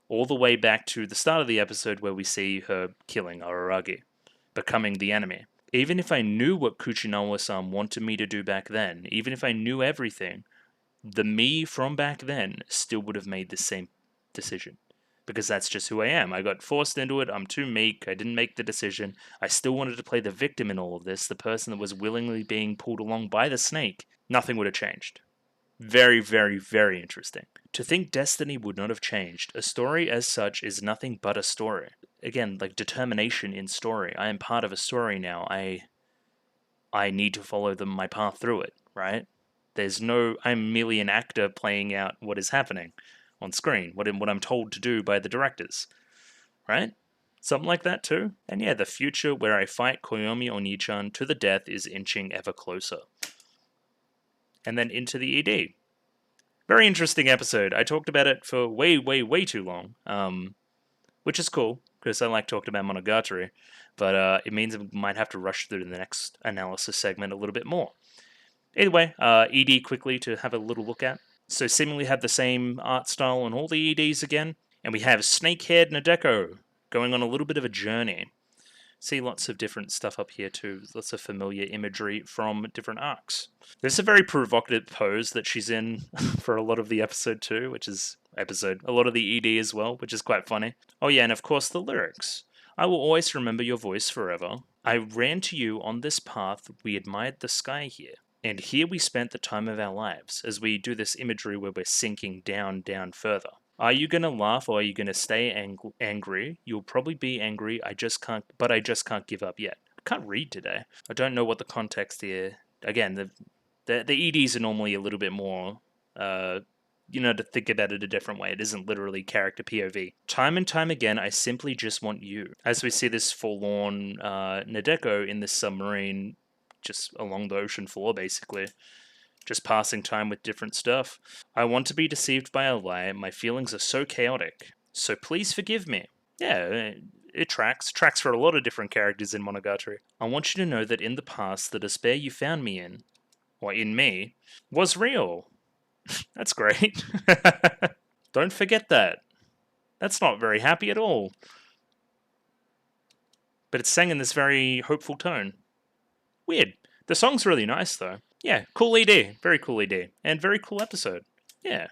All the way back to the start of the episode where we see her killing Araragi, becoming the enemy. Even if I knew what Kuchinawa-san wanted me to do back then, even if I knew everything, the me from back then still would have made the same decision. Because that's just who I am. I got forced into it. I'm too meek. I didn't make the decision. I still wanted to play the victim in all of this, the person that was willingly being pulled along by the snake. Nothing would have changed. Very, very, very interesting. To think destiny would not have changed. A story as such is nothing but a story. Again, like determination in story. I am part of a story now. I need to follow my path through it, right? I'm merely an actor playing out what is happening on screen, what I'm told to do by the directors, right? Something like that too. And yeah, the future where I fight Koyomi Oni-chan to the death is inching ever closer. And then into the ED. Very interesting episode. I talked about it for way, way, way too long, which is cool, because I like talking about Monogatari, but it means I might have to rush through the next analysis segment a little bit more. Either way, ED quickly to have a little look at. So seemingly have the same art style on all the EDs again. And we have Snakehead Nadeko going on a little bit of a journey. See lots of different stuff up here too. Lots of familiar imagery from different arcs. There's a very provocative pose that she's in for a lot of the episode too, a lot of the ED as well, which is quite funny. Oh yeah, and of course the lyrics. I will always remember your voice forever. I ran to you on this path, we admired the sky here. And here we spent the time of our lives, as we do this imagery where we're sinking down, down further. Are you going to laugh or are you going to stay angry? You'll probably be angry, but I just can't give up yet. I can't read today. I don't know what the context here. Again, the EDs are normally a little bit more to think about it a different way. It isn't literally character POV. Time and time again, I simply just want you. As we see this forlorn Nadeko in this submarine, just along the ocean floor, basically. Just passing time with different stuff. I want to be deceived by a lie. My feelings are so chaotic. So please forgive me. Yeah, it tracks. Tracks for a lot of different characters in Monogatari. I want you to know that in the past, the despair you found me in, or in me, was real. That's great. Don't forget that. That's not very happy at all. But it's sang in this very hopeful tone. Weird. The song's really nice, though. Yeah, cool ED. Very cool ED. And very cool episode. Yeah,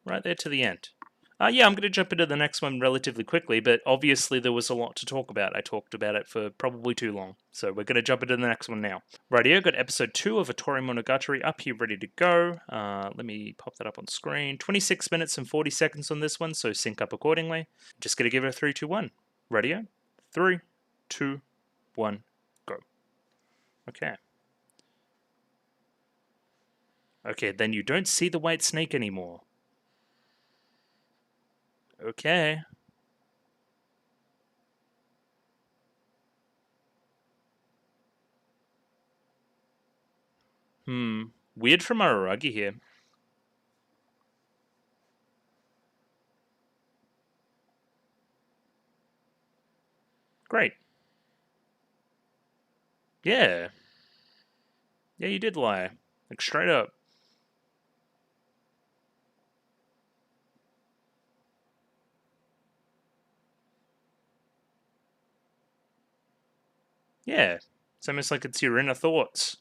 right there to the end. Yeah, I'm going to jump into the next one relatively quickly, but obviously there was a lot to talk about. I talked about it for probably too long, so we're going to jump into the next one now. Rightio, got episode 2 of Otorimonogatari up here ready to go. Let me pop that up on screen. 26 minutes and 40 seconds on this one, so sync up accordingly. Just going to give it a 3, 2, 1. Rightio? 3, 2, 1, go. Okay. Okay, then you don't see the white snake anymore. Okay. Weird from Araragi here. Great. Yeah. Yeah, you did lie. Like, straight up. Yeah. It's almost like it's your inner thoughts.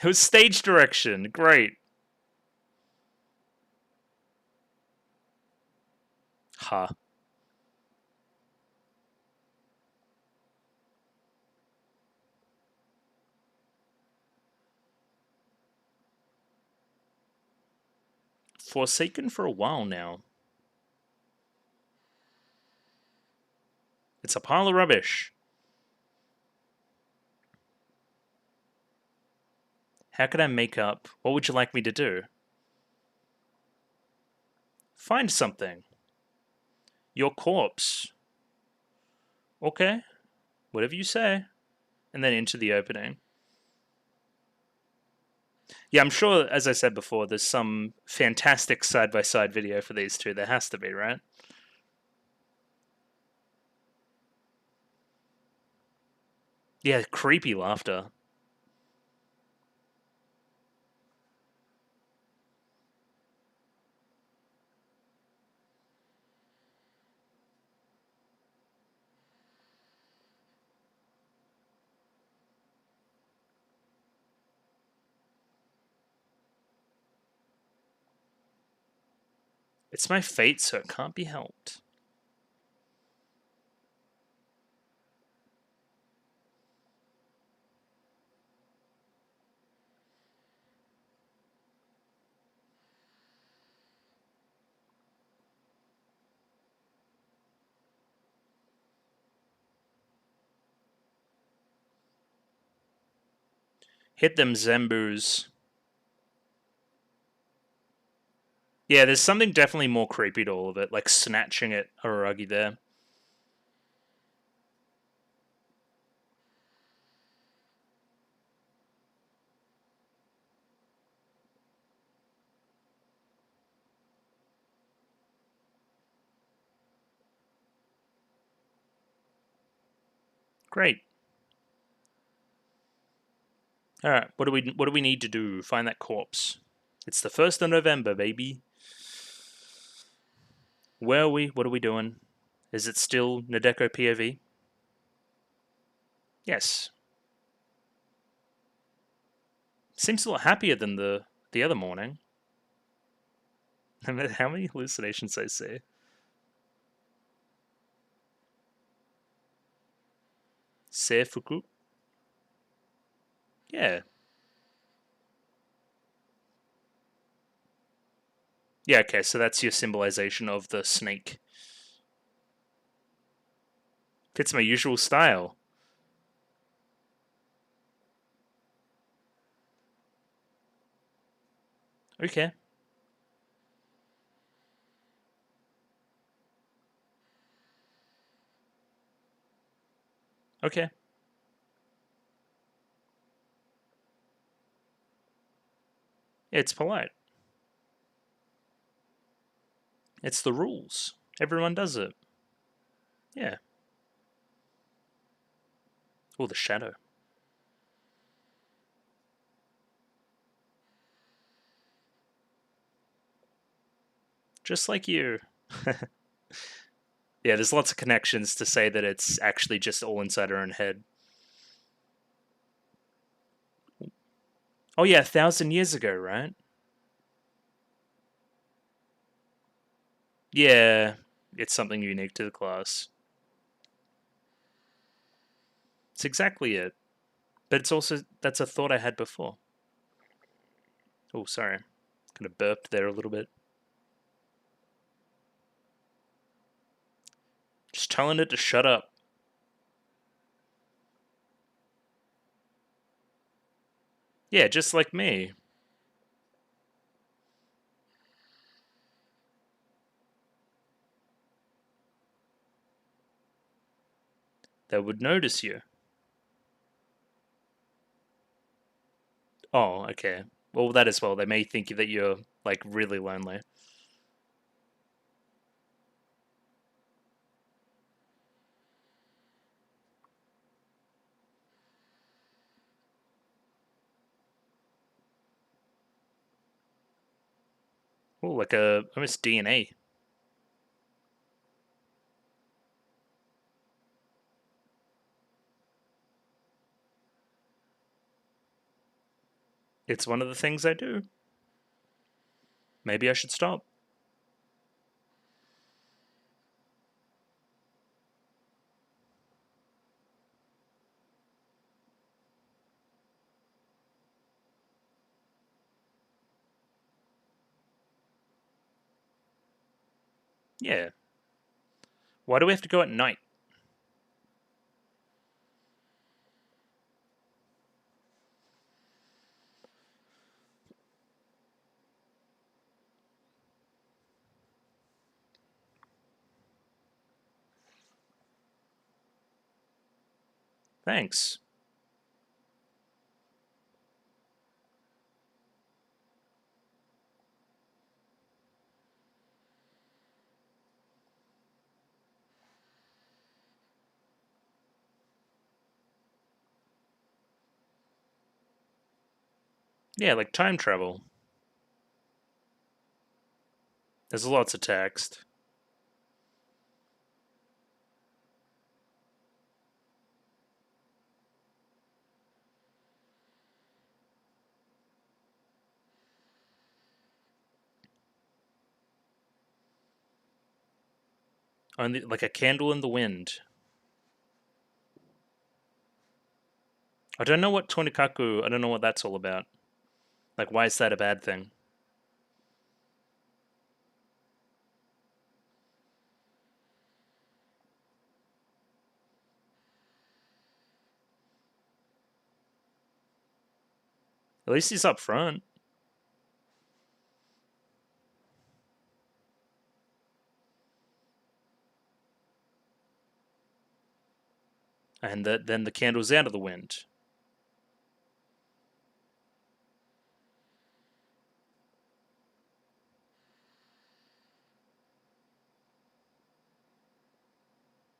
It was stage direction. Great. Ha. Forsaken for a while now. It's a pile of rubbish. How could I make up? What would you like me to do? Find something. Your corpse. Okay. Whatever you say. And then into the opening. Yeah, I'm sure, as I said before, there's some fantastic side-by-side video for these two. There has to be, right? Yeah, creepy laughter. It's my fate, so it can't be helped. Hit them Zembus. Yeah, there's something definitely more creepy to all of it, like snatching at Araragi there. Great. All right, what do we need to do? Find that corpse. It's the 1st of November, baby. Where are we? What are we doing? Is it still Nadeko POV? Yes. Seems a lot happier than the other morning. How many hallucinations I see? Seifuku? Yeah. Yeah, okay, so that's your symbolization of the snake. Fits my usual style. Okay. Okay. It's polite. It's the rules. Everyone does it. Yeah. Oh, the shadow. Just like you. Yeah, there's lots of connections to say that it's actually just all inside our own head. Oh yeah, 1,000 years ago, right? Yeah, it's something unique to the class. It's exactly it. But it's also, that's a thought I had before. Oh, sorry. Kind of burped there a little bit. Just telling it to shut up. Yeah, just like me. They would notice you. Oh, okay. Well, that as well. They may think that you're, like, really lonely. Oh, like a almost DNA. It's one of the things I do. Maybe I should stop. Yeah. Why do we have to go at night? Thanks. Yeah, like time travel. There's lots of text. Only like a candle in the wind. I don't know what Tonikaku, I don't know what that's all about. Like, why is that a bad thing? At least he's up front. And then the candle's out of the wind.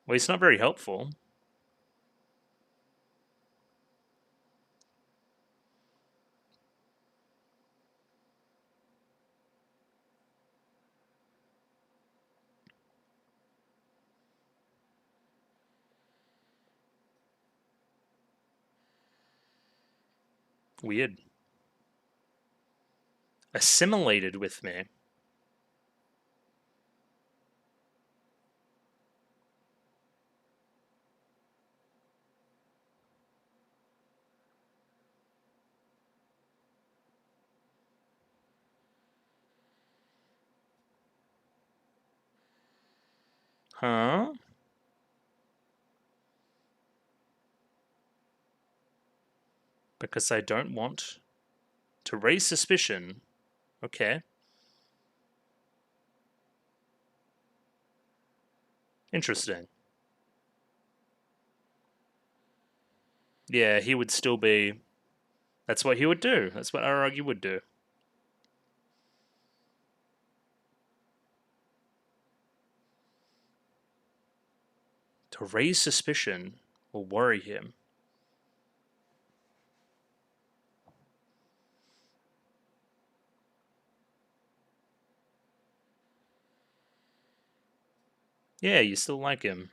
Well, he's not very helpful. Weird. Assimilated with me. Huh? Because I don't want to raise suspicion Okay. Interesting. Yeah, he would still be. That's what he would do. That's what Aragi would do. To raise suspicion or worry him. Yeah, you still like him.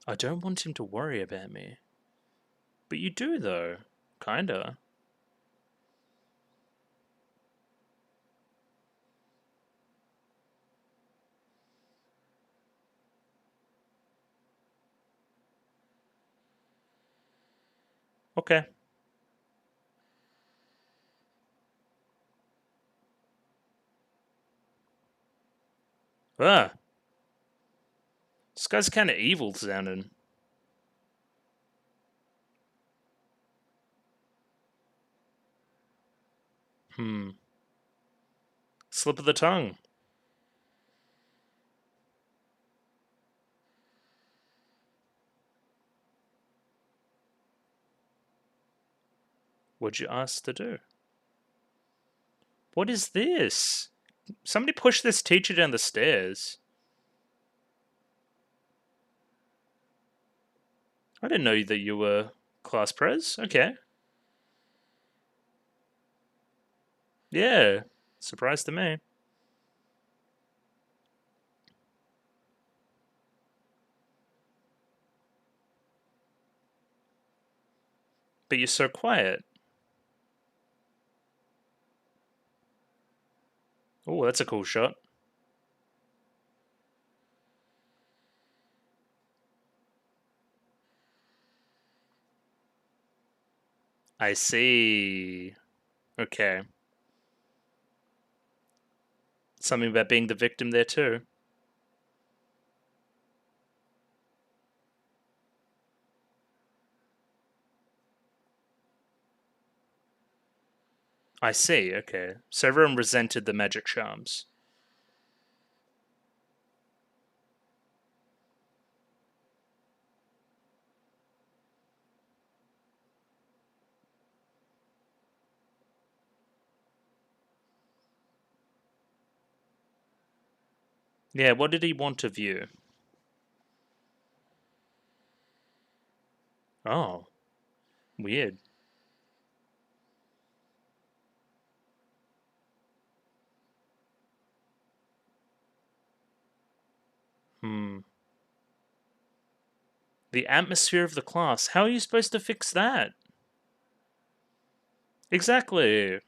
I don't want him to worry about me. But you do, though. Kinda. Okay. Ah. This guy's kind of evil sounding. Slip of the tongue. What'd you ask to do? What is this? Somebody push this teacher down the stairs. I didn't know that you were class pres. Okay. Yeah. Surprise to me. But you're so quiet. Oh, that's a cool shot. I see. Okay. Something about being the victim there too. I see, okay. So everyone resented the magic charms. Yeah, what did he want of you? Oh, weird. Hmm. The atmosphere of the class. How are you supposed to fix that? Exactly.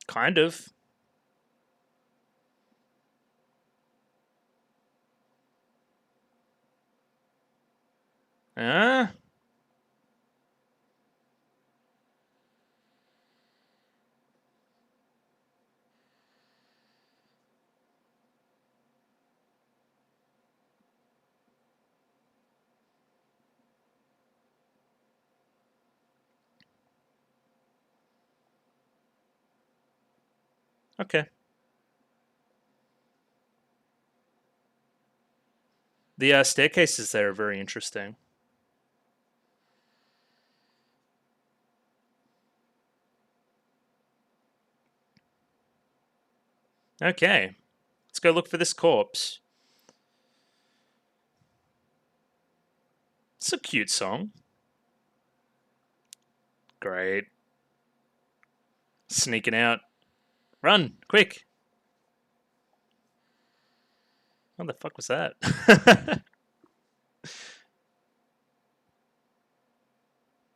Kind of. Ah. Okay. The staircases there are very interesting. Okay. Let's go look for this corpse. It's a cute song. Great. Sneaking out. Run, quick. What the fuck was that?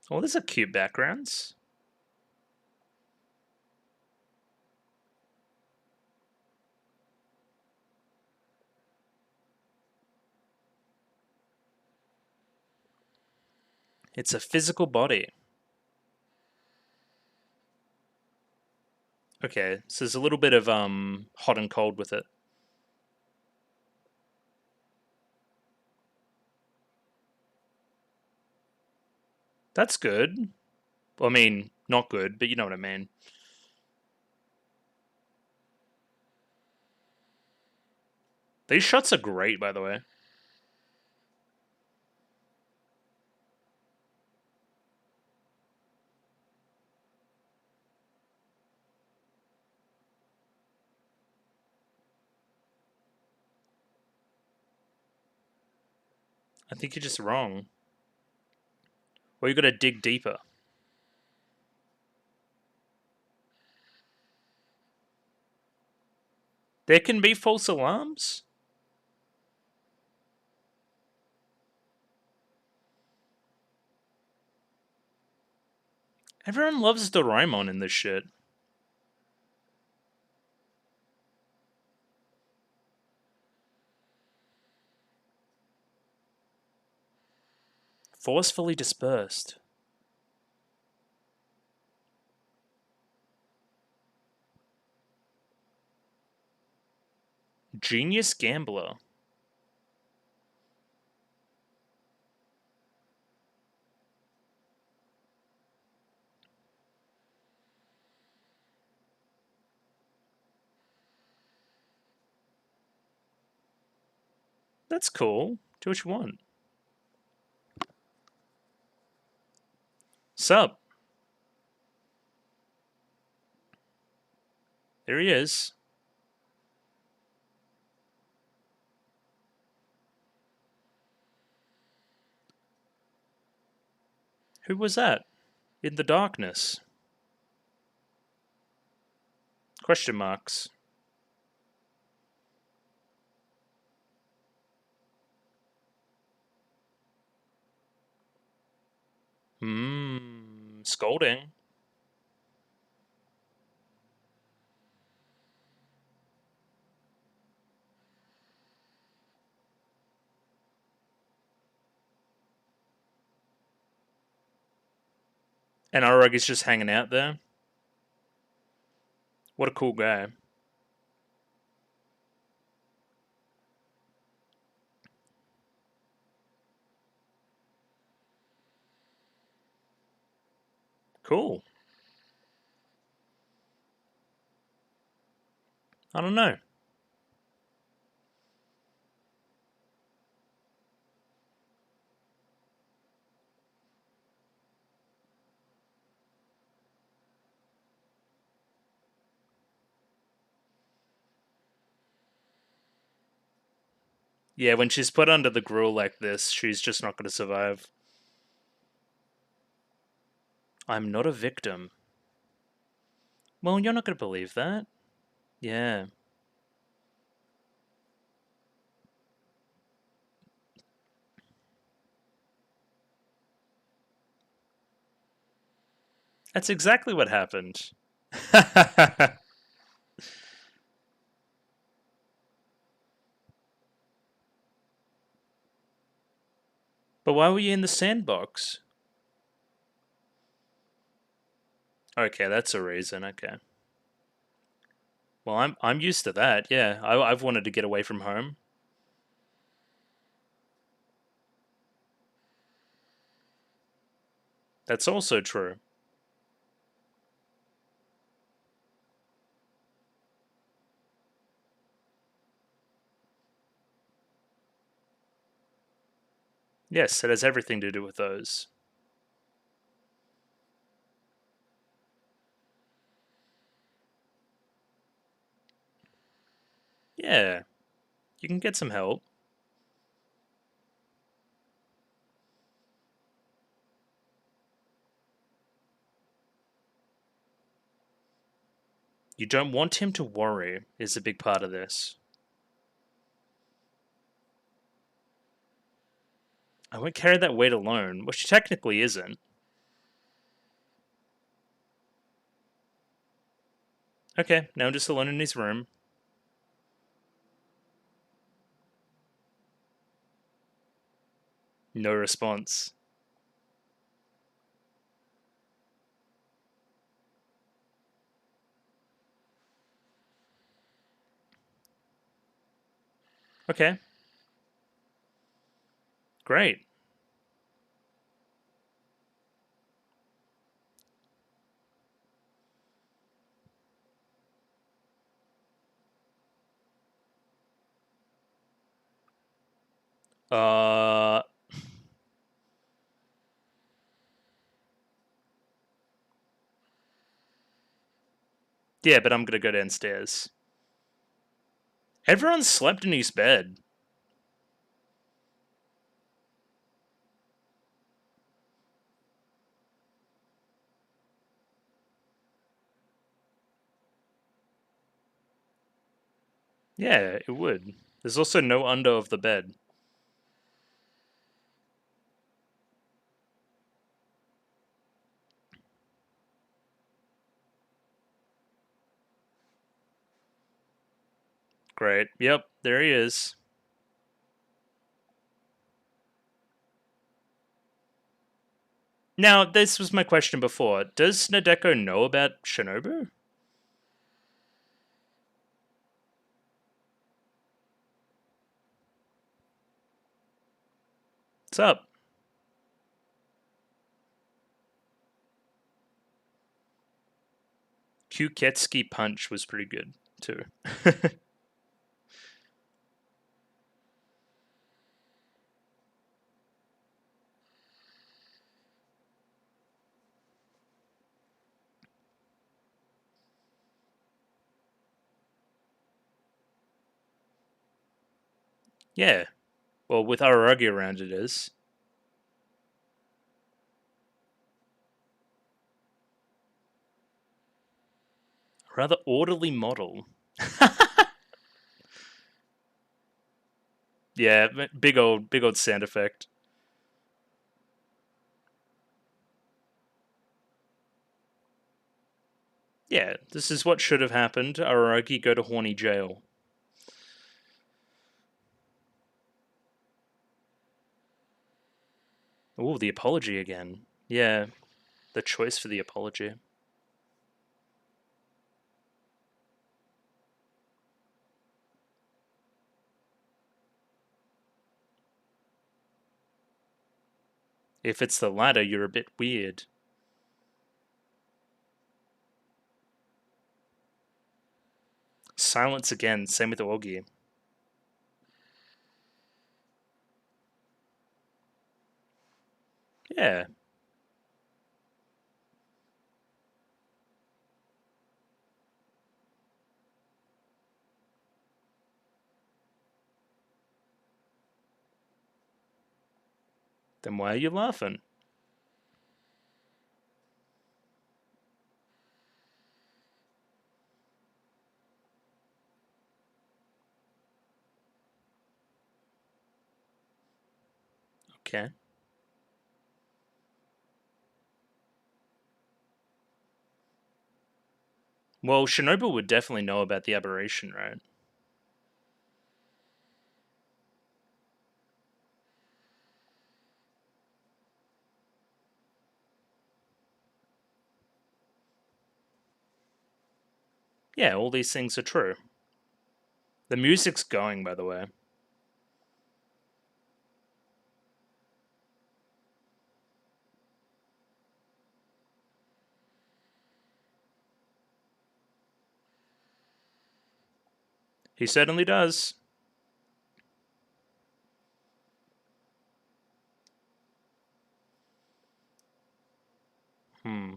Oh, these are cute backgrounds. It's a physical body. Okay, so there's a little bit of hot and cold with it. That's good. Well, I mean, not good, but you know what I mean. These shots are great, by the way. I think you're just wrong. Or you gotta dig deeper. There can be false alarms? Everyone loves Doraemon in this shit. Forcefully dispersed. Genius gambler. That's cool. Do what you want. Sup? There he is. Who was that? In the darkness. Question marks. Scolding. And Orog is just hanging out there. What a cool guy. Cool. I don't know. Yeah, when she's put under the gruel like this, she's just not going to survive. I'm not a victim. Well, you're not going to believe that. Yeah. That's exactly what happened. But why were you in the sandbox? Okay, that's a reason. Okay. Well, I'm used to that. Yeah, I've wanted to get away from home. That's also true. Yes, it has everything to do with those. Yeah, you can get some help. You don't want him to worry is a big part of this. I won't carry that weight alone, which she technically isn't. Okay, now I'm just alone in his room. No response. Okay. Great. Uh, yeah, but I'm gonna go downstairs. Everyone slept in his bed. Yeah, it would. There's also no under of the bed. Great. Yep, there he is. Now, this was my question before. Does Nadeko know about Shinobu? What's up? Kuketsuki Punch was pretty good, too. Yeah. Well, with Araragi around it is. Rather orderly model. Yeah, big old sound effect. Yeah, this is what should have happened. Araragi go to horny jail. Oh, the apology again. Yeah, the choice for the apology. If it's the latter, you're a bit weird. Silence again, same with Ogi. Yeah. Then why are you laughing? Okay. Well, Shinobu would definitely know about the aberration, right? Yeah, all these things are true. The music's going, by the way. He certainly does. Hmm.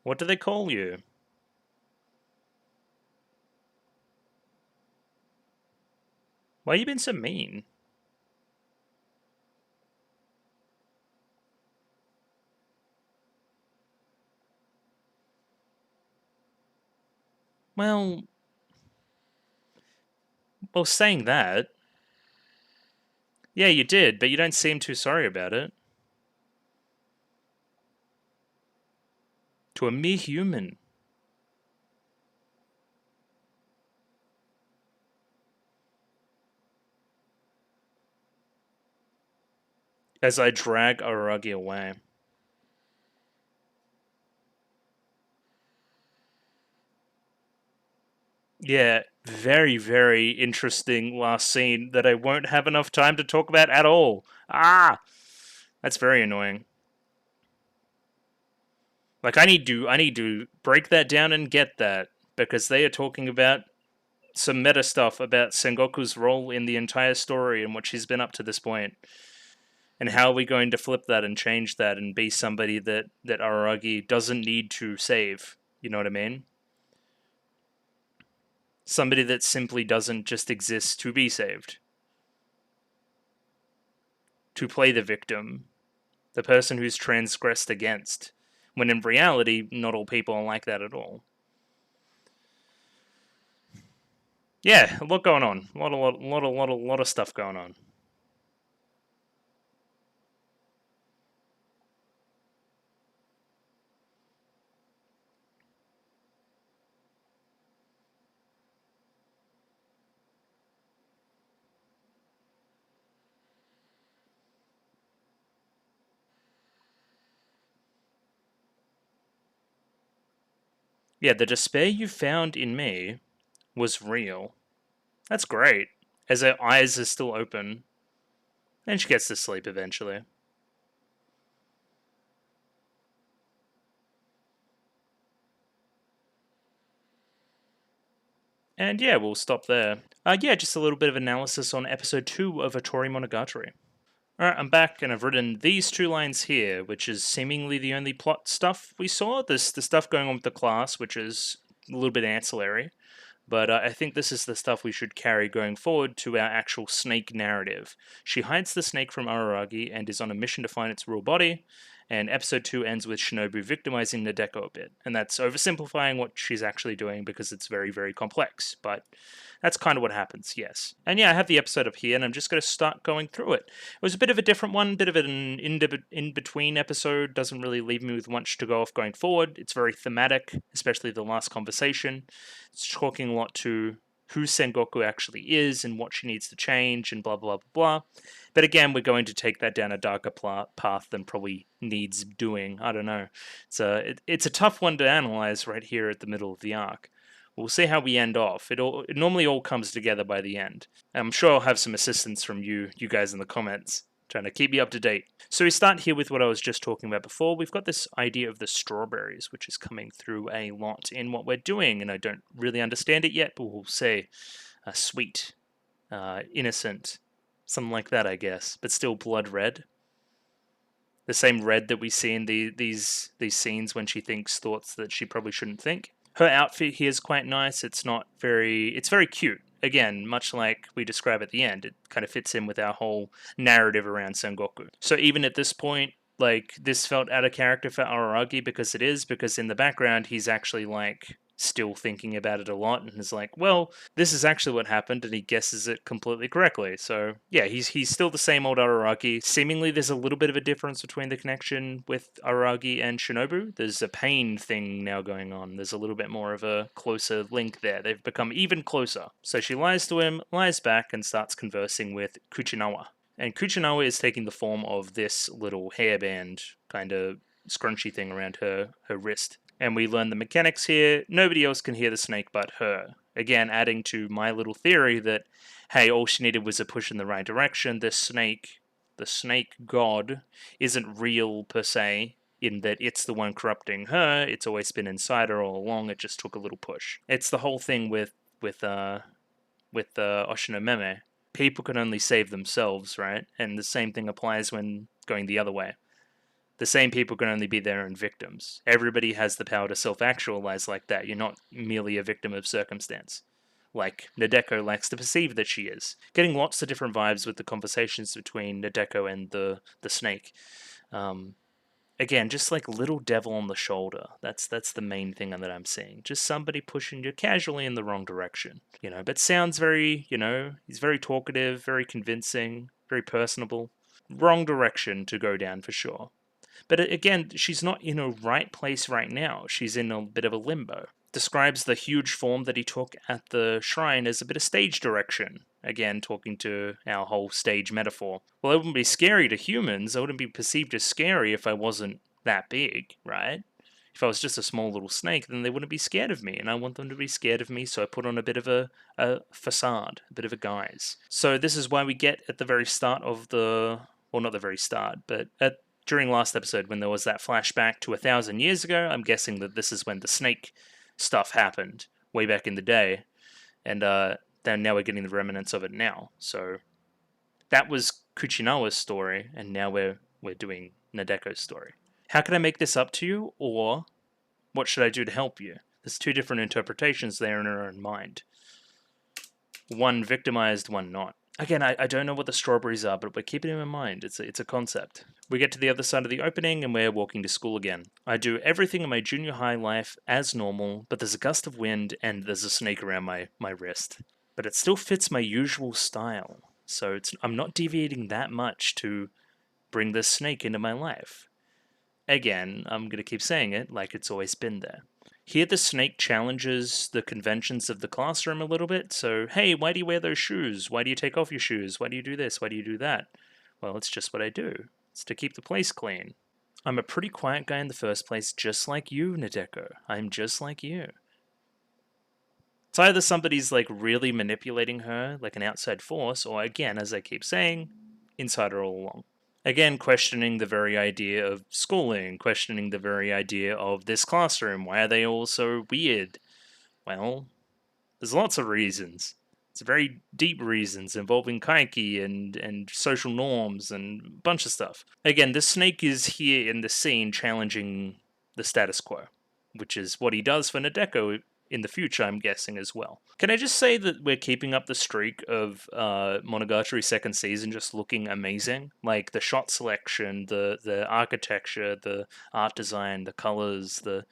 What do they call you? Why you been so mean? Well, saying that, yeah, you did, but you don't seem too sorry about it. To a mere human. as I drag Araragi away. Yeah, very, very interesting last scene that I won't have enough time to talk about at all. Ah, that's very annoying. Like I need to break that down and get that because they are talking about some meta stuff about Sengoku's role in the entire story and what she's been up to this point. And how are we going to flip that and change that and be somebody that Araragi doesn't need to save? You know what I mean? Somebody that simply doesn't just exist to be saved. To play the victim. The person who's transgressed against. When in reality, not all people are like that at all. Yeah, a lot going on. A lot of stuff going on. Yeah, the despair you found in me was real. That's great. As her eyes are still open. And she gets to sleep eventually. And yeah, we'll stop there. Yeah, just a little bit of analysis on episode 2 of Otorimonogatari. Alright, I'm back and I've written these 2 lines here, which is seemingly the only plot stuff we saw. There's the stuff going on with the class, which is a little bit ancillary. But I think this is the stuff we should carry going forward to our actual snake narrative. She hides the snake from Araragi and is on a mission to find its real body. And episode 2 ends with Shinobu victimizing Nadeko a bit. And that's oversimplifying what she's actually doing because it's very, very complex. But that's kind of what happens, yes. And yeah, I have the episode up here and I'm just going to start going through it. It was a bit of a different one, bit of an in-between episode. Doesn't really leave me with much to go off going forward. It's very thematic, especially the last conversation. It's talking a lot to who Sengoku actually is and what she needs to change and blah, blah, blah, blah. But again, we're going to take that down a darker path than probably needs doing. I don't know. It's a tough one to analyze right here at the middle of the arc. We'll see how we end off. It normally all comes together by the end. I'm sure I'll have some assistance from you guys in the comments, trying to keep you up to date. So we start here with what I was just talking about before. We've got this idea of the strawberries, which is coming through a lot in what we're doing, and I don't really understand it yet, but we'll say sweet, innocent, something like that, I guess, but still blood red. The same red that we see in these scenes when she thinks thoughts that she probably shouldn't think. Her outfit here is quite nice. It's very cute. Again, much like we describe at the end, it kind of fits in with our whole narrative around Sengoku. So even at this point, like, this felt out of character for Araragi because in the background he's actually like still thinking about it a lot and is like, well, this is actually what happened, and he guesses it completely correctly. So yeah, he's still the same old Araragi. Seemingly there's a little bit of a difference between the connection with Araragi and Shinobu. There's a pain thing now going on. There's a little bit more of a closer link there. They've become even closer. So she lies to him, lies back, and starts conversing with Kuchinawa. And Kuchinawa is taking the form of this little hairband kind of scrunchy thing around her wrist. And we learn the mechanics here. Nobody else can hear the snake but her. Again, adding to my little theory that, hey, all she needed was a push in the right direction. The snake god, isn't real per se, in that it's the one corrupting her. It's always been inside her all along. It just took a little push. It's the whole thing with Oshinomeme. People can only save themselves, right? And the same thing applies when going the other way. The same people can only be their own victims. Everybody has the power to self-actualize like that. You're not merely a victim of circumstance, like Nadeko likes to perceive that she is. Getting lots of different vibes with the conversations between Nadeko and the snake. Again, just like little devil on the shoulder. That's the main thing that I'm seeing. Just somebody pushing you casually in the wrong direction. But sounds very, he's very talkative, very convincing, very personable. Wrong direction to go down for sure. But again, she's not in a right place right now. She's in a bit of a limbo. describes the huge form that he took at the shrine as a bit of stage direction. Again, talking to our whole stage metaphor. Well, it wouldn't be scary to humans. I wouldn't be perceived as scary if I wasn't that big, right? If I was just a small little snake, then they wouldn't be scared of me, and I want them to be scared of me, so I put on a bit of a facade, a bit of a guise. So this is why we get at the very start of the... Well, not the very start, but during last episode when there was that flashback to 1,000 years ago, I'm guessing that this is when the snake stuff happened, way back in the day, and then now we're getting the remnants of it now. So that was Kuchinawa's story, and now we're doing Nadeko's story. How can I make this up to you, or what should I do to help you? There's two different interpretations there in her own mind. One victimized, one not. Again, I don't know what the strawberries are, but we're keeping them in mind. It's a concept. We get to the other side of the opening, and we're walking to school again. I do everything in my junior high life as normal, but there's a gust of wind, and there's a snake around my wrist. But it still fits my usual style, so I'm not deviating that much to bring this snake into my life. Again, I'm going to keep saying it like it's always been there. Here the snake challenges the conventions of the classroom a little bit. So, hey, why do you wear those shoes? Why do you take off your shoes? Why do you do this? Why do you do that? Well, it's just what I do. It's to keep the place clean. I'm a pretty quiet guy in the first place, just like you, Nadeko. I'm just like you. It's either somebody's like really manipulating her, like an outside force, or again, as I keep saying, inside her all along. Again, questioning the very idea of schooling, questioning the very idea of this classroom. Why are they all so weird? Well, there's lots of reasons. It's very deep reasons involving kaiki and social norms and a bunch of stuff. Again, this snake is here in the scene challenging the status quo, which is what he does for Nadeko in the future, I'm guessing, as well. Can I just say that we're keeping up the streak of Monogatari second season just looking amazing? Like, the shot selection, the architecture, the art design, the colors, the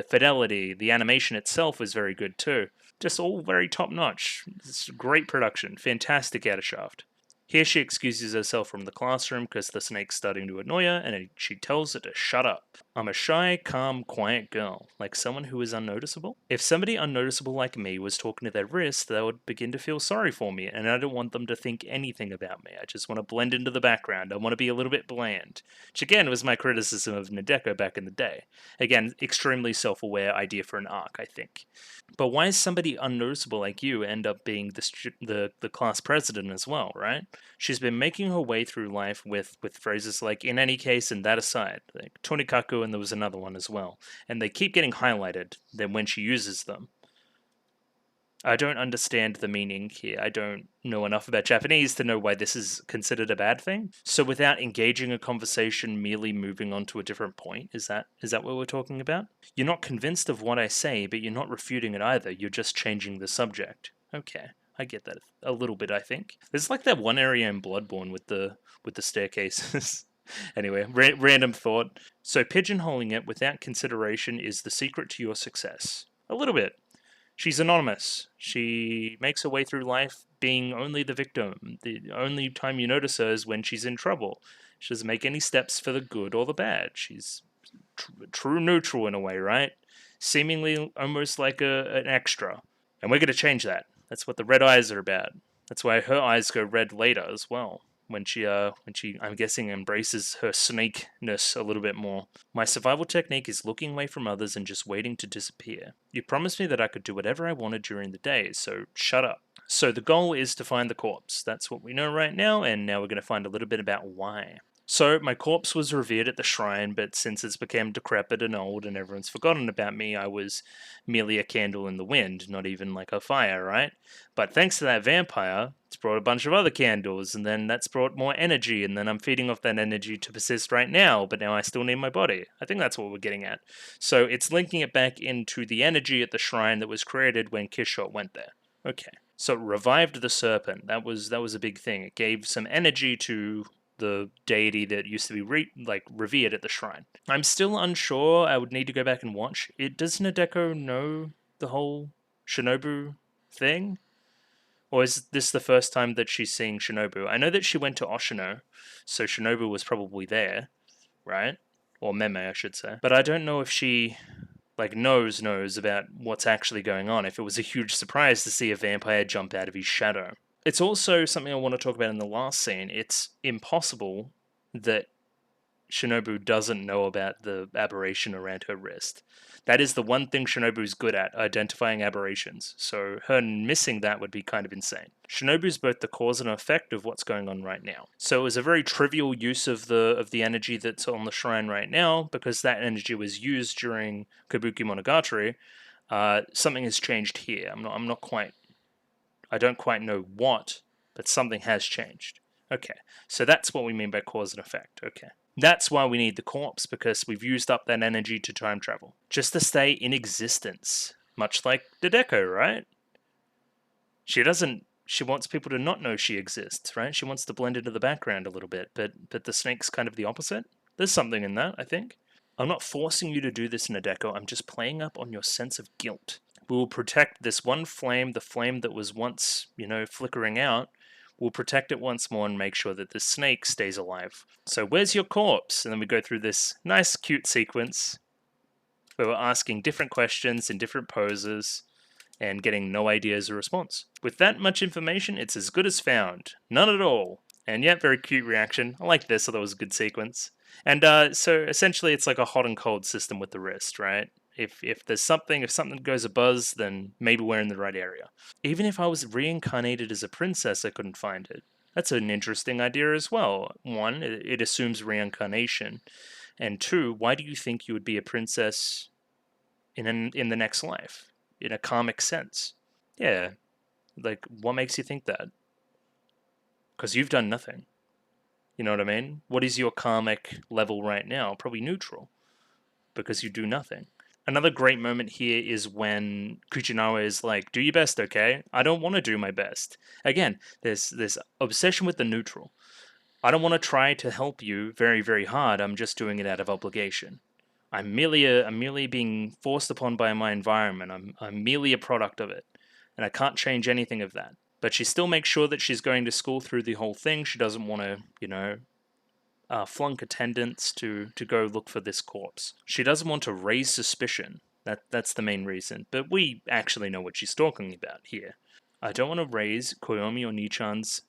fidelity, the animation itself is very good too. Just all very top-notch. It's great production. Fantastic out of shaft. Here she excuses herself from the classroom because the snake's starting to annoy her, and she tells it to shut up. I'm a shy, calm, quiet girl, like someone who is unnoticeable. If somebody unnoticeable like me was talking to their wrist, they would begin to feel sorry for me, and I don't want them to think anything about me. I just want to blend into the background. I want to be a little bit bland. Which again was my criticism of Nadeko back in the day. Again, extremely self-aware idea for an arc, I think. But why is somebody unnoticeable like you end up being the class president as well, right? She's been making her way through life with phrases like "in any case" and "that aside," like Tonikaku, and there was another one as well. And they keep getting highlighted then when she uses them. I don't understand the meaning here. I don't know enough about Japanese to know why this is considered a bad thing. So without engaging a conversation, merely moving on to a different point, is that what we're talking about? You're not convinced of what I say, but you're not refuting it either. You're just changing the subject. Okay, I get that a little bit, I think. There's like that one area in Bloodborne with the staircases. Anyway, random thought. So pigeonholing it without consideration is the secret to your success. A little bit. She's anonymous. She makes her way through life being only the victim. The only time you notice her is when she's in trouble. She doesn't make any steps for the good or the bad. She's true neutral in a way, right? Seemingly almost like an extra. And we're going to change that. That's what the red eyes are about. That's why her eyes go red later as well. When she, I'm guessing, embraces her snakeness a little bit more. My survival technique is looking away from others and just waiting to disappear. You promised me that I could do whatever I wanted during the day, so shut up. So the goal is to find the corpse. That's what we know right now, and now we're going to find a little bit about why. So my corpse was revered at the shrine, but since it's become decrepit and old and everyone's forgotten about me, I was merely a candle in the wind, not even like a fire, right? But thanks to that vampire, it's brought a bunch of other candles, and then that's brought more energy, and then I'm feeding off that energy to persist right now, but now I still need my body. I think that's what we're getting at. So it's linking it back into the energy at the shrine that was created when Kishore went there. Okay. So it revived the serpent. That was a big thing. It gave some energy to the deity that used to be revered at the shrine. I'm still unsure. I would need to go back and watch it. Does Nadeko know the whole Shinobu thing? Or is this the first time that she's seeing Shinobu? I know that she went to Oshino, so Shinobu was probably there, right? Or Meme, I should say. But I don't know if she like knows about what's actually going on. If it was a huge surprise to see a vampire jump out of his shadow. It's also something I want to talk about in the last scene. It's impossible that Shinobu doesn't know about the aberration around her wrist. That is the one thing Shinobu's good at, identifying aberrations. So her missing that would be kind of insane. Shinobu's both the cause and effect of what's going on right now. So it was a very trivial use of the energy that's on the shrine right now, because that energy was used during Kabuki Monogatari. Something has changed here. I don't quite know what, but something has changed. Okay, so that's what we mean by cause and effect. Okay. That's why we need the corpse, because we've used up that energy to time travel. Just to stay in existence. Much like Dodeko, right? She wants people to not know she exists, right? She wants to blend into the background a little bit, but the snake's kind of the opposite. There's something in that, I think. I'm not forcing you to do this, Nadeko. I'm just playing up on your sense of guilt. We will protect this one flame, the flame that was once, flickering out. We'll protect it once more and make sure that the snake stays alive. So where's your corpse? And then we go through this nice, cute sequence where we're asking different questions in different poses and getting no idea as a response. With that much information, it's as good as found. None at all. And yet, very cute reaction. I like this, although it was a good sequence. And so essentially, it's like a hot and cold system with the wrist, right? If something goes abuzz, then maybe we're in the right area. Even if I was reincarnated as a princess, I couldn't find it. That's an interesting idea as well. One, it assumes reincarnation. And two, why do you think you would be a princess in the next life? In a karmic sense. Yeah. Like, what makes you think that? Because you've done nothing. You know what I mean? What is your karmic level right now? Probably neutral. Because you do nothing. Another great moment here is when Kuchinawa is like, do your best, okay? I don't want to do my best. Again, there's this obsession with the neutral. I don't want to try to help you very, very hard. I'm just doing it out of obligation. I'm merely being forced upon by my environment. I'm merely a product of it. And I can't change anything of that. But she still makes sure that she's going to school through the whole thing. She doesn't want to, flunk attendance to go look for this corpse. She doesn't want to raise suspicion. That's the main reason. But we actually know what she's talking about here. I don't want to raise Koyomi or Nichan's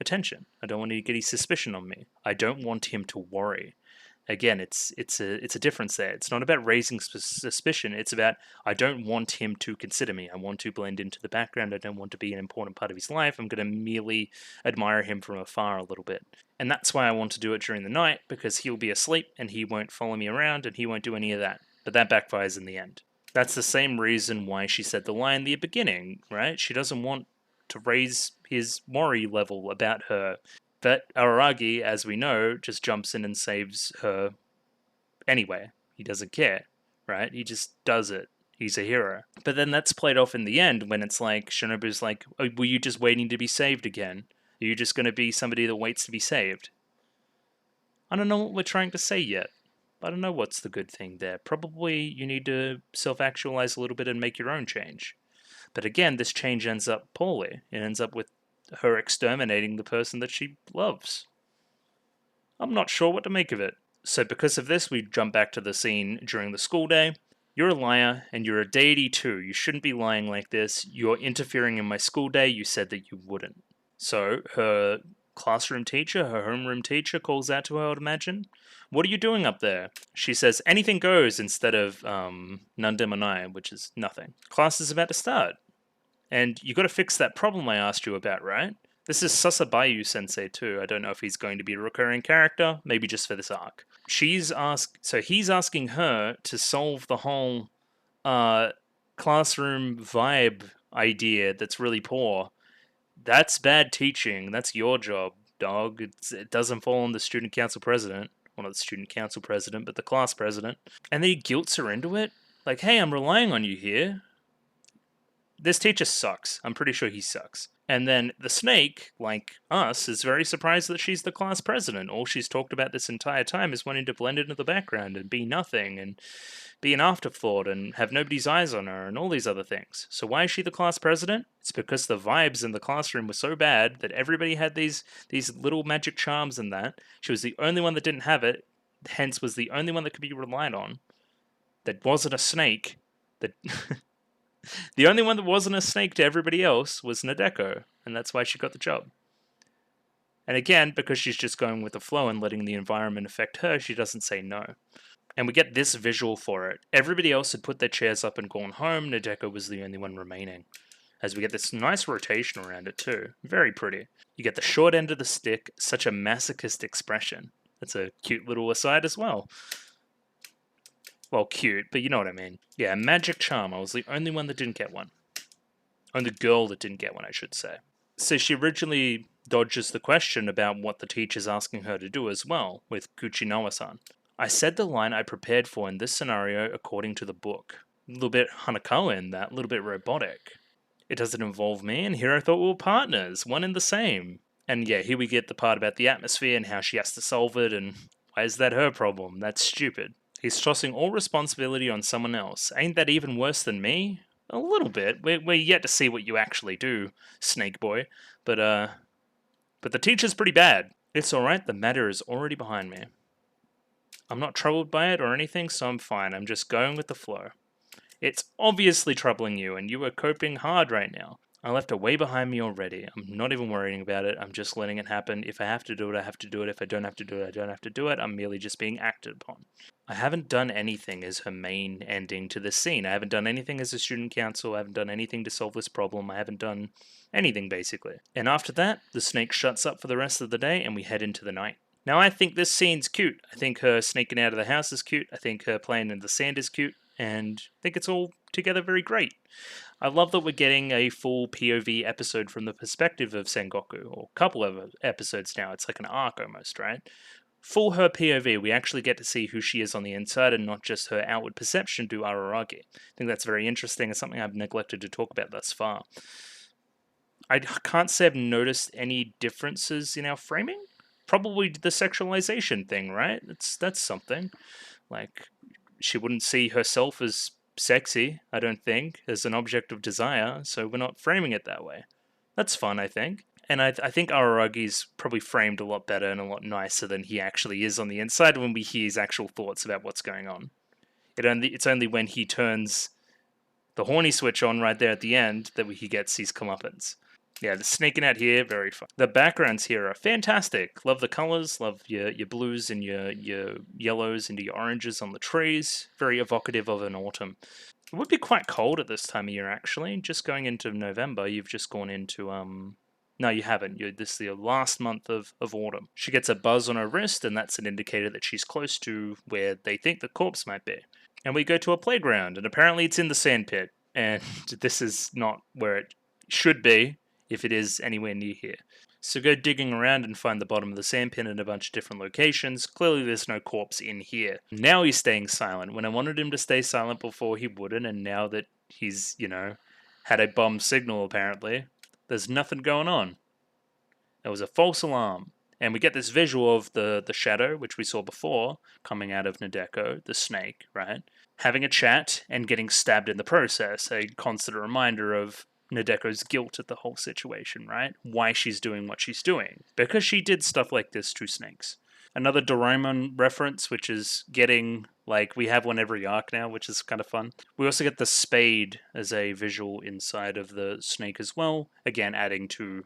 attention. I don't want to get his suspicion on me. I don't want him to worry. Again, it's a difference there. It's not about raising suspicion. It's about, I don't want him to consider me. I want to blend into the background. I don't want to be an important part of his life. I'm going to merely admire him from afar a little bit. And that's why I want to do it during the night, because he'll be asleep and he won't follow me around and he won't do any of that. But that backfires in the end. That's the same reason why she said the line in the beginning, right? She doesn't want to raise his worry level about her. But Araragi, as we know, just jumps in and saves her anyway. He doesn't care, right? He just does it. He's a hero. But then that's played off in the end when it's like, Shinobu's like, oh, were you just waiting to be saved again? Are you just going to be somebody that waits to be saved? I don't know what we're trying to say yet. I don't know what's the good thing there. Probably you need to self-actualize a little bit and make your own change. But again, this change ends up poorly. It ends up with her exterminating the person that she loves. I'm not sure what to make of it. So because of this, we jump back to the scene during the school day. You're a liar, and you're a deity too. You shouldn't be lying like this. You're interfering in my school day. You said that you wouldn't. So her classroom teacher, her homeroom teacher, calls out to her, I would imagine. What are you doing up there? She says, anything goes, instead of Nandemonai, which is nothing. Class is about to start. And you got to fix that problem I asked you about, right? This is Sasabayu Sensei too. I don't know if he's going to be a recurring character, maybe just for this arc. He's asking her to solve the whole classroom vibe idea that's really poor. That's bad teaching. That's your job, dog. It doesn't fall on the student council president. Well, not the student council president, but the class president. And then he guilts her into it. Like, hey, I'm relying on you here. This teacher sucks. I'm pretty sure he sucks. And then the snake, like us, is very surprised that she's the class president. All she's talked about this entire time is wanting to blend into the background and be nothing and be an afterthought and have nobody's eyes on her and all these other things. So why is she the class president? It's because the vibes in the classroom were so bad that everybody had these little magic charms and that. She was the only one that didn't have it, hence was the only one that could be relied on. that wasn't a snake, that the only one that wasn't a snake to everybody else was Nadeko, and that's why she got the job. And again, because she's just going with the flow and letting the environment affect her, she doesn't say no. And we get this visual for it. Everybody else had put their chairs up and gone home. Nadeko was the only one remaining. As we get this nice rotation around it too. Very pretty. You get the short end of the stick, such a masochist expression. That's a cute little aside as well. Well, cute, but you know what I mean. Yeah, magic charm. I was the only one that didn't get one. Only girl that didn't get one, I should say. So she originally dodges the question about what the teacher's asking her to do as well, with Kuchinowa-san. I said the line I prepared for in this scenario according to the book. A little bit Hanakawa in that, a little bit robotic. It doesn't involve me, and here I thought we were partners, one and the same. And yeah, here we get the part about the atmosphere and how she has to solve it, and why is that her problem? That's stupid. He's tossing all responsibility on someone else. Ain't that even worse than me? A little bit. We're yet to see what you actually do, Snake Boy. But the teacher's pretty bad. It's alright, the matter is already behind me. I'm not troubled by it or anything, so I'm fine. I'm just going with the flow. It's obviously troubling you, and you are coping hard right now. I left it way behind me already. I'm not even worrying about it. I'm just letting it happen. If I have to do it, I have to do it. If I don't have to do it, I don't have to do it. I'm merely just being acted upon. I haven't done anything as her main ending to this scene. I haven't done anything as a student council. I haven't done anything to solve this problem. I haven't done anything, basically. And after that, the snake shuts up for the rest of the day, and we head into the night. Now, I think this scene's cute. I think her sneaking out of the house is cute. I think her playing in the sand is cute. And I think it's all together very great. I love that we're getting a full POV episode from the perspective of Sengoku, or a couple of episodes now. It's like an arc almost, right? Full her POV, we actually get to see who she is on the inside and not just her outward perception to Araragi. I think that's very interesting and something I've neglected to talk about thus far. I can't say I've noticed any differences in our framing. Probably the sexualization thing, right? That's something. Like, she wouldn't see herself as sexy, I don't think, as an object of desire, so we're not framing it that way. That's fun, I think. And I think Araragi's probably framed a lot better and a lot nicer than he actually is on the inside when we hear his actual thoughts about what's going on. It's only when he turns the horny switch on right there at the end that he gets his comeuppance. Yeah, the sneaking out here, very fun. The backgrounds here are fantastic. Love the colors, love your blues and your yellows and your oranges on the trees. Very evocative of an autumn. It would be quite cold at this time of year, actually. Just going into November, you've just gone into, no, you haven't. This is the last month of autumn. She gets a buzz on her wrist, and that's an indicator that she's close to where they think the corpse might be. And we go to a playground, and apparently it's in the sandpit. And this is not where it should be, if it is anywhere near here. So go digging around and find the bottom of the sandpit in a bunch of different locations. Clearly there's no corpse in here. Now he's staying silent. When I wanted him to stay silent before, he wouldn't, and now that he's, had a bomb signal apparently, there's nothing going on. It was a false alarm. And we get this visual of the shadow, which we saw before, coming out of Nadeko, the snake, right? Having a chat and getting stabbed in the process. A constant reminder of Nadeko's guilt at the whole situation, right? Why she's doing what she's doing. Because she did stuff like this to snakes. Another Doraemon reference, which is getting, we have one every arc now, which is kind of fun. We also get the spade as a visual inside of the snake as well. Again, adding to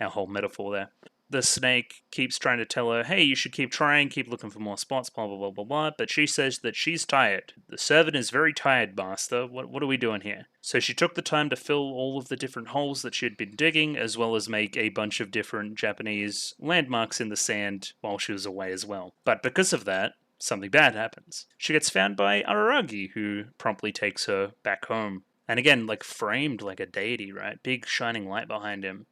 our whole metaphor there. The snake keeps trying to tell her, hey, you should keep trying, keep looking for more spots, blah, blah, blah, blah, blah. But she says that she's tired. The servant is very tired, master. What are we doing here? So she took the time to fill all of the different holes that she had been digging, as well as make a bunch of different Japanese landmarks in the sand while she was away as well. But because of that, something bad happens. She gets found by Araragi, who promptly takes her back home. And again, framed like a deity, right? Big shining light behind him.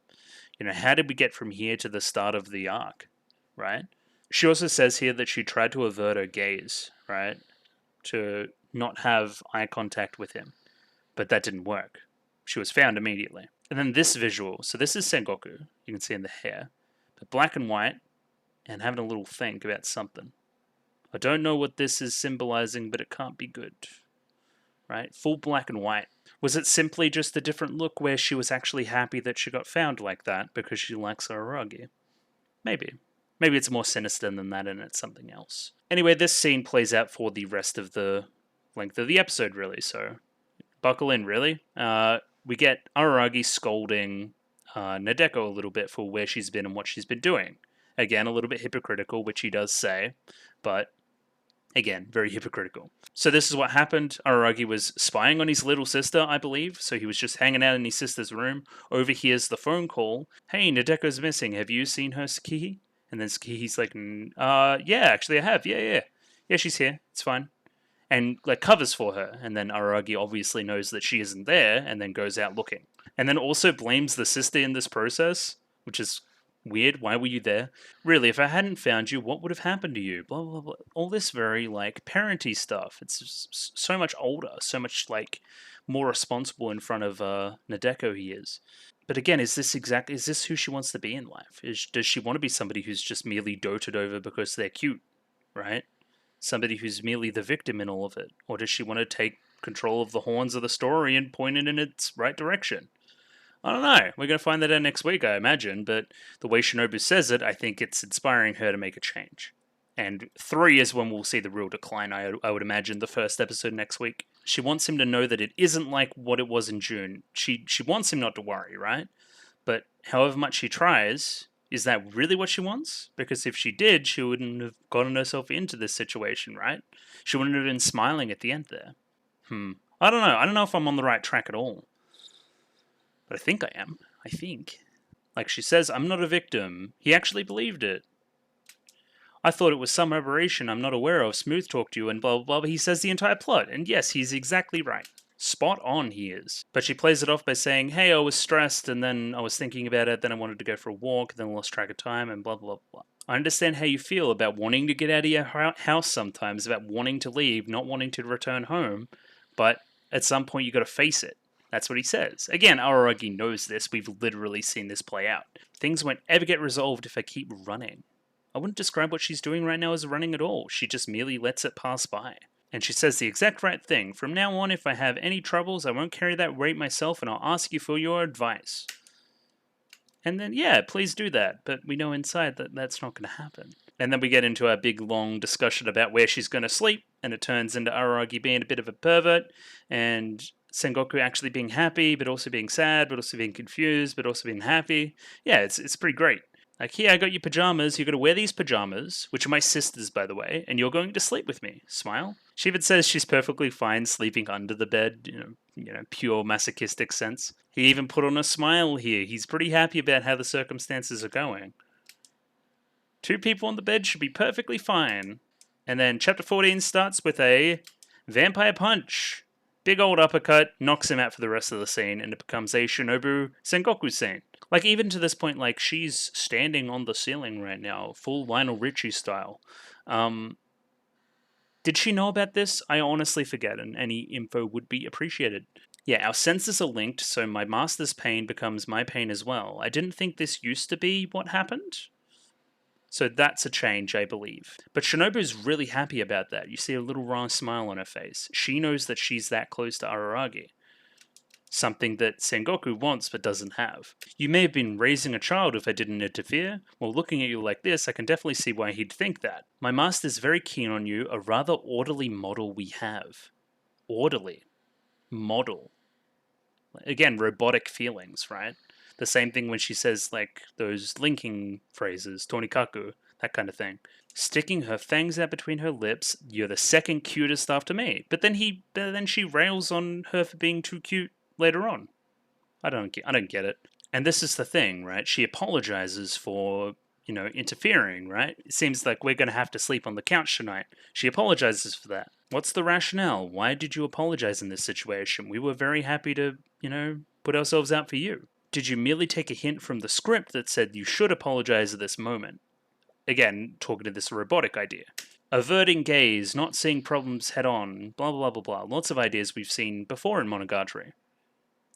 How did we get from here to the start of the arc, right? She also says here that she tried to avert her gaze, right? To not have eye contact with him. But that didn't work. She was found immediately. And then this visual. So this is Sengoku. You can see in the hair. But black and white, and having a little think about something. I don't know what this is symbolizing, but it can't be good. Right? Full black and white. Was it simply just a different look where she was actually happy that she got found like that because she likes Araragi? Maybe. Maybe it's more sinister than that and it's something else. Anyway, this scene plays out for the rest of the length of the episode, really. So buckle in, really. We get Araragi scolding Nadeko a little bit for where she's been and what she's been doing. Again, a little bit hypocritical, which he does say, but again, very hypocritical. So this is what happened. Araragi was spying on his little sister, I believe. So he was just hanging out in his sister's room, overhears the phone call. Hey, Nadeko's missing. Have you seen her, Sakihi? And then Sakihi's like, yeah, actually I have. Yeah. Yeah, she's here. It's fine. And like covers for her. And then Araragi obviously knows that she isn't there and then goes out looking. And then also blames the sister in this process, which is weird. Why were you there? Really, if I hadn't found you, what would have happened to you? Blah, blah, blah. All this very, like, parenty stuff. It's just so much older, so much, like, more responsible in front of Nadeko he is. But again, is this who she wants to be in life? Does she want to be somebody who's just merely doted over because they're cute, right? Somebody who's merely the victim in all of it? Or does she want to take control of the horns of the story and point it in its right direction? I don't know. We're going to find that out next week, I imagine. But the way Shinobu says it, I think it's inspiring her to make a change. And 3 is when we'll see the real decline, I would imagine, the first episode next week. She wants him to know that it isn't like what it was in June. She wants him not to worry, right? But however much she tries, is that really what she wants? Because if she did, she wouldn't have gotten herself into this situation, right? She wouldn't have been smiling at the end there. I don't know. I don't know if I'm on the right track at all. But I think I am. I think. Like she says, I'm not a victim. He actually believed it. I thought it was some aberration I'm not aware of. Smooth talked you and blah, blah, blah. But he says the entire plot. And yes, he's exactly right. Spot on he is. But she plays it off by saying, hey, I was stressed and then I was thinking about it. Then I wanted to go for a walk. Then I lost track of time and blah, blah, blah. I understand how you feel about wanting to get out of your house sometimes, about wanting to leave, not wanting to return home. But at some point, you got to face it. That's what he says. Again, Araragi knows this. We've literally seen this play out. Things won't ever get resolved if I keep running. I wouldn't describe what she's doing right now as running at all. She just merely lets it pass by. And she says the exact right thing. From now on, if I have any troubles, I won't carry that weight myself and I'll ask you for your advice. And then, yeah, please do that. But we know inside that that's not going to happen. And then we get into our big, long discussion about where she's going to sleep. And it turns into Araragi being a bit of a pervert. And Sengoku actually being happy, but also being sad, but also being confused, but also being happy. Yeah, it's pretty great. Like, here, I got your pajamas. You're going to wear these pajamas, which are my sister's, by the way, and you're going to sleep with me. Smile. She even says she's perfectly fine sleeping under the bed, pure masochistic sense. He even put on a smile here. He's pretty happy about how the circumstances are going. 2 people on the bed should be perfectly fine. And then chapter 14 starts with a vampire punch. Big old uppercut, knocks him out for the rest of the scene, and it becomes a Shinobu Sengoku scene. Like, even to this point, like, she's standing on the ceiling right now, full Lionel Richie style. Did she know about this? I honestly forget, and any info would be appreciated. Yeah, our senses are linked, so my master's pain becomes my pain as well. I didn't think this used to be what happened. So that's a change, I believe. But Shinobu's really happy about that. You see a little wry smile on her face. She knows that she's that close to Araragi. Something that Sengoku wants but doesn't have. You may have been raising a child if I didn't interfere. Well, looking at you like this, I can definitely see why he'd think that. My master's very keen on you, a rather orderly model we have. Orderly. Model. Again, robotic feelings, right? The same thing when she says, like, those linking phrases, tonikaku, that kind of thing. Sticking her fangs out between her lips, you're the second cutest after me. But then she rails on her for being too cute later on. I don't get it. And this is the thing, right? She apologizes for, interfering, right? It seems like we're going to have to sleep on the couch tonight. She apologizes for that. What's the rationale? Why did you apologize in this situation? We were very happy to, put ourselves out for you. Did you merely take a hint from the script that said you should apologize at this moment? Again, talking to this robotic idea. Averting gaze, not seeing problems head on, blah, blah, blah, blah. Lots of ideas we've seen before in Monogatari.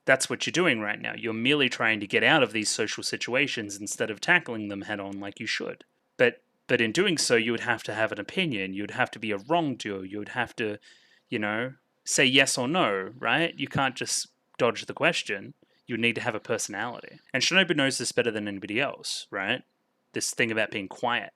That's what you're doing right now. You're merely trying to get out of these social situations instead of tackling them head on like you should. But in doing so, you would have to have an opinion. You'd have to be a wrongdoer. You would have to, say yes or no, right? You can't just dodge the question. You need to have a personality. And Shinobu knows this better than anybody else, right? This thing about being quiet.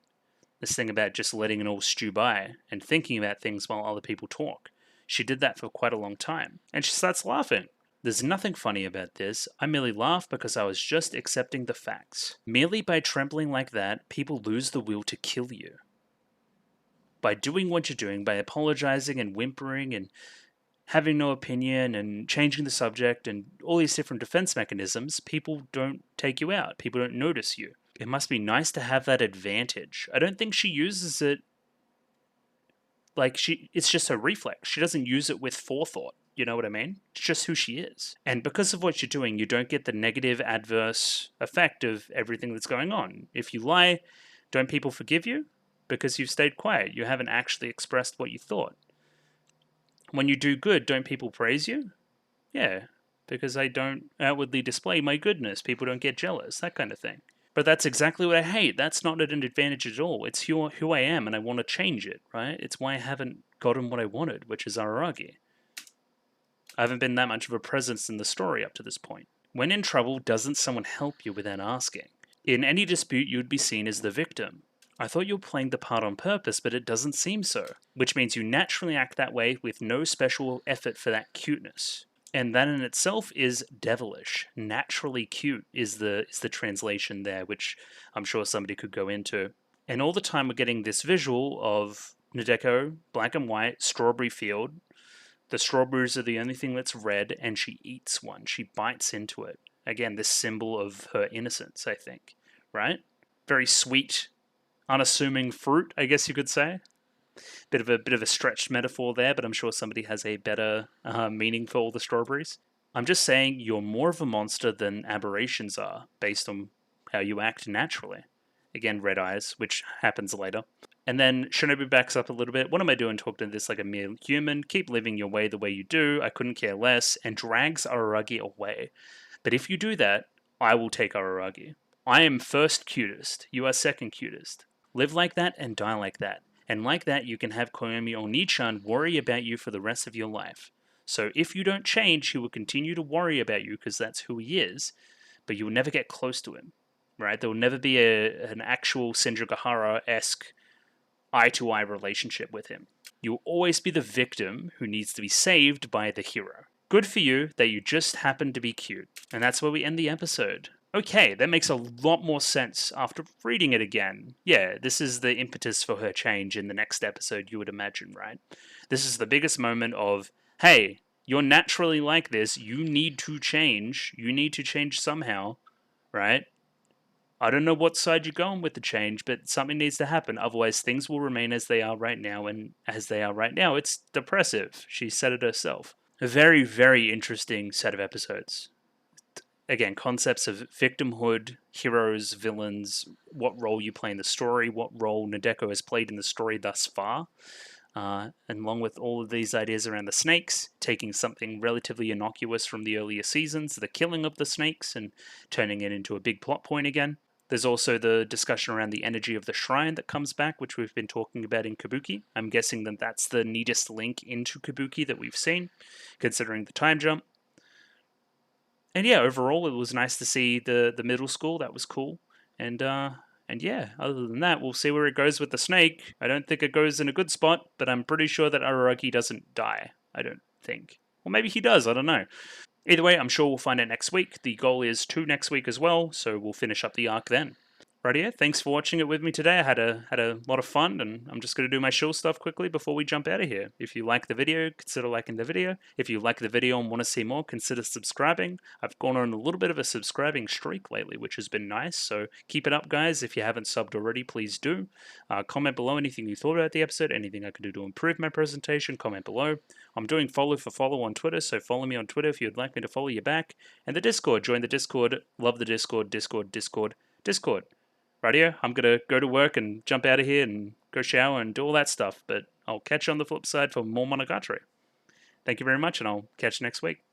This thing about just letting it all stew by and thinking about things while other people talk. She did that for quite a long time, and she starts laughing. There's nothing funny about this. I merely laugh because I was just accepting the facts. Merely by trembling like that, people lose the will to kill you. By doing what you're doing, by apologizing and whimpering and having no opinion and changing the subject and all these different defense mechanisms, people don't take you out. People don't notice you. It must be nice to have that advantage. I don't think she uses it it's just her reflex. She doesn't use it with forethought. You know what I mean? It's just who she is. And because of what you're doing, you don't get the negative adverse effect of everything that's going on. If you lie, don't people forgive you? Because you've stayed quiet. You haven't actually expressed what you thought. When you do good, don't people praise you? Yeah, because I don't outwardly display my goodness. People don't get jealous, that kind of thing. But that's exactly what I hate. That's not an advantage at all. It's who I am, and I want to change it, right? It's why I haven't gotten what I wanted, which is Araragi. I haven't been that much of a presence in the story up to this point. When in trouble, doesn't someone help you without asking? In any dispute, you would be seen as the victim. I thought you were playing the part on purpose, but it doesn't seem so. Which means you naturally act that way with no special effort for that cuteness. And that in itself is devilish. Naturally cute is the translation there, which I'm sure somebody could go into. And all the time we're getting this visual of Nadeko, black and white, strawberry field. The strawberries are the only thing that's red, and she eats one. She bites into it. Again, this symbol of her innocence, I think. Right? Very sweet, unassuming fruit, I guess you could say. Bit of a stretched metaphor there, but I'm sure somebody has a better meaning for all the strawberries. I'm just saying you're more of a monster than aberrations are, based on how you act naturally. Again, red eyes, which happens later. And then Shinobu backs up a little bit. What am I doing talking to this like a mere human? Keep living your way the way you do. I couldn't care less. And drags Araragi away. But if you do that, I will take Araragi. I am first cutest. You are second cutest. Live like that and die like that. And like that, you can have Koyomi Oni-chan worry about you for the rest of your life. So if you don't change, he will continue to worry about you because that's who he is, but you will never get close to him, right? There will never be an actual Senjugahara-esque eye-to-eye relationship with him. You will always be the victim who needs to be saved by the hero. Good for you that you just happen to be cute. And that's where we end the episode. Okay, that makes a lot more sense after reading it again. Yeah, this is the impetus for her change in the next episode, you would imagine, right? This is the biggest moment of, hey, you're naturally like this, you need to change somehow, right? I don't know what side you're going with the change, but something needs to happen, otherwise things will remain as they are right now, and as they are right now, it's depressive. She said it herself. A very, very interesting set of episodes. Again, concepts of victimhood, heroes, villains, what role you play in the story, what role Nadeko has played in the story thus far, and along with all of these ideas around the snakes, taking something relatively innocuous from the earlier seasons, the killing of the snakes, and turning it into a big plot point again. There's also the discussion around the energy of the shrine that comes back, which we've been talking about in Kabuki. I'm guessing that that's the neatest link into Kabuki that we've seen, considering the time jump. And yeah, overall, it was nice to see the middle school. That was cool. And yeah, other than that, we'll see where it goes with the snake. I don't think it goes in a good spot, but I'm pretty sure that Araragi doesn't die. I don't think. Or maybe he does, I don't know. Either way, I'm sure we'll find out next week. The goal is 2 next week as well, so we'll finish up the arc then. Rightio, thanks for watching it with me today. I had a lot of fun, and I'm just going to do my shill stuff quickly before we jump out of here. If you like the video, consider liking the video. If you like the video and want to see more, consider subscribing. I've gone on a little bit of a subscribing streak lately, which has been nice, so keep it up, guys. If you haven't subbed already, please do. Comment below anything you thought about the episode, anything I can do to improve my presentation, comment below. I'm doing follow for follow on Twitter, so follow me on Twitter if you'd like me to follow you back. And the Discord, join the Discord. Love the Discord. Rightio, I'm going to go to work and jump out of here and go shower and do all that stuff, but I'll catch you on the flip side for more Monogatari. Thank you very much, and I'll catch you next week.